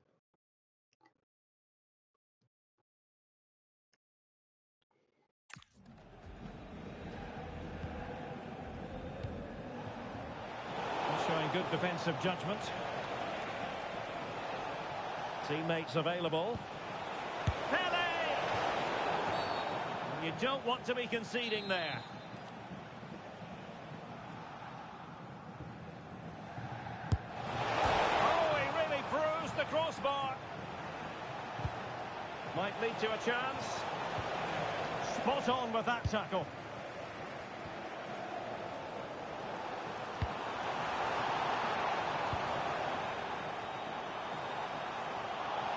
Showing good defensive judgment. Teammates available. Pele! You don't want to be conceding there. Oh, he really bruised the crossbar. Might lead to a chance. Spot on with that tackle.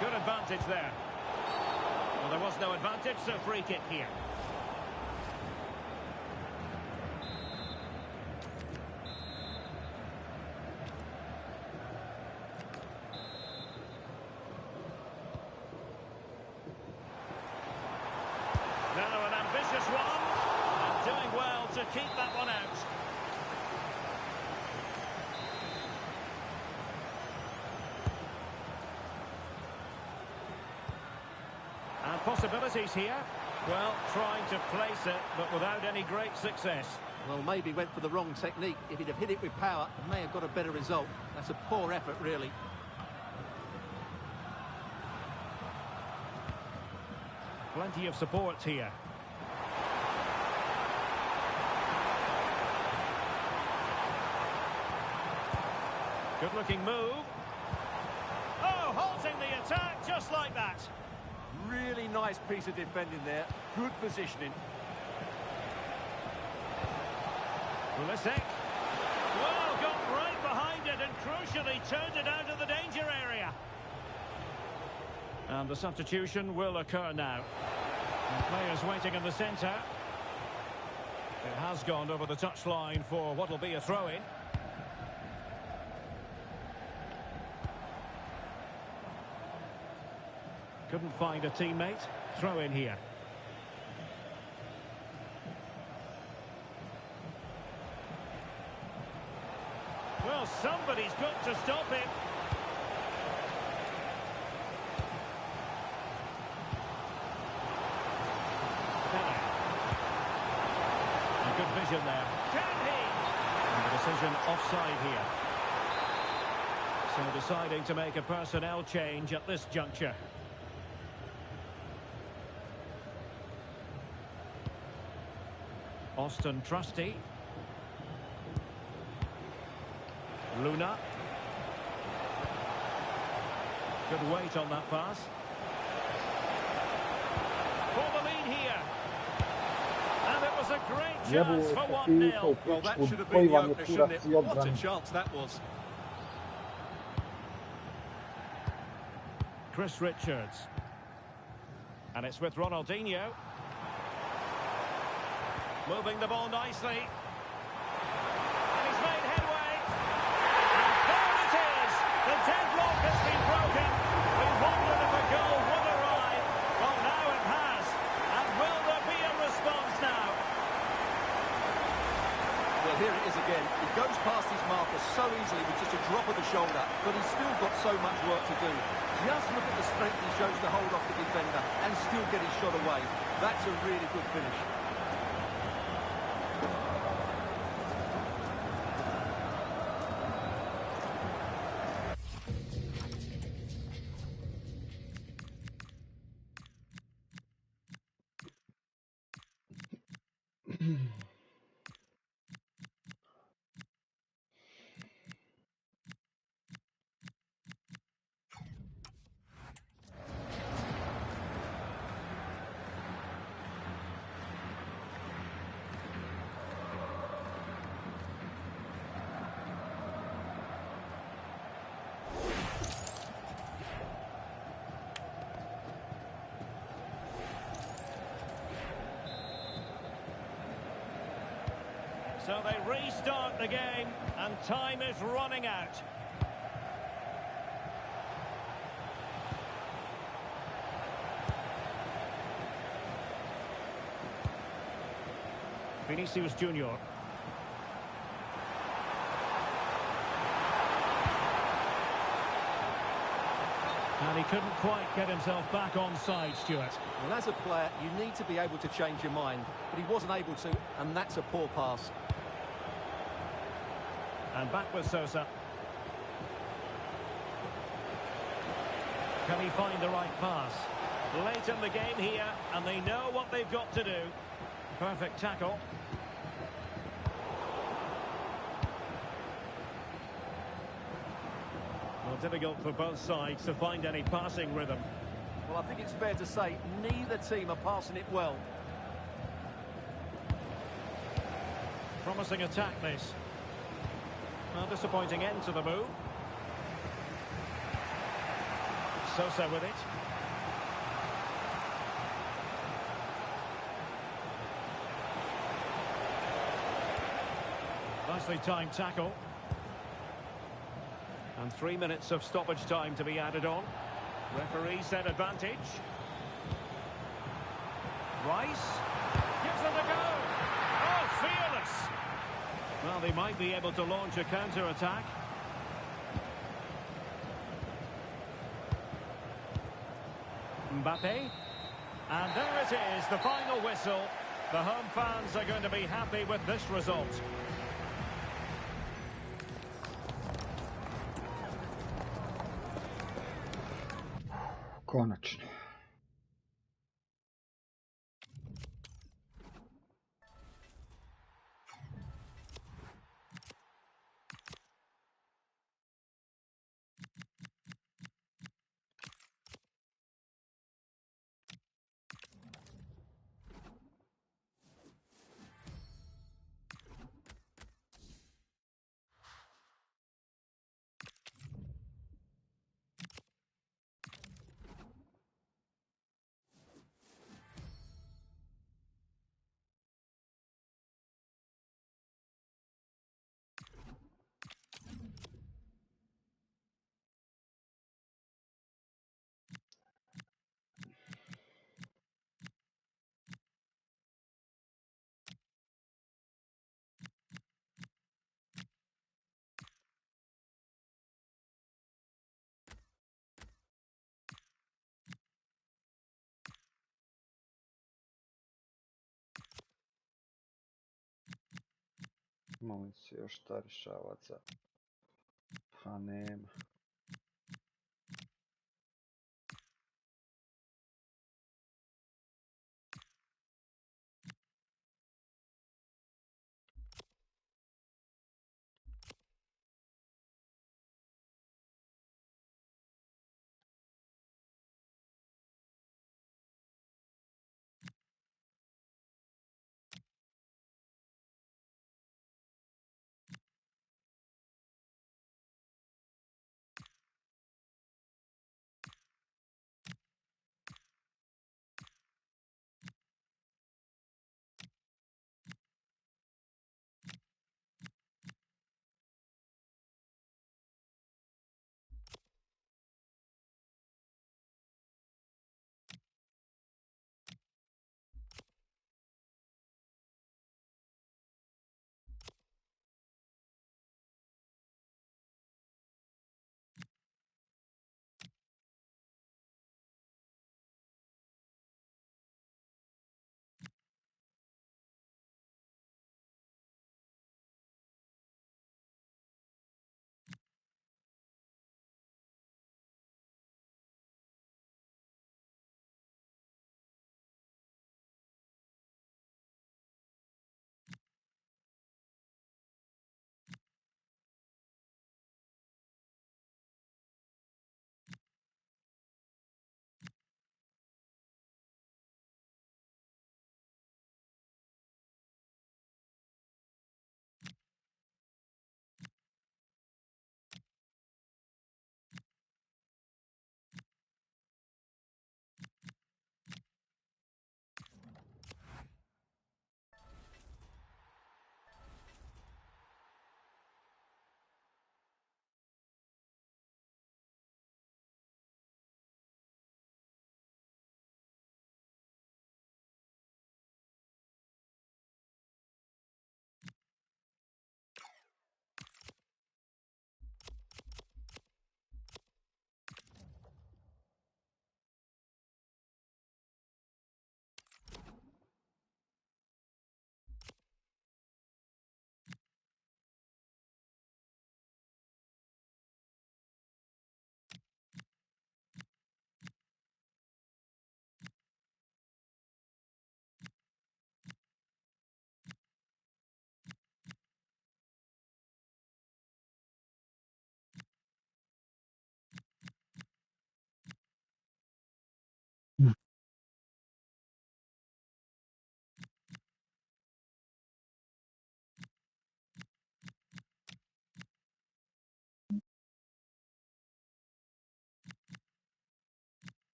Good advantage there. Well, there was no advantage, so free kick here. Now an ambitious one, and doing well to keep that one out. And possibilities here. Well, trying to place it, but without any great success. Well, maybe went for the wrong technique. If he'd have hit it with power, he may have got a better result. That's a poor effort, really. Plenty of support here. Good-looking move. Oh, halting the attack just like that. Really nice piece of defending there. Good positioning. Pulisic. Well, got right behind it and crucially turned it out of the danger area. And the substitution will occur now. And players waiting in the centre. It has gone over the touchline for what will be a throw-in. Couldn't find a teammate. Throw in here. Well, somebody's got to stop him. A good vision there. Can he? And the decision offside here. So deciding to make a personnel change at this juncture. Austin Trusty. Luna. Good weight on that pass. For the lead here. And it was a great chance for 1-0. Well, that should have Koji been the vam je opener, shouldn't it? kurac i What a odbrana. chance that was. Chris Richards. And it's with Ronaldinho. Moving the ball nicely. And he's made headway. And there it is. The deadlock has been broken. We wondered if a goal would arrive. Well, now it has. And will there be a response now? Well, here it is again. He goes past his marker so easily with just a drop of the shoulder, but he's still got so much work to do. Just look at the strength he shows to hold off the defender and still get his shot away. That's a really good finish. So they restart the game, and time is running out. Vinicius Junior. And he couldn't quite get himself back on side, Stuart. Well, as a player, you need to be able to change your mind, but he wasn't able to, and that's a poor pass. And back with Sosa. Can he find the right pass? Late in the game here, and they know what they've got to do. Perfect tackle. Well, difficult for both sides to find any passing rhythm. Well, I think it's fair to say neither team are passing it well. Promising attack, this. Well, disappointing end to the move. Sosa with it. Nicely timed tackle. And 3 minutes of stoppage time to be added on. Referee said advantage. Rice gives it a go. Oh, fearless. Well, they might be able to launch a counter-attack. Mbappe. And there it is, the final whistle. The home fans are going to be happy with this result. Konačno. Molim se još šta rješavaca. Pa nema.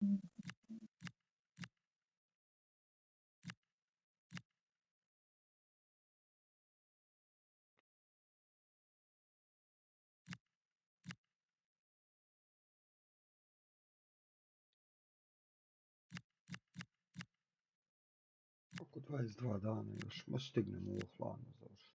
Oko 22 dana još, ma stignemo ovo hladno završiti.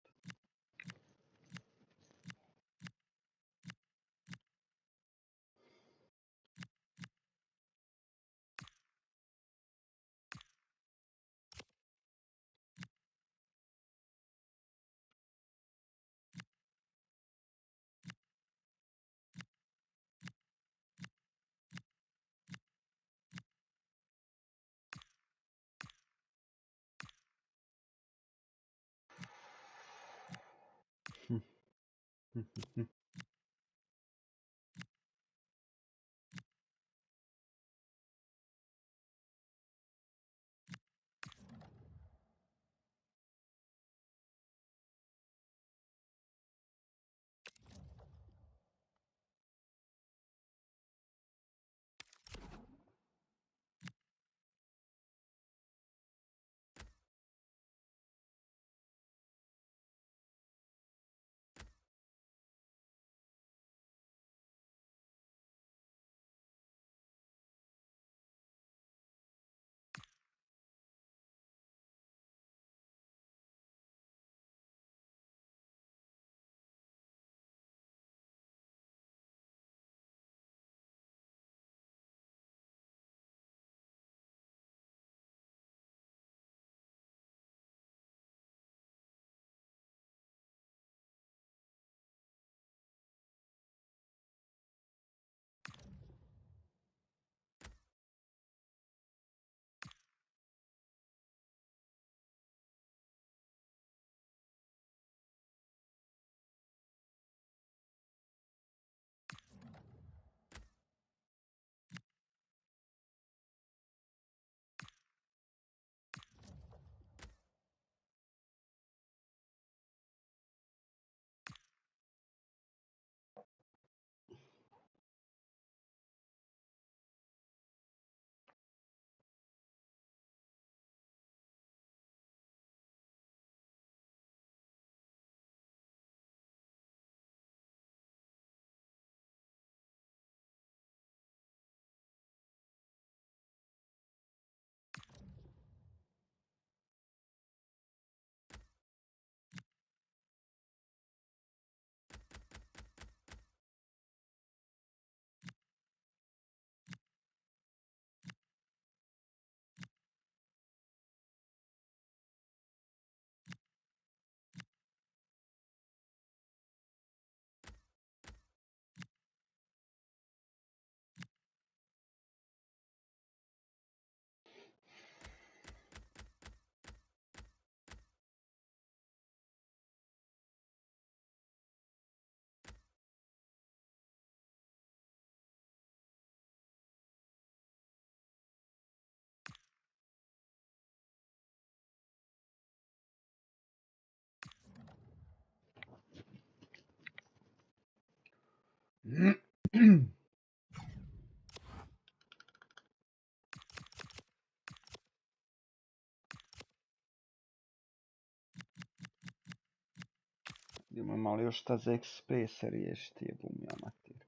Imamo li još šta za ekspresa riješiti, jebum ja mater.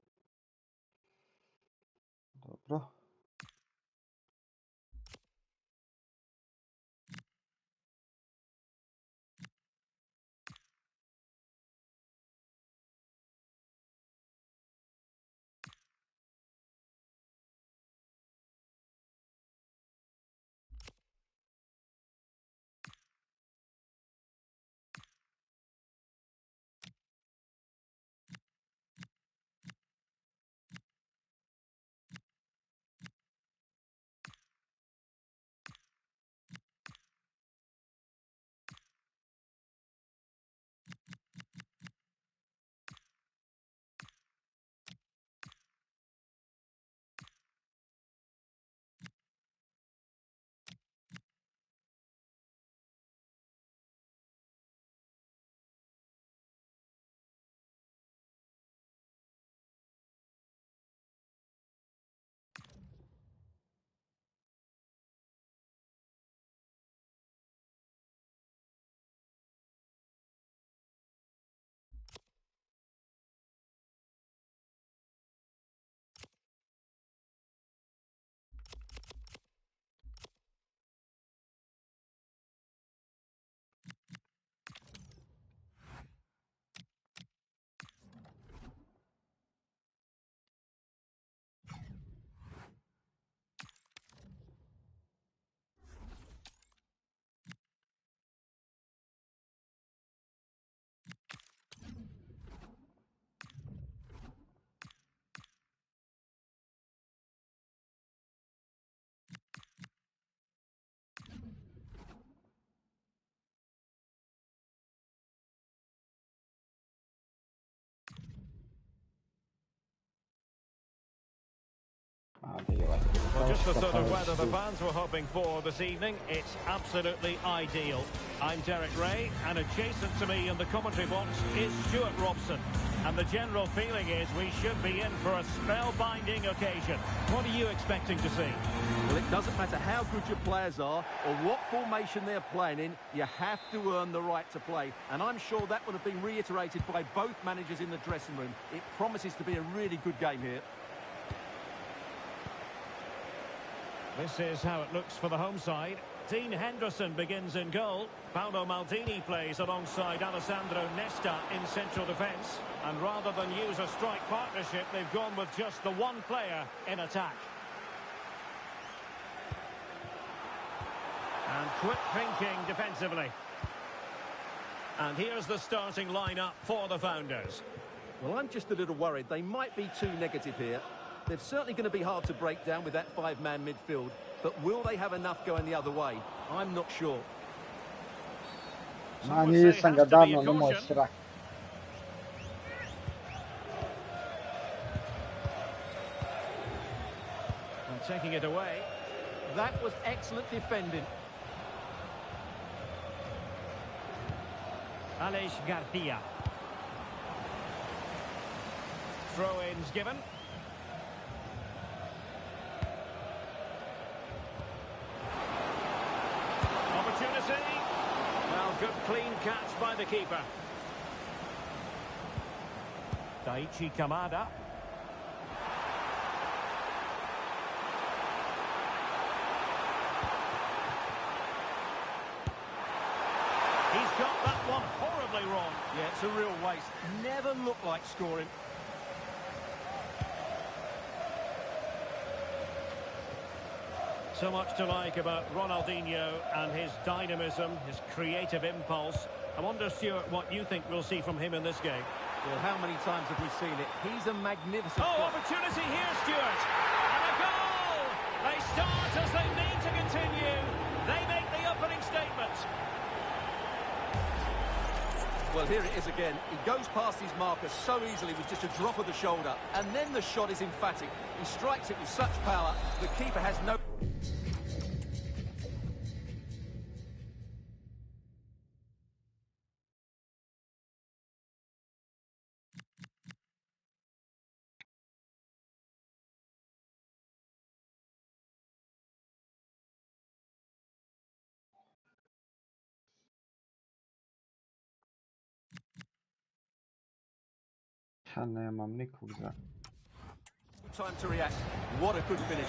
Dobro. Well, just the sort of weather the fans were hoping for this evening. It's absolutely ideal. I'm Derek Ray, and adjacent to me in the commentary box is Stuart Robson. And the general feeling is we should be in for a spellbinding occasion. What are you expecting to see? Well, it doesn't matter how good your players are or what formation they're playing in, you have to earn the right to play. And I'm sure that would have been reiterated by both managers in the dressing room. It promises to be a really good game here. This is how it looks for the home side. Dean Henderson begins in goal. Paolo Maldini plays alongside Alessandro Nesta in central defence. And rather than use a strike partnership, they've gone with just the one player in attack. And quick thinking defensively. And here's the starting lineup for the Founders. Well, I'm just a little worried. They might be too negative here. They're certainly going to be hard to break down with that five-man midfield. But will they have enough going the other way? I'm not sure. Ma nisam ga davno, nemoj srati. And taking it away. That was excellent defending. Alex Garcia. Throw-ins given. Opportunity. Well, good clean catch by the keeper. Daichi Kamada. He's got that one horribly wrong. Yeah, it's a real waste. Never looked like scoring. So much to like about Ronaldinho and his dynamism, his creative impulse. I wonder, Stuart, what you think we'll see from him in this game. Well, how many times have we seen it? He's a magnificent... Oh, opportunity here, Stuart! And a goal! They start as they need to continue. They make the opening statement. Well, here it is again. He goes past his marker so easily with just a drop of the shoulder. And then the shot is emphatic. He strikes it with such power, the keeper has no... Ja nemam nikog za... Time to react. What a good finish.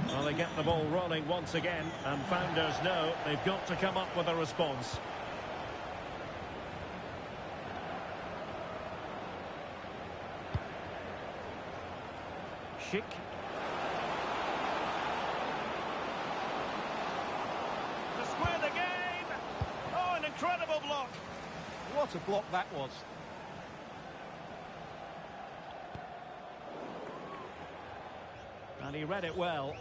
Well, they get the ball rolling once again, and Founders know they've got to come up with a response. Schick. To square the game. Oh, an incredible block. What a block that was. And he read it well.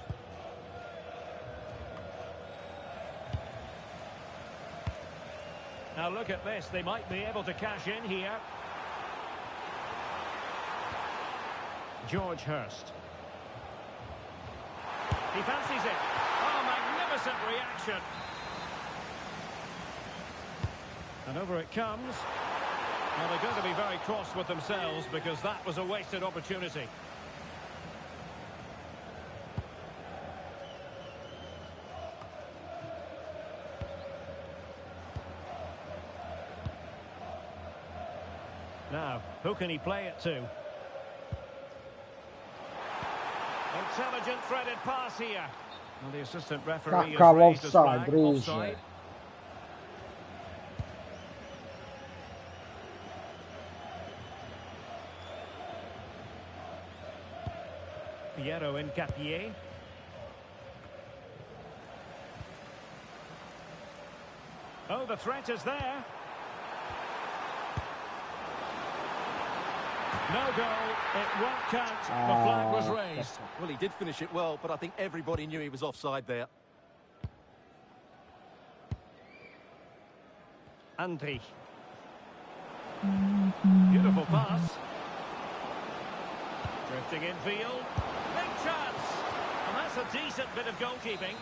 Now look at this, they might be able to cash in here. George Hurst. He fancies it. Oh, magnificent reaction. And over it comes. Well, they're going to be very cross with themselves because that was a wasted opportunity. Now, who can he play it to? Intelligent threaded pass here. Well, the assistant referee has raised his flag. Offside. Piero Incapié. Oh, the threat is there. No goal, it won't count. The flag was raised. Well, he did finish it well, but I think everybody knew he was offside there. Andri. Beautiful pass. Drifting infield. Big chance. And that's a decent bit of goalkeeping.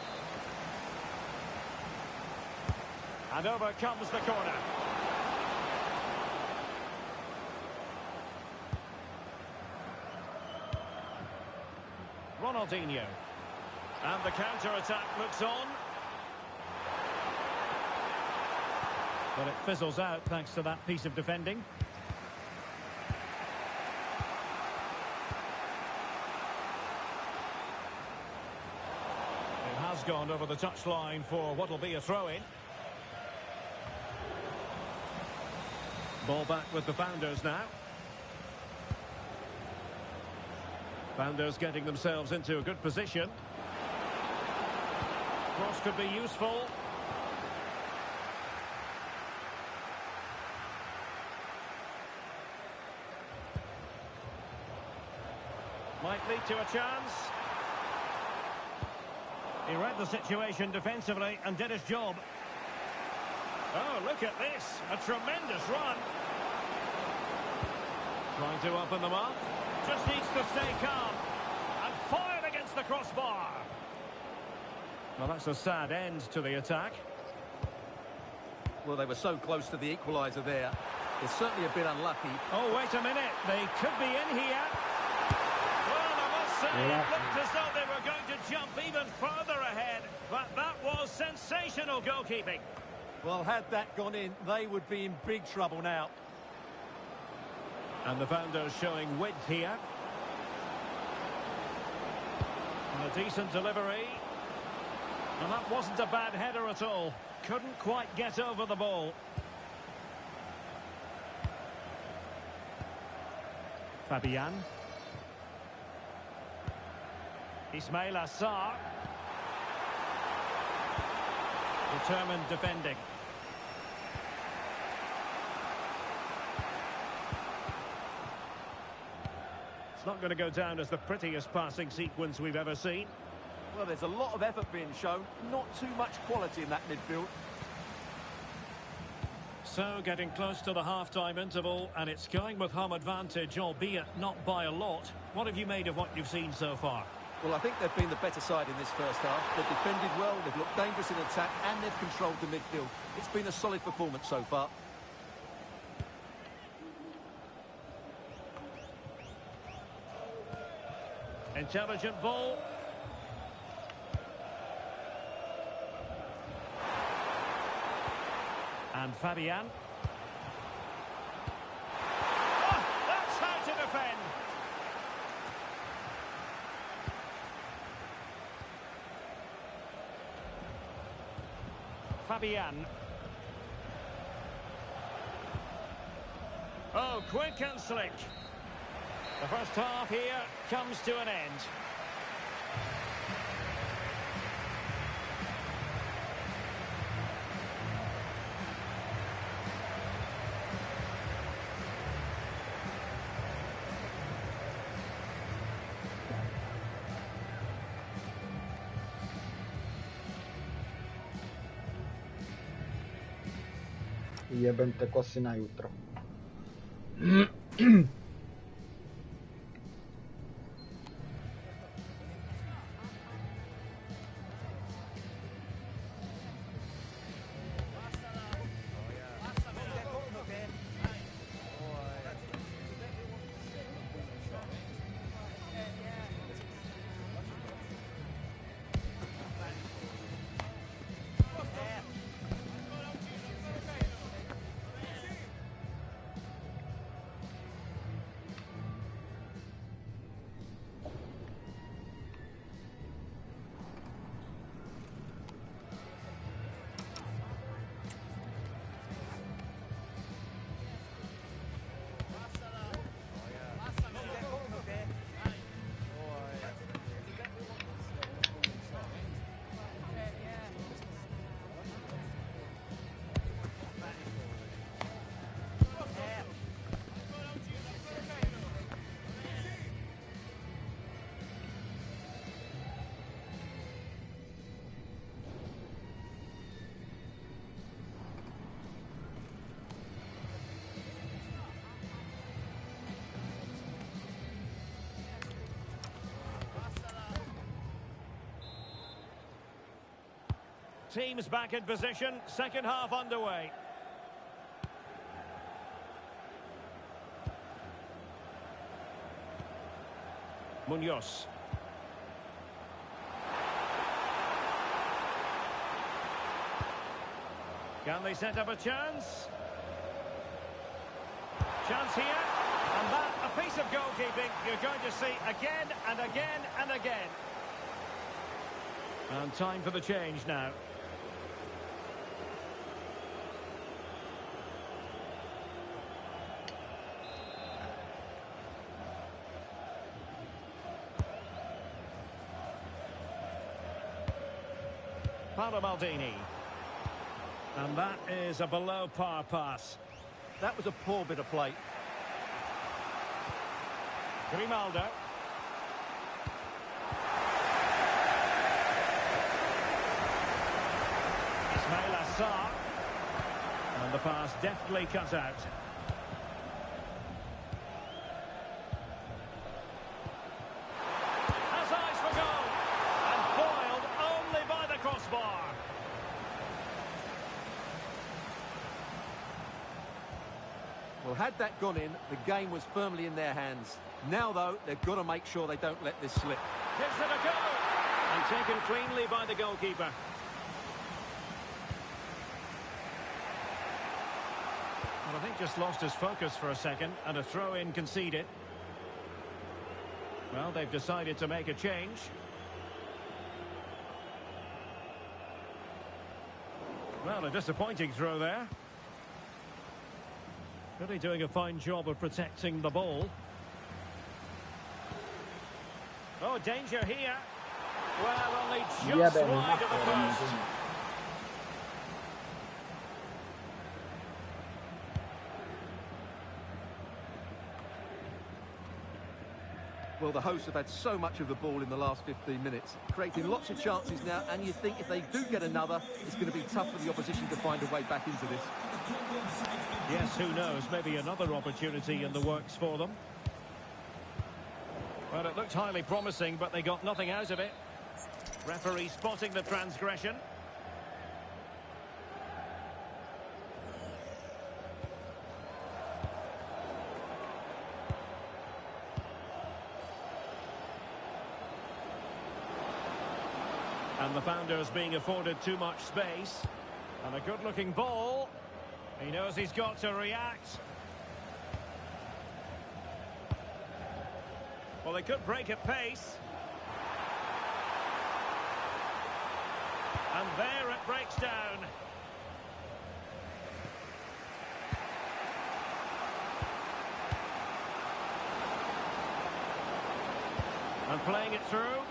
And over comes the corner. Ronaldinho. And the counter-attack looks on. But it fizzles out thanks to that piece of defending. It has gone over the touchline for what will be a throw-in. Ball back with the Founders now. Founders getting themselves into a good position. Cross could be useful. Might lead to a chance. He read the situation defensively and did his job. Oh, look at this. A tremendous run. Trying to open them up. Just needs to stay calm. And fired against the crossbar. Well, that's a sad end to the attack. Well, they were so close to the equaliser there. They're certainly a bit unlucky. Oh, wait a minute. They could be in here. Well, I must say, it looked as though they were going to jump even further ahead. But that was sensational goalkeeping. Well, had that gone in, they would be in big trouble now. And the Founders showing width here. And a decent delivery. And that wasn't a bad header at all. Couldn't quite get over the ball. Fabian. Ismail Assar. Determined defending. It's not going to go down as the prettiest passing sequence we've ever seen. Well, there's a lot of effort being shown, not too much quality in that midfield. So, getting close to the half-time interval, and it's going with home advantage, albeit not by a lot. What have you made of what you've seen so far? Well, I think they've been the better side in this first half. They've defended well, they've looked dangerous in attack, and they've controlled the midfield. It's been a solid performance so far. Intelligent ball. And Fabian. Oh, that's how to defend. Fabian. Oh, quick and slick. The first half here comes to an end. Jebem te kosi na jutro. teams back in position. Second half underway. Munoz. Can they set up a chance? Chance here. And that, a piece of goalkeeping you're going to see again and again and again. And time for the change now. Paolo Maldini. And that is a below par pass. That was a poor bit of play. Grimaldo. Ismail Assar. And the pass deftly cut out. Has eyes for goal. And foiled only by the crossbar. Well, had that gone in, the game was firmly in their hands. Now, though, they've got to make sure they don't let this slip. Gives it a go. And taken cleanly by the goalkeeper. Well, I think just lost his focus for a second, and a throw-in conceded. Well, they've decided to make a change. Well, a disappointing throw there. Really doing a fine job of protecting the ball. Oh, danger here. Well, only just wide of the post. Well, the hosts have had so much of the ball in the last 15 minutes, creating lots of chances now, and you think if they do get another, it's going to be tough for the opposition to find a way back into this. Yes, who knows, maybe another opportunity in the works for them. Well, it looked highly promising, but they got nothing out of it. Referee spotting the transgression. And the founders being afforded too much space. And a good-looking ball. He knows he's got to react. Well, they could break at pace. And there it breaks down. And playing it through.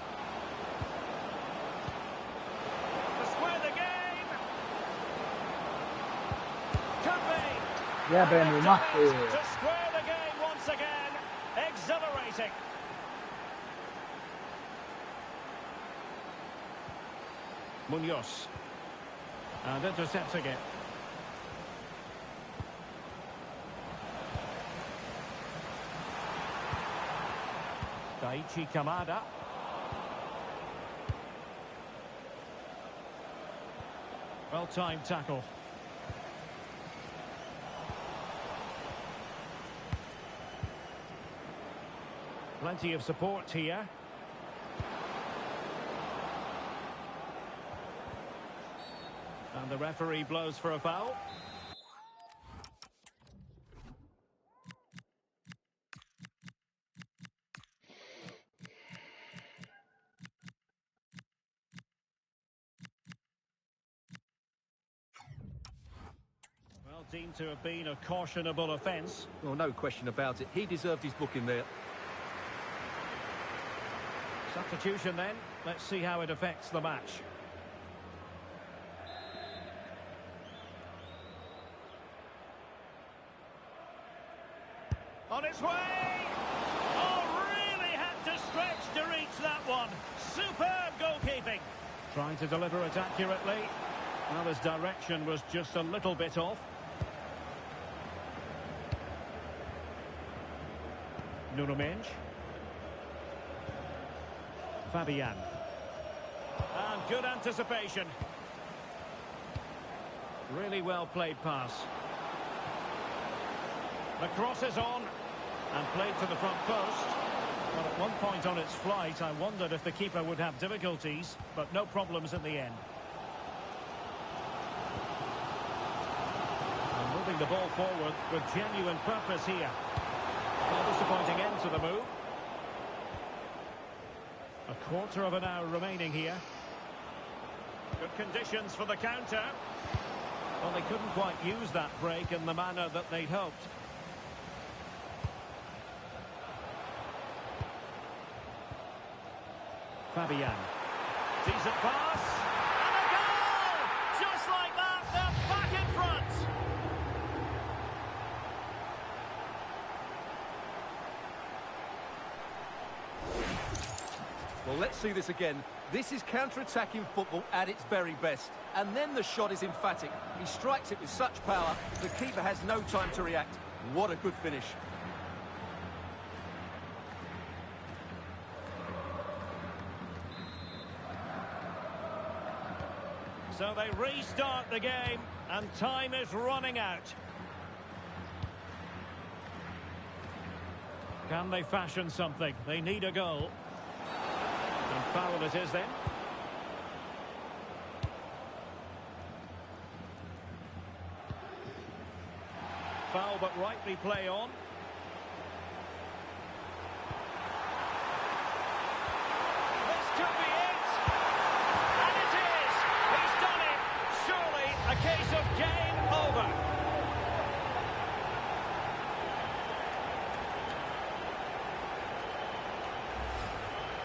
Yeah, Ben, we must to square the game once again. Exhilarating. Munoz. And intercepting it. Daichi Kamada. Well-timed tackle. Plenty of support here. And the referee blows for a foul. Well, deemed to have been a cautionable offence. Well, no question about it. He deserved his booking there. Substitution then. Let's see how it affects the match. On its way! Oh, really had to stretch to reach that one. Superb goalkeeping. Trying to deliver it accurately. Well, his direction was just a little bit off. Nuno Mendes. Fabian. And good anticipation. Really well played pass. The cross is on and played to the front post. Well, at one point on its flight, I wondered if the keeper would have difficulties, but no problems in the end. And moving the ball forward with genuine purpose here. A disappointing end to the move. A quarter of an hour remaining here. Good conditions for the counter. Well, they couldn't quite use that break in the manner that they'd hoped. Fabian. Decent pass. And a goal! Just like that, they're back in front. Well, let's see this again. This is counter-attacking football at its very best. And then the shot is emphatic. He strikes it with such power, the keeper has no time to react. What a good finish. So they restart the game, and time is running out. Can they fashion something? They need a goal. And foul it is then. Foul, but rightly play on. This could be it! And it is! He's done it! Surely a case of game over.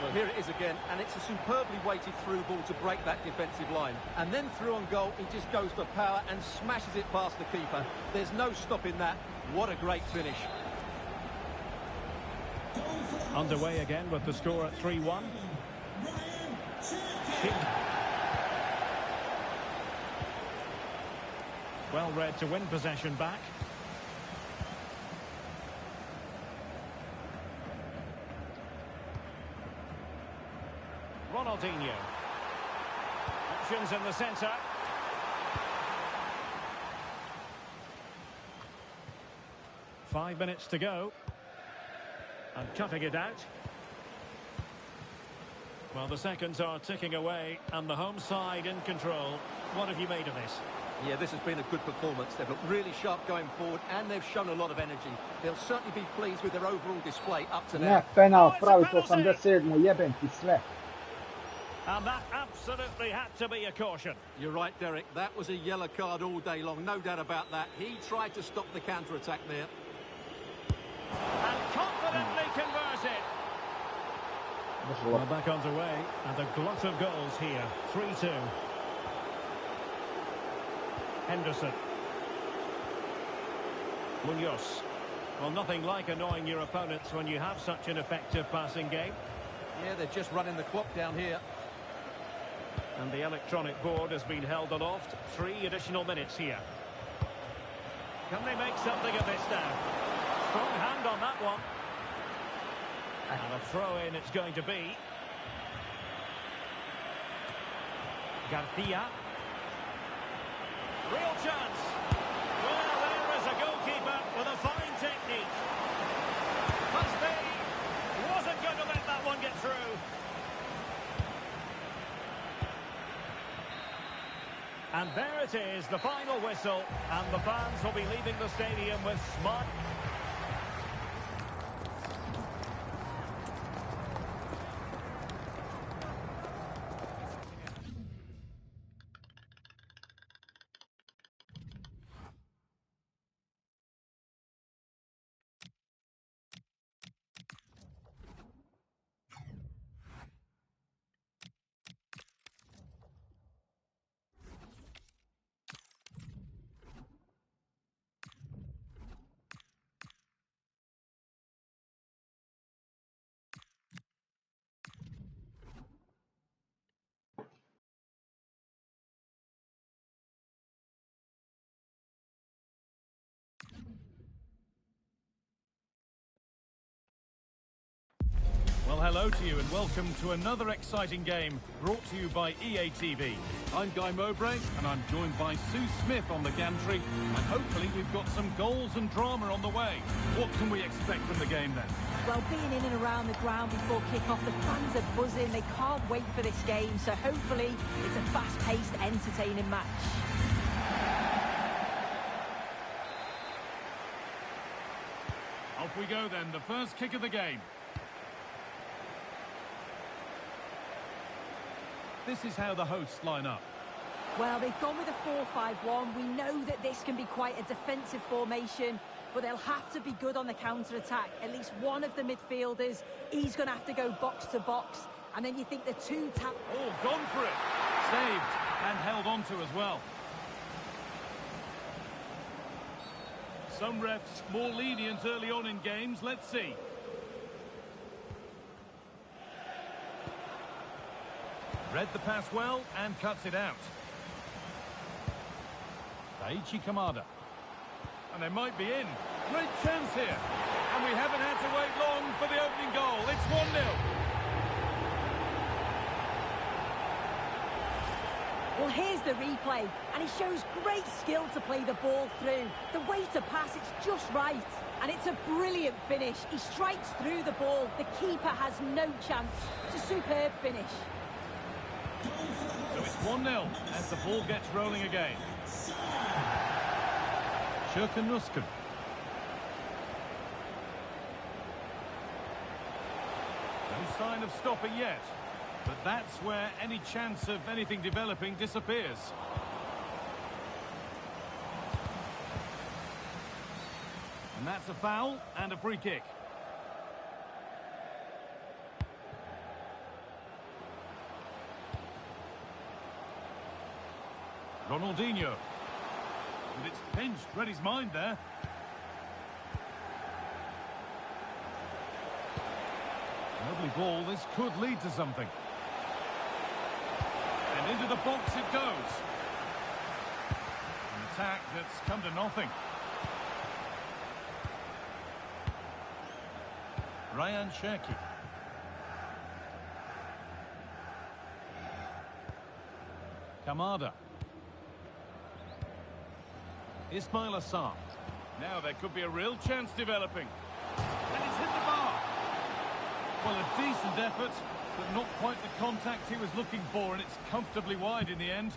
Well, here it is again, and it's a superbly weighted through ball to break that defensive line. And then through on goal, he just goes for power and smashes it past the keeper. There's no stopping that. What a great finish. Underway again with the score at 3-1. Well read to win possession back. Ronaldinho. Options in the centre. Five minutes to go. And cutting it out. Well, the seconds are ticking away, and the home side in control. What have you made of this? Yeah, this has been a good performance. They've looked really sharp going forward, and they've shown a lot of energy. They'll certainly be pleased with their overall display up to Ne, now. penal, pravi po 87. Jebem ti sve. And that absolutely had to be a caution. You're right, Derek. That was a yellow card all day long, no doubt about that. He tried to stop the counter-attack there. And confidently converted. Well, back underway, and a glut of goals here. 3-2. Henderson. Munoz. Well, nothing like annoying your opponents when you have such an effective passing game. Yeah, they're just running the clock down here. And the electronic board has been held aloft. 3 additional minutes here. Can they make something of this now? Strong hand on that one. And a throw-in it's going to be. Garcia. Real chance. Well, there is a goalkeeper with a fine technique. Must be. Wasn't going to let that one get through. And there it is, the final whistle. And the fans will be leaving the stadium with smart... Well, hello to you and welcome to another exciting game brought to you by EA TV. I'm Guy Mowbray and I'm joined by Sue Smith on the gantry, and hopefully we've got some goals and drama on the way. What can we expect from the game then? Well, being in and around the ground before kick-off, the fans are buzzing. They can't wait for this game, so hopefully it's a fast-paced, entertaining match. Off we go then, the first kick of the game. This is how the hosts line up. Well, they've gone with a 4-5-1. We know that this can be quite a defensive formation, but they'll have to be good on the counter-attack. At least one of the midfielders, he's going to have to go box to box. And then you think the two tap... Oh, gone for it. Saved and held on to as well. Some refs more lenient early on in games. Let's see. Read the pass well and cuts it out. Daichi Kamada. And they might be in. Great chance here. And we haven't had to wait long for the opening goal. It's 1-0. Well, here's the replay, and he shows great skill to play the ball through. The way to pass, it's just right. And it's a brilliant finish. He strikes through the ball. The keeper has no chance. It's a superb finish. So it's 1-0 as the ball gets rolling again. Shirkanuskan. No sign of stopping yet. But that's where any chance of anything developing disappears. And that's a foul and a free kick. Ronaldinho. And it's pinched, read his mind there. Lovely ball, this could lead to something. And into the box it goes. An attack that's come to nothing. Ryan Cherki. Kamada. Ismail Assar. Now there could be a real chance developing. And it's hit the bar. Well, a decent effort, but not quite the contact he was looking for, and it's comfortably wide in the end.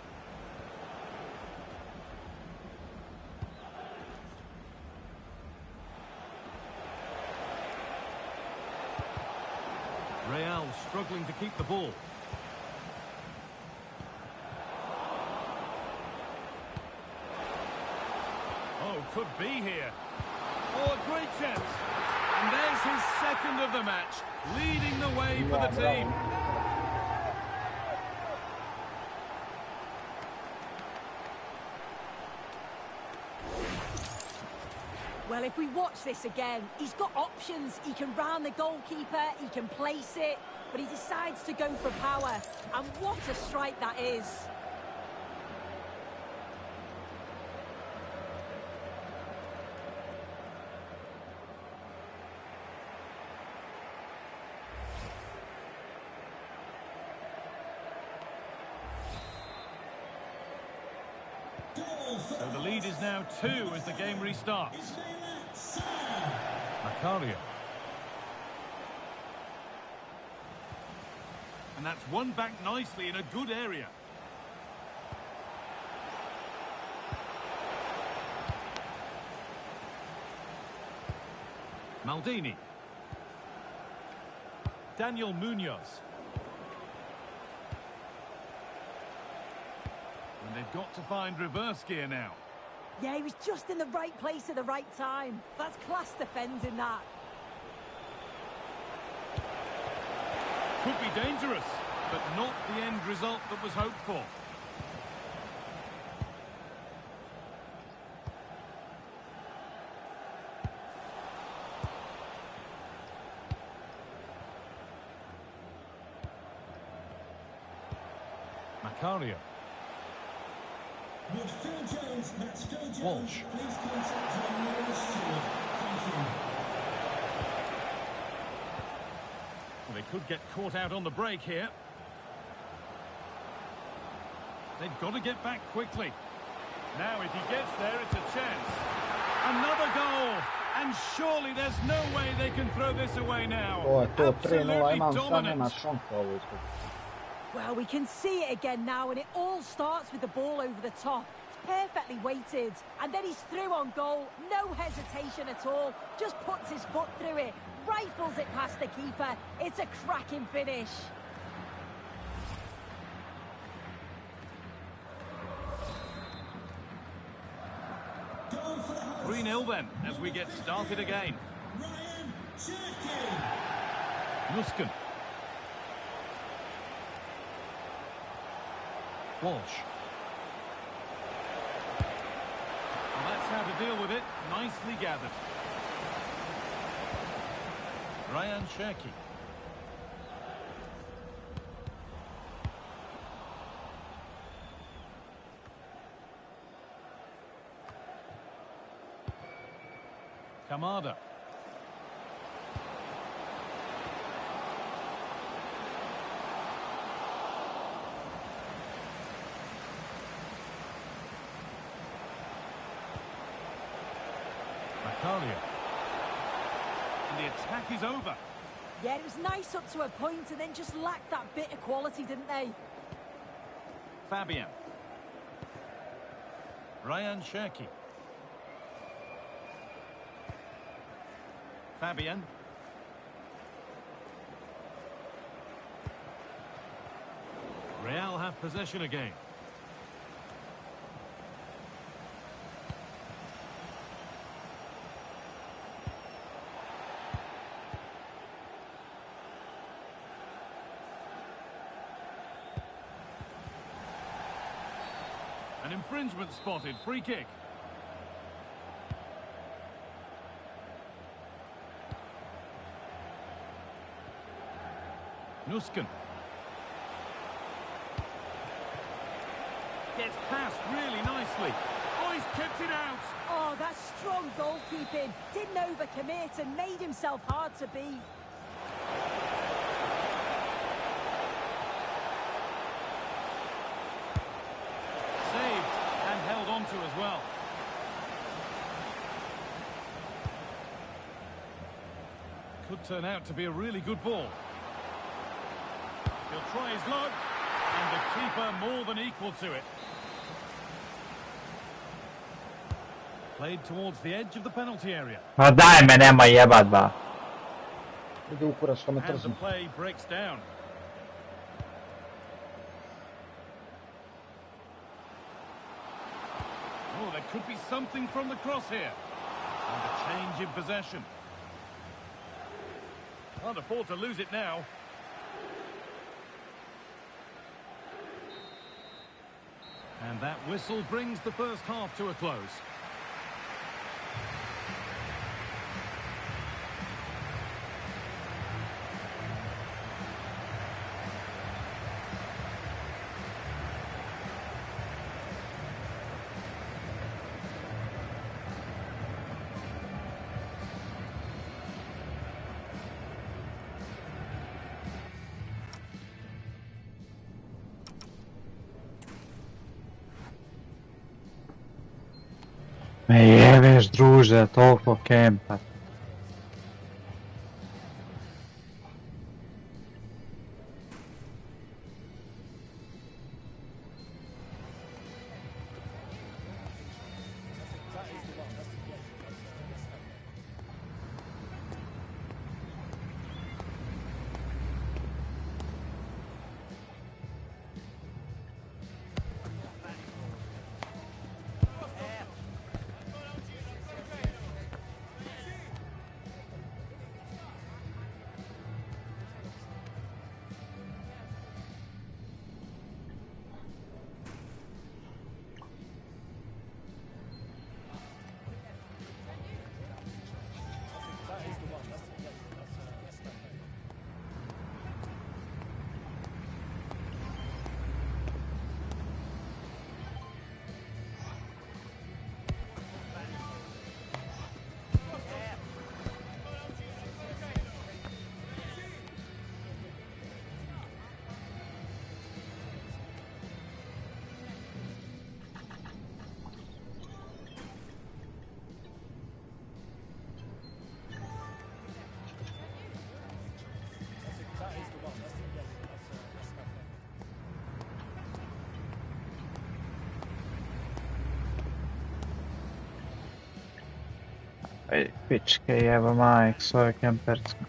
Real struggling to keep the ball. Oh, could be here. Oh, a great chance. And there's his second of the match, leading the way for the team. Well, if we watch this again, he's got options. He can round the goalkeeper, he can place it, but he decides to go for power. And what a strike that is. So the lead is now 2 as the game restarts. Macario. And that's won back nicely in a good area. Maldini. Daniel Munoz. And they've got to find reverse gear now. Yeah, he was just in the right place at the right time. That's class defending, that. Could be dangerous, but not the end result that was hoped for. Macario. Would Phil Jones, that's Phil Jones, Walsh. please contact your nearest steward. Thank you. Well, they could get caught out on the break here. They've got to get back quickly. Now if he gets there, it's a chance. Another goal! And surely there's no way they can throw this away now. To je to, 3:0, Absolutely sad dominant. nema šansa ovo izgubiti. Well, we can see it again now, and it all starts with the ball over the top. It's perfectly weighted, and then he's through on goal. No hesitation at all. Just puts his foot through it, rifles it past the keeper. It's a cracking finish. 3-0 then, as we get started again. Nusken. Walsh. Well, that's how to deal with it. Nicely gathered. Ryan Cherki. Kamada. Macaulay. And the attack is over. Yeah, it was nice up to a point and then just lacked that bit of quality, didn't they? Fabian. Ryan Cherki. Fabian. Real have possession again. An infringement spotted. Free kick. Nusken. Gets past really nicely. Oh, he's kept it out. Oh, that's strong goalkeeping. Didn't overcommit and made himself hard to beat. Saved and held on to as well. Could turn out to be a really good ball. He'll try his luck, and the keeper more than equal to it. Played towards the edge of the penalty area. Ma daj me, nemoj jebat ba. Ide u kurac što me And the trzne. play breaks down. Oh, there could be something from the cross here. And a change in possession. Can't afford to lose it now. And that whistle brings the first half to a close. Me jebeš, druže, toliko kempa. Ej, pičke jeba majk, svoje kempersko.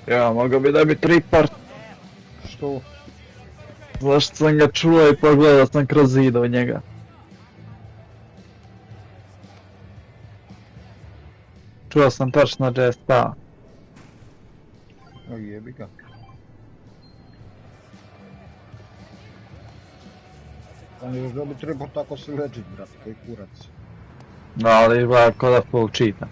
Ja, mogao bi da bi tripart. Što? Zašto sam ga čuo i pogledao sam kroz zid od njega. Čuo sam točno gdje je stao. O jebi ga. On je da bi trebao tako se leđit, brate, kaj kurac. No, ali izgleda ko da full cheata.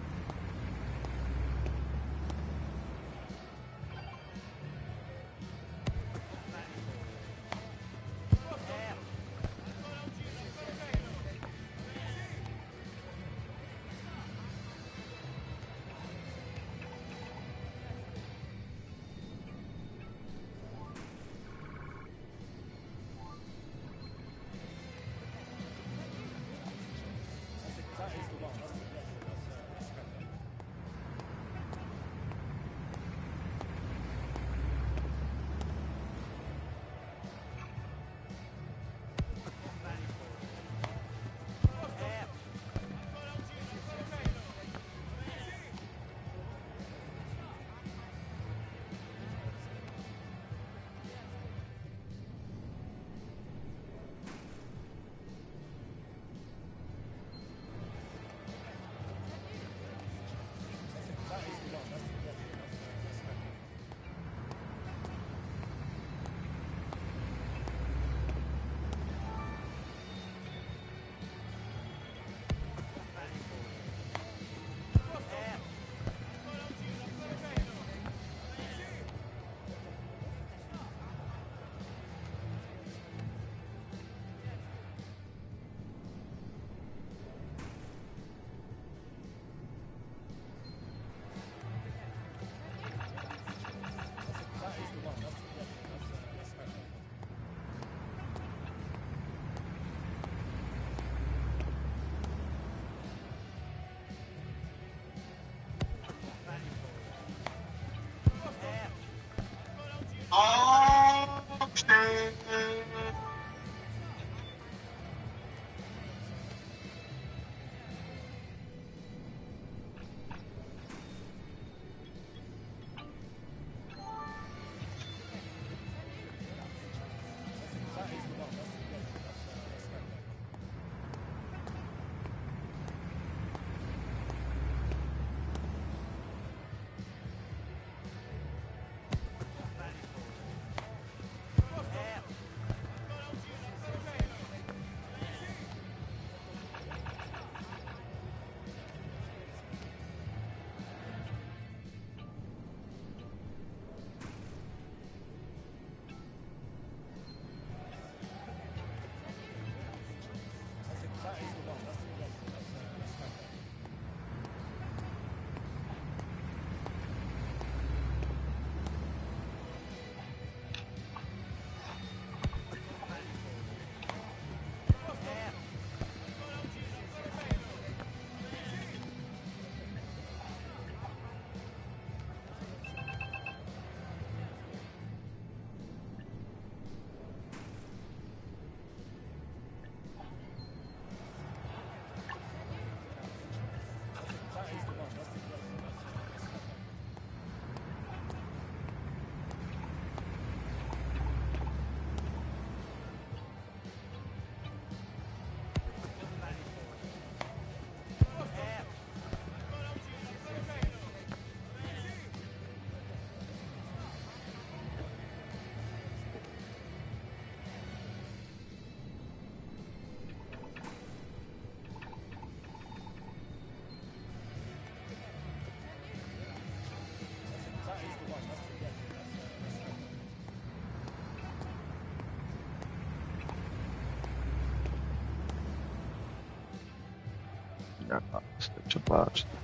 Ja, što će plaćati.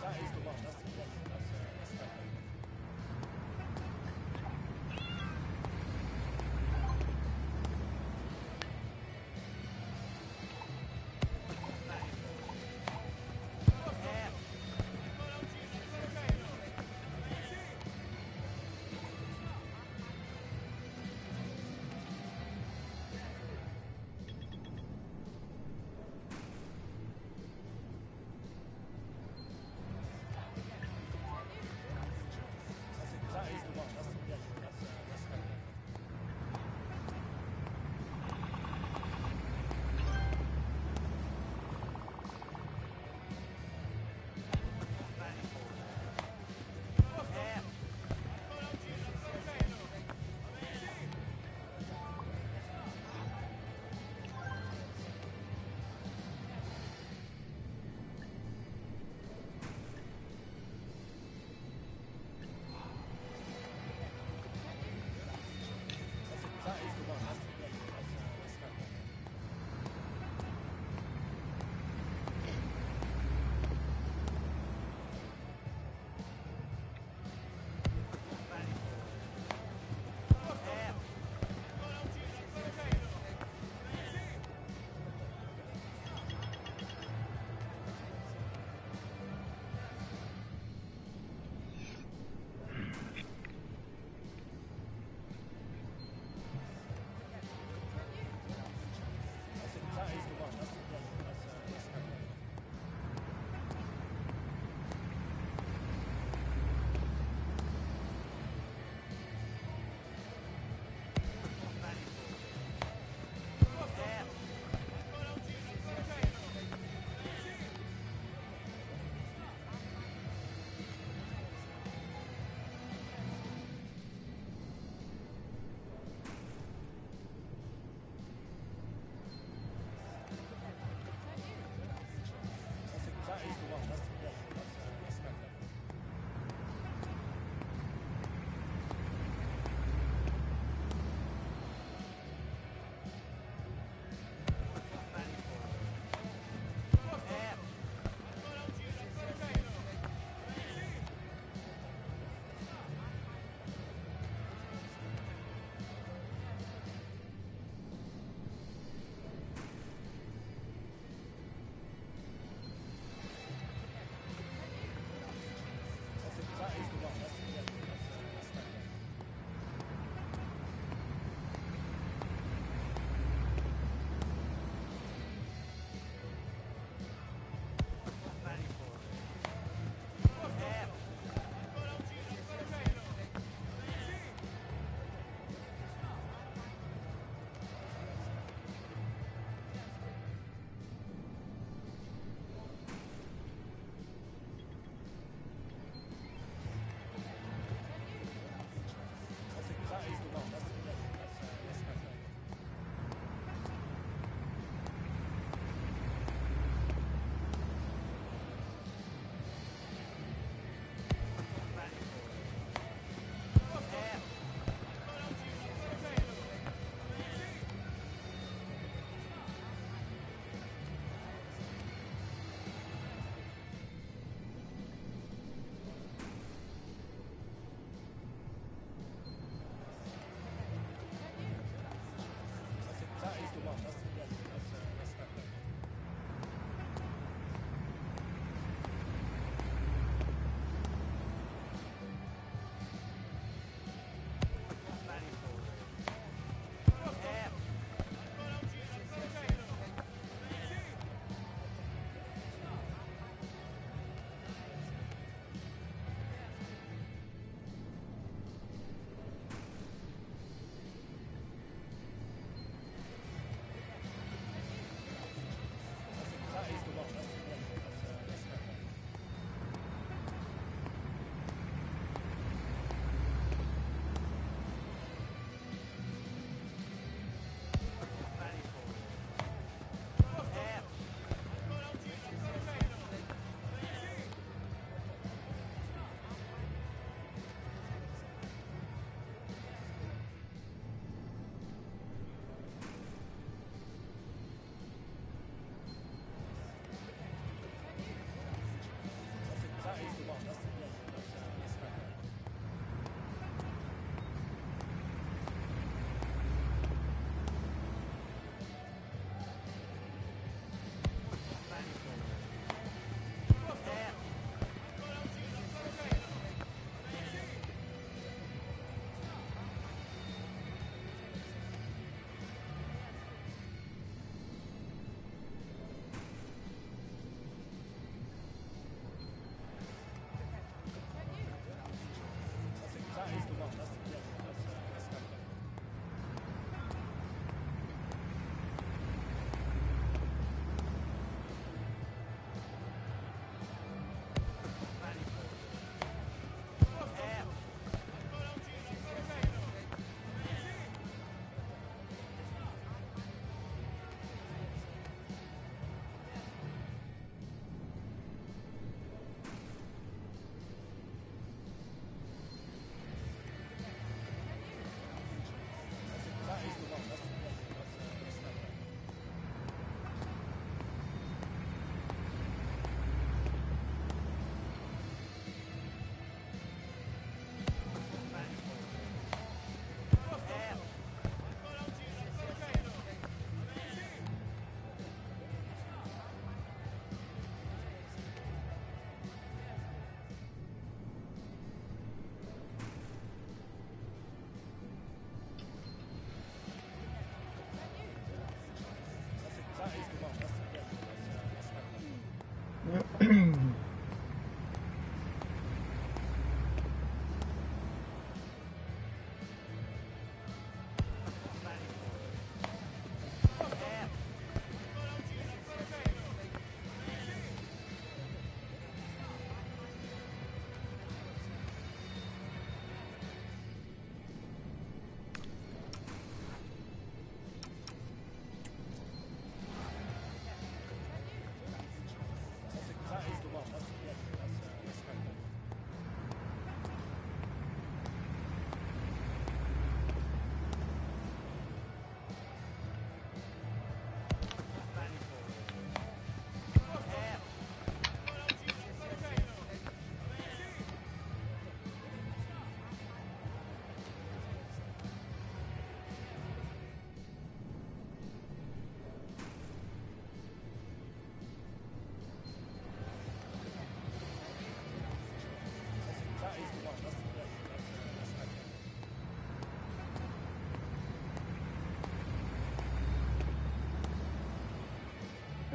That is the one. That's the one. That's perfect.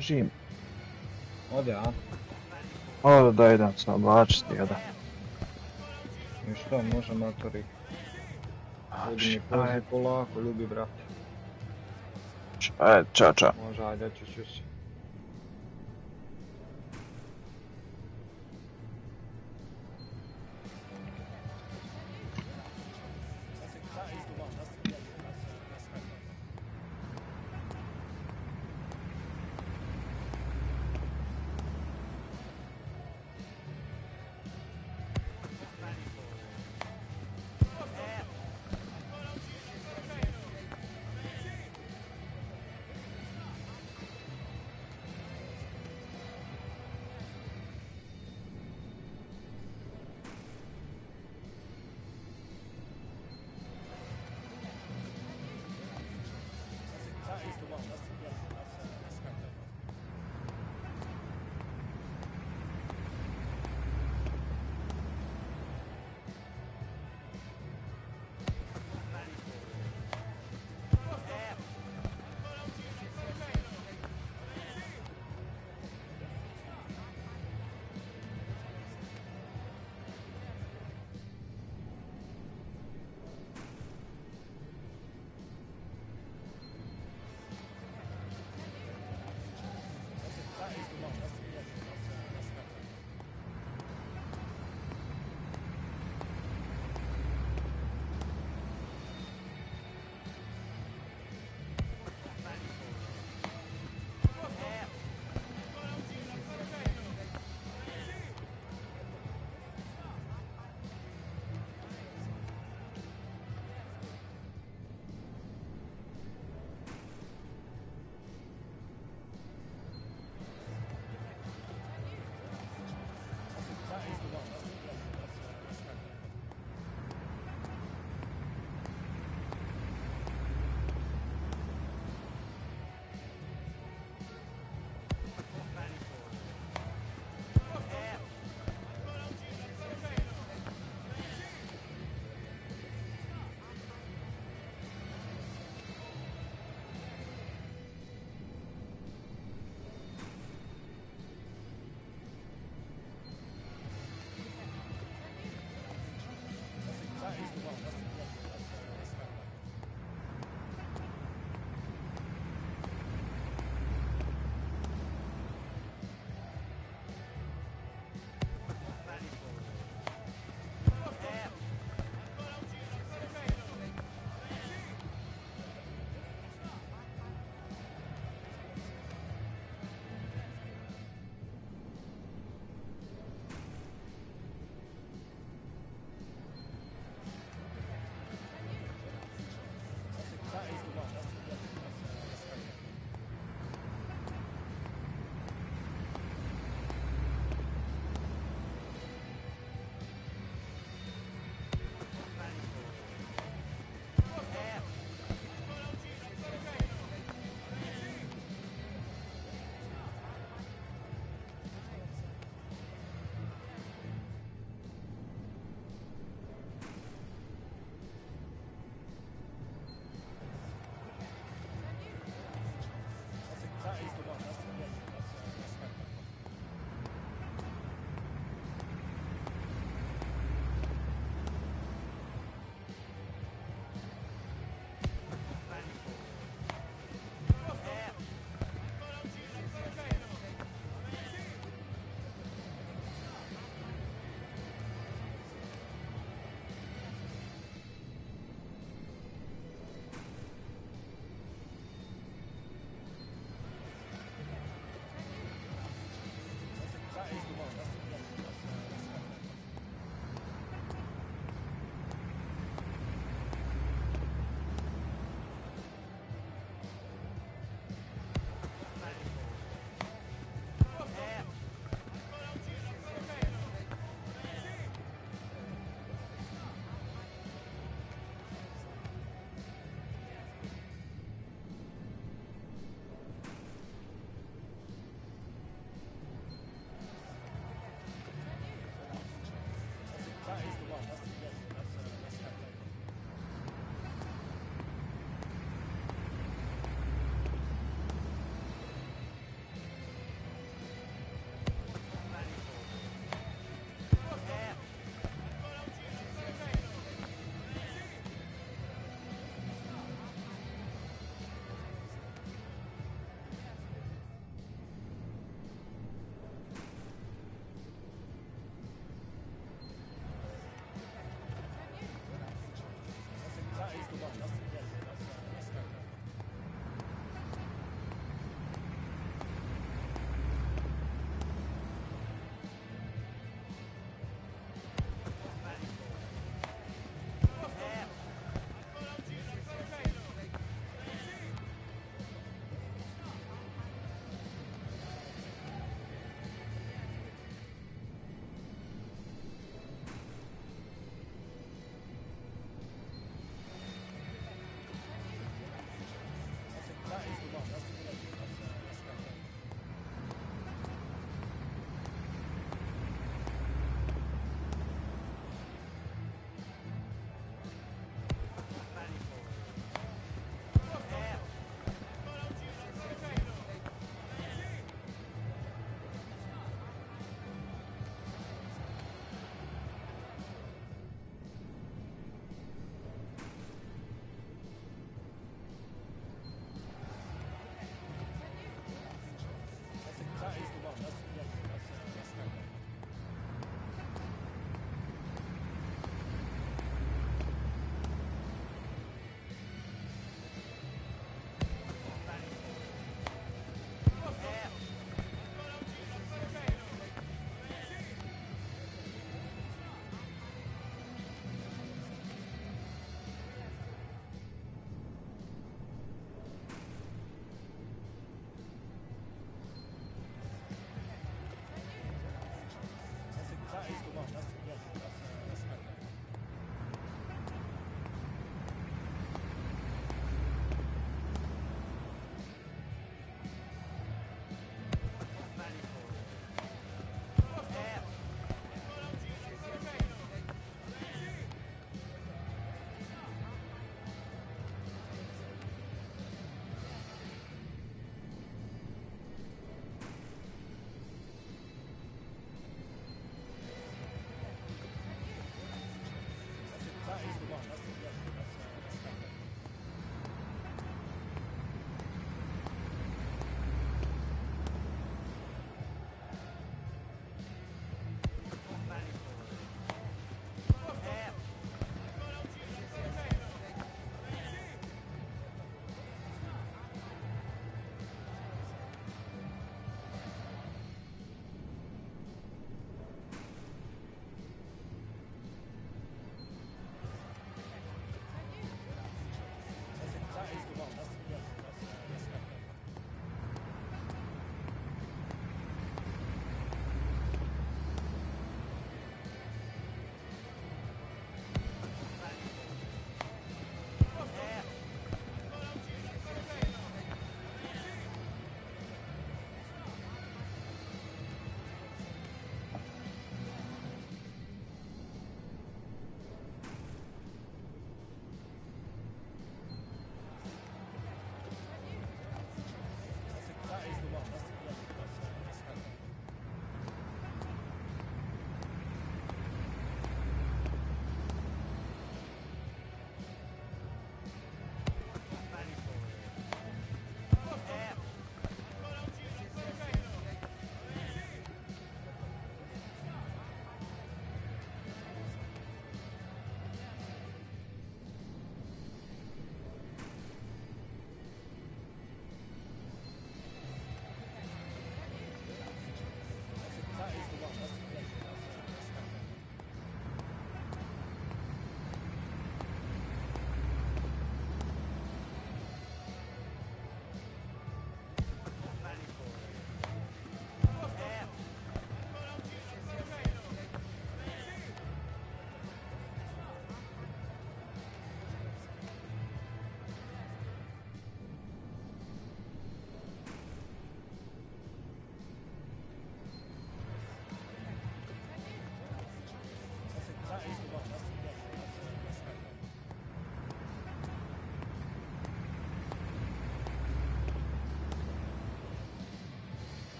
Žim. Ode, a? Ovo da idem se oblačiti, jada. I što, može matori? Budi mi poziv polako, ljubi brate. Ajde, čao, čao. Može, ajde, ćuš. That is the one. That's the that's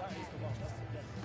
that is the watch. That's definitely.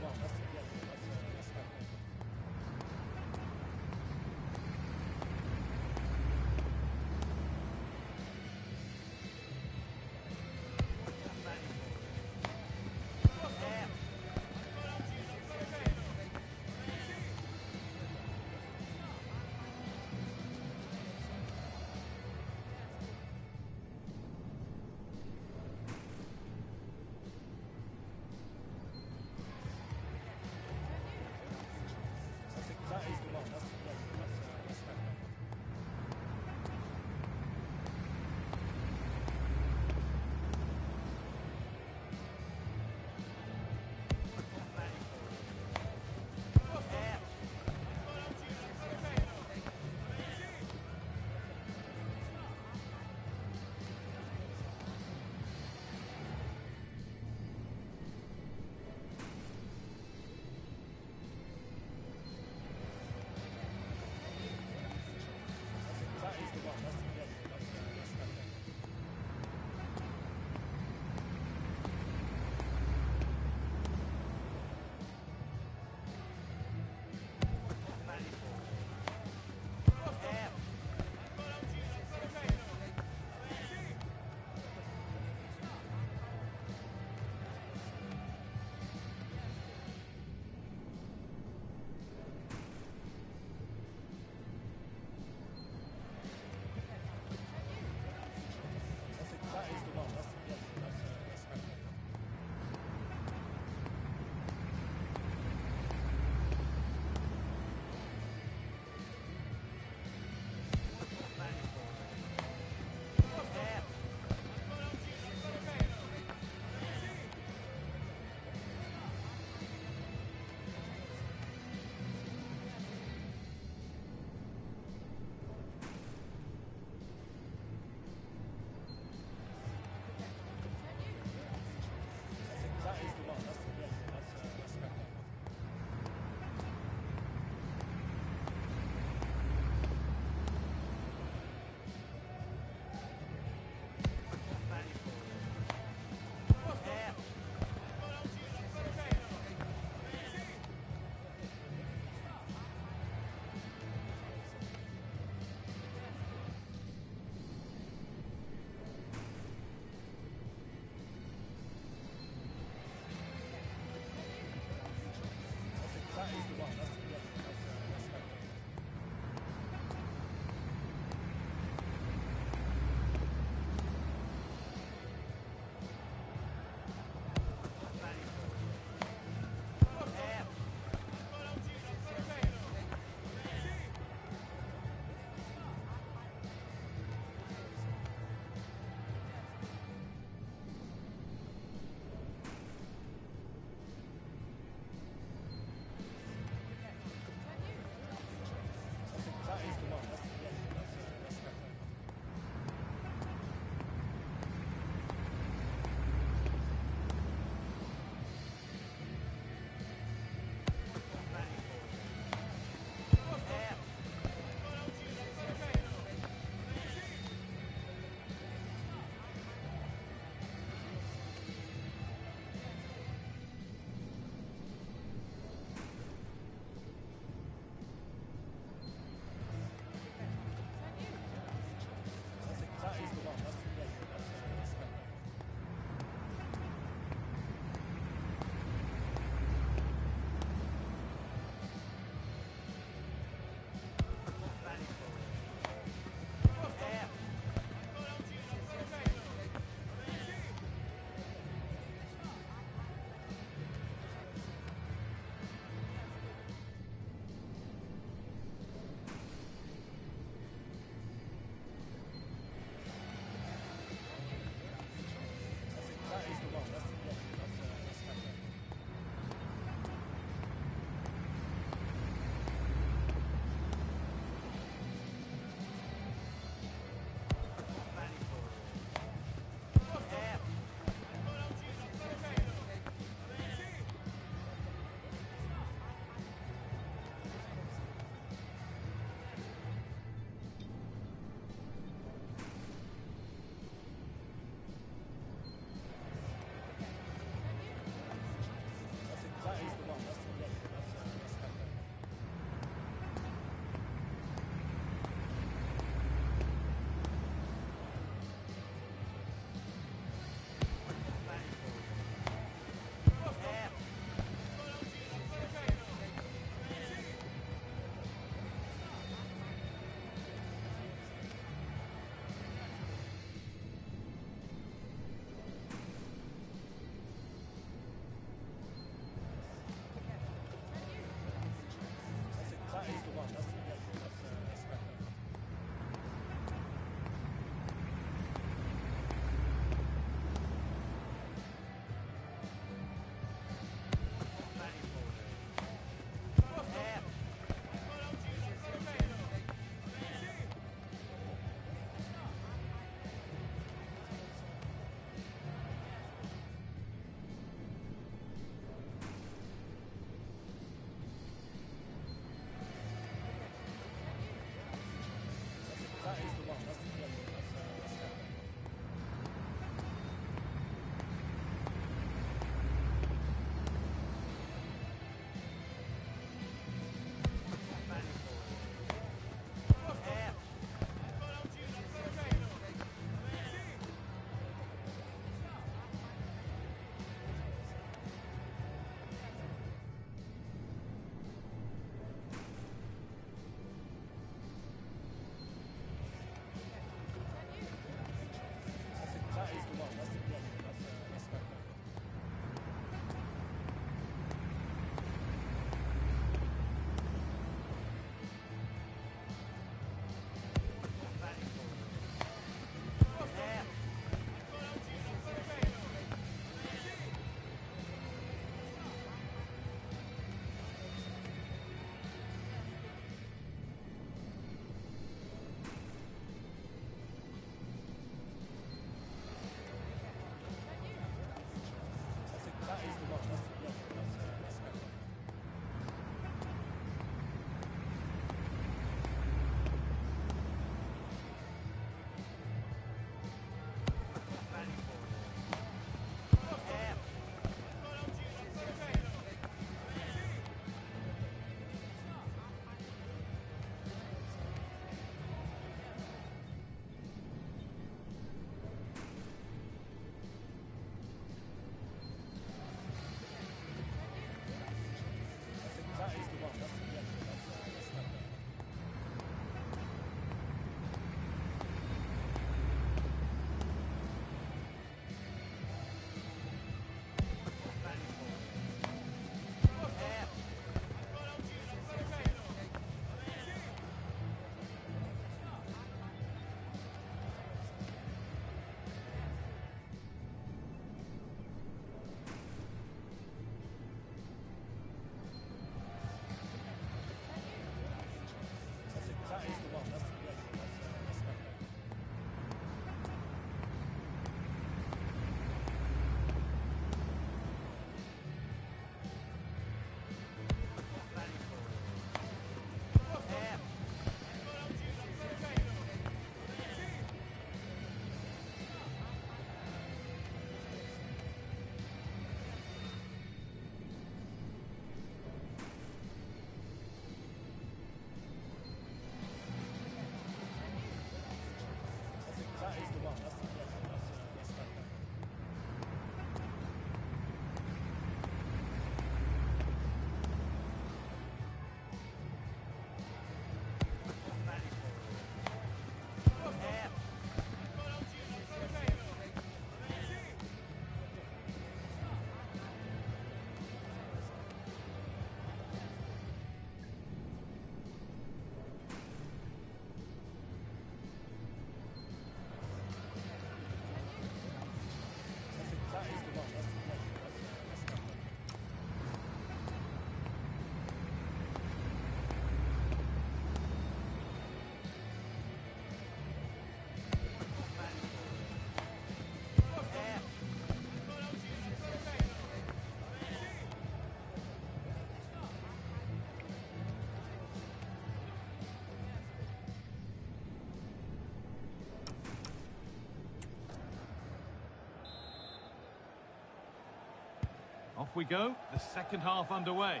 Off we go, the second half underway.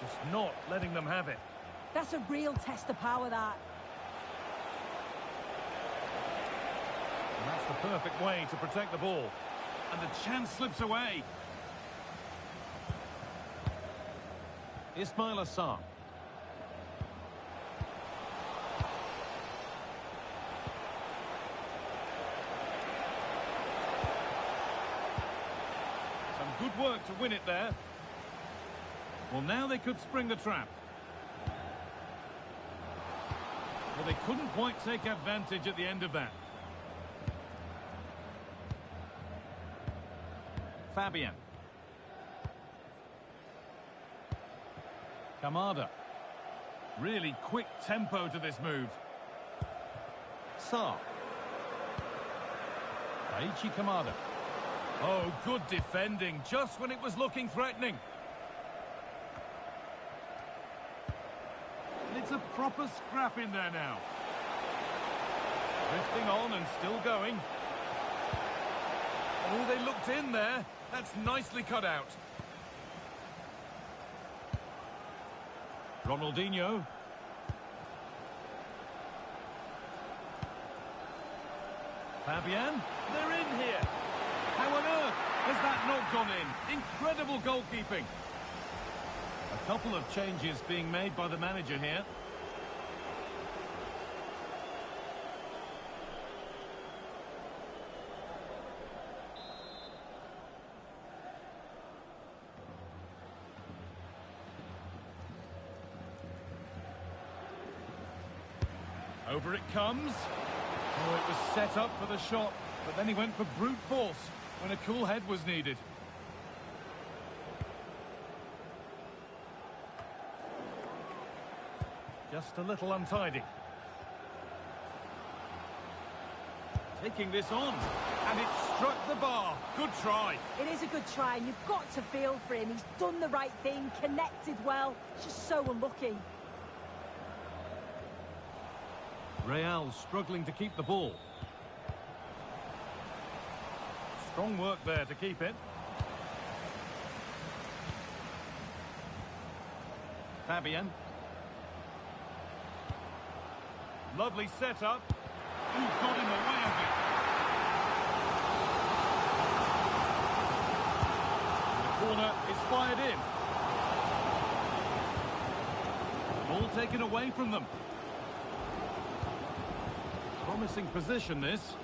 Just not letting them have it. That's a real test of power, that. And that's the perfect way to protect the ball. And the chance slips away. Ismail Assar. Some good work to win it there. Well, now they could spring the trap. Well, they couldn't quite take advantage at the end of that. Fabian. Kamada. Really quick tempo to this move. Sarr. Aichi Kamada. Oh, good defending, just when it was looking threatening. And it's a proper scrap in there now. Drifting on and still going. Oh, they looked in there. That's nicely cut out. Ronaldinho. Fabian. They're in here. How on earth has that not gone in? Incredible goalkeeping. A couple of changes being made by the manager here. Over it comes. Oh, it was set up for the shot, but then he went for brute force when a cool head was needed. Just a little untidy. Taking this on, and it struck the bar. Good try. It is a good try, and you've got to feel for him. He's done the right thing, connected well. Just so unlucky. Real struggling to keep the ball. Strong work there to keep it. Fabian. Lovely setup. Who got in the way of it? The corner is fired in. Ball taken away from them. Promising position, this.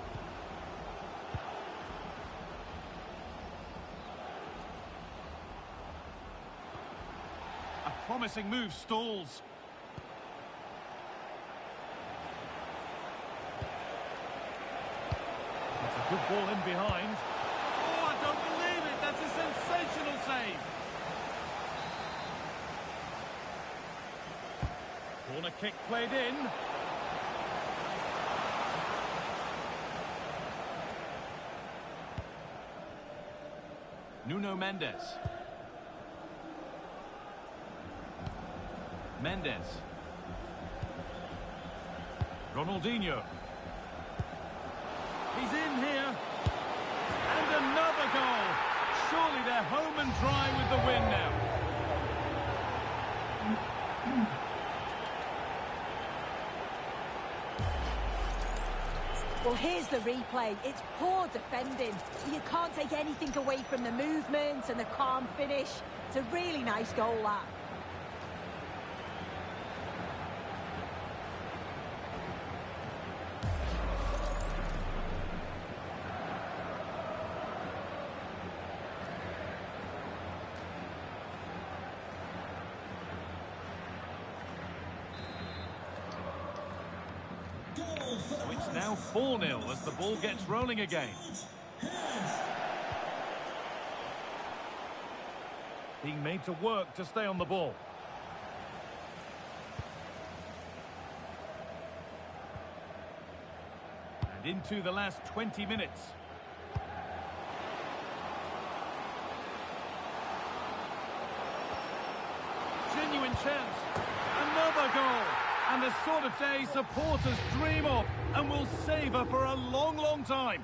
A promising move stalls. That's a good ball in behind. Oh, I don't believe it. That's a sensational save. Corner kick played in. Nuno Mendes. Mendes. Ronaldinho. He's in here. And another goal. Surely they're home and dry with the win now. Well, here's the replay. It's poor defending. You can't take anything away from the movement and the calm finish. It's a really nice goal, that. So it's now 4-0 as the ball gets rolling again. Being made to work to stay on the ball. And into the last 20 minutes. Genuine chance. Another goal. And the sort of day supporters dream of and will savour for a long, long time.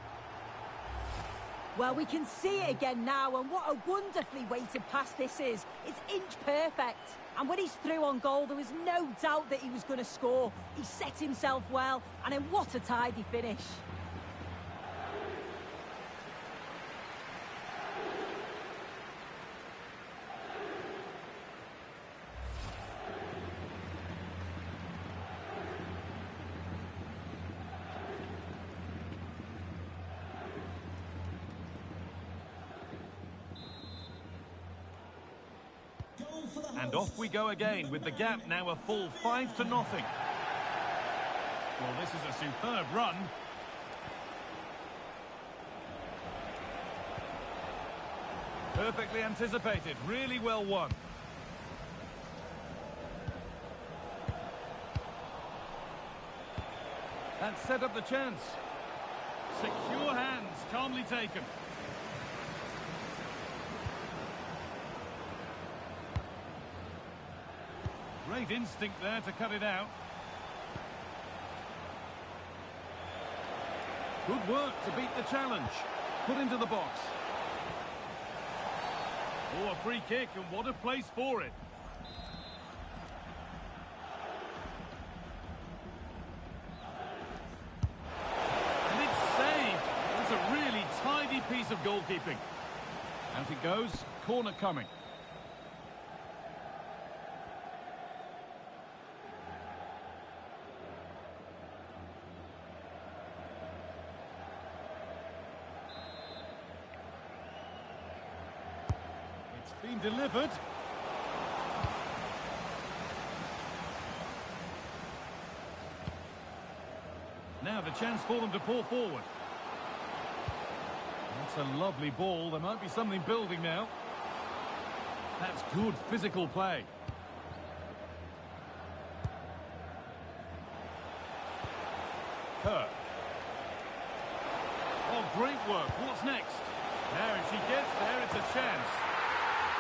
Well, we can see it again now, and what a wonderfully weighted pass this is. It's inch perfect. And when he's through on goal, there was no doubt that he was going to score. He set himself well, and then what a tidy finish. And off we go again, with the gap now a full 5-0. Well, this is a superb run. Perfectly anticipated, really well won. That set up the chance. Secure hands, calmly taken. Great instinct there to cut it out. Good work to beat the challenge. Put into the box. Oh, a free kick, and what a place for it. And it's saved. That's a really tidy piece of goalkeeping. Out it goes, corner coming. Been delivered. Now the chance for them to pull forward. That's a lovely ball. There might be something building now. That's good physical play. Kerr. Oh, great work. What's next? Now if she gets there, it's a chance.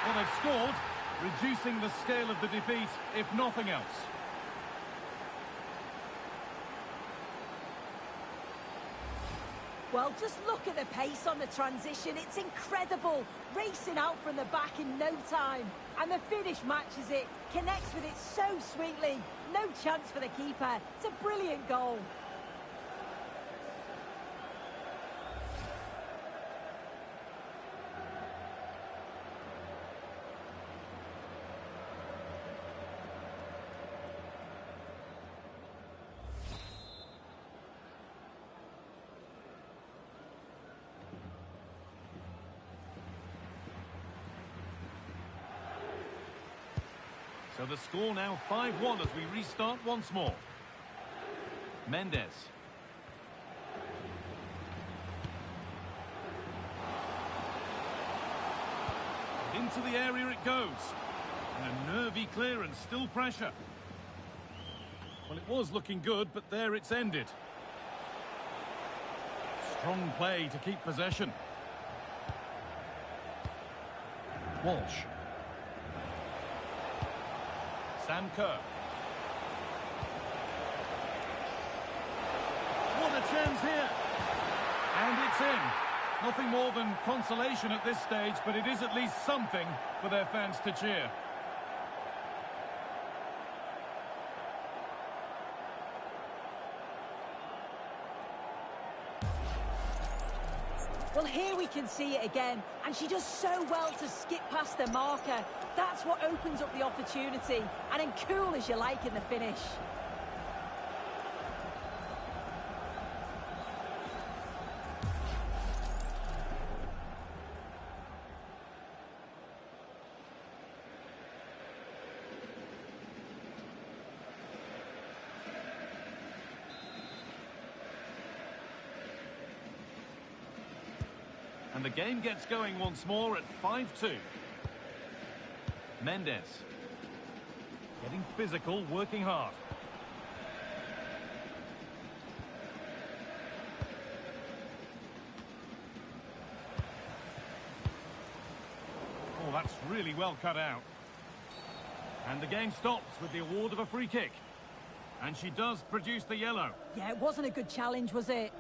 Well, they've scored, reducing the scale of the defeat, if nothing else. Well, just look at the pace on the transition. It's incredible. Racing out from the back in no time. And the finish matches it, connects with it so sweetly. No chance for the keeper. It's a brilliant goal. So the score now 5-1 as we restart once more. Mendes. Into the area it goes. And a nervy clearance, still pressure. Well, it was looking good, but there it's ended. Strong play to keep possession. Walsh. Sam Kerr. What a chance here. And it's in. Nothing more than consolation at this stage, but it is at least something for their fans to cheer. Well, here we can see it again, and she does so well to skip past the marker. That's what opens up the opportunity, and then cool as you like in the finish. And the game gets going once more at 5-2. Mendes. Getting physical, working hard. Oh, that's really well cut out. And the game stops with the award of a free kick. And she does produce the yellow. Yeah, it wasn't a good challenge, was it?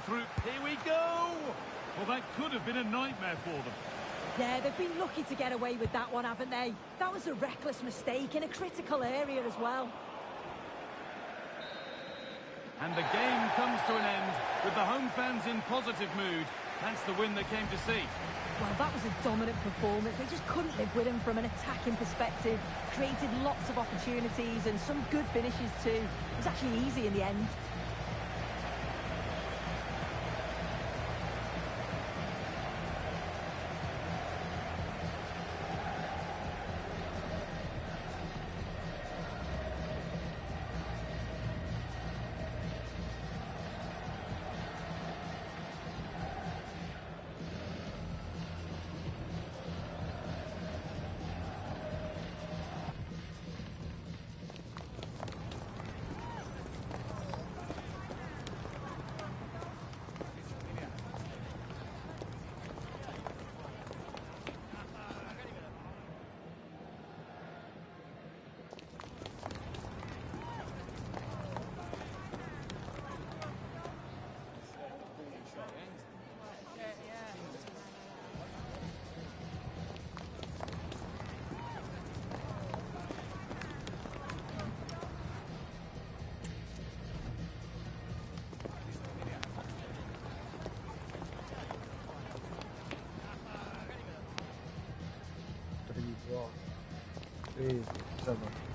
through. Here we go! Well, that could have been a nightmare for them. Yeah, they've been lucky to get away with that one, haven't they? That was a reckless mistake in a critical area as well. And the game comes to an end with the home fans in positive mood. That's the win they came to see. Well, that was a dominant performance. They just couldn't live with him from an attacking perspective. Created lots of opportunities and some good finishes too. It was actually easy in the end. Three, 7.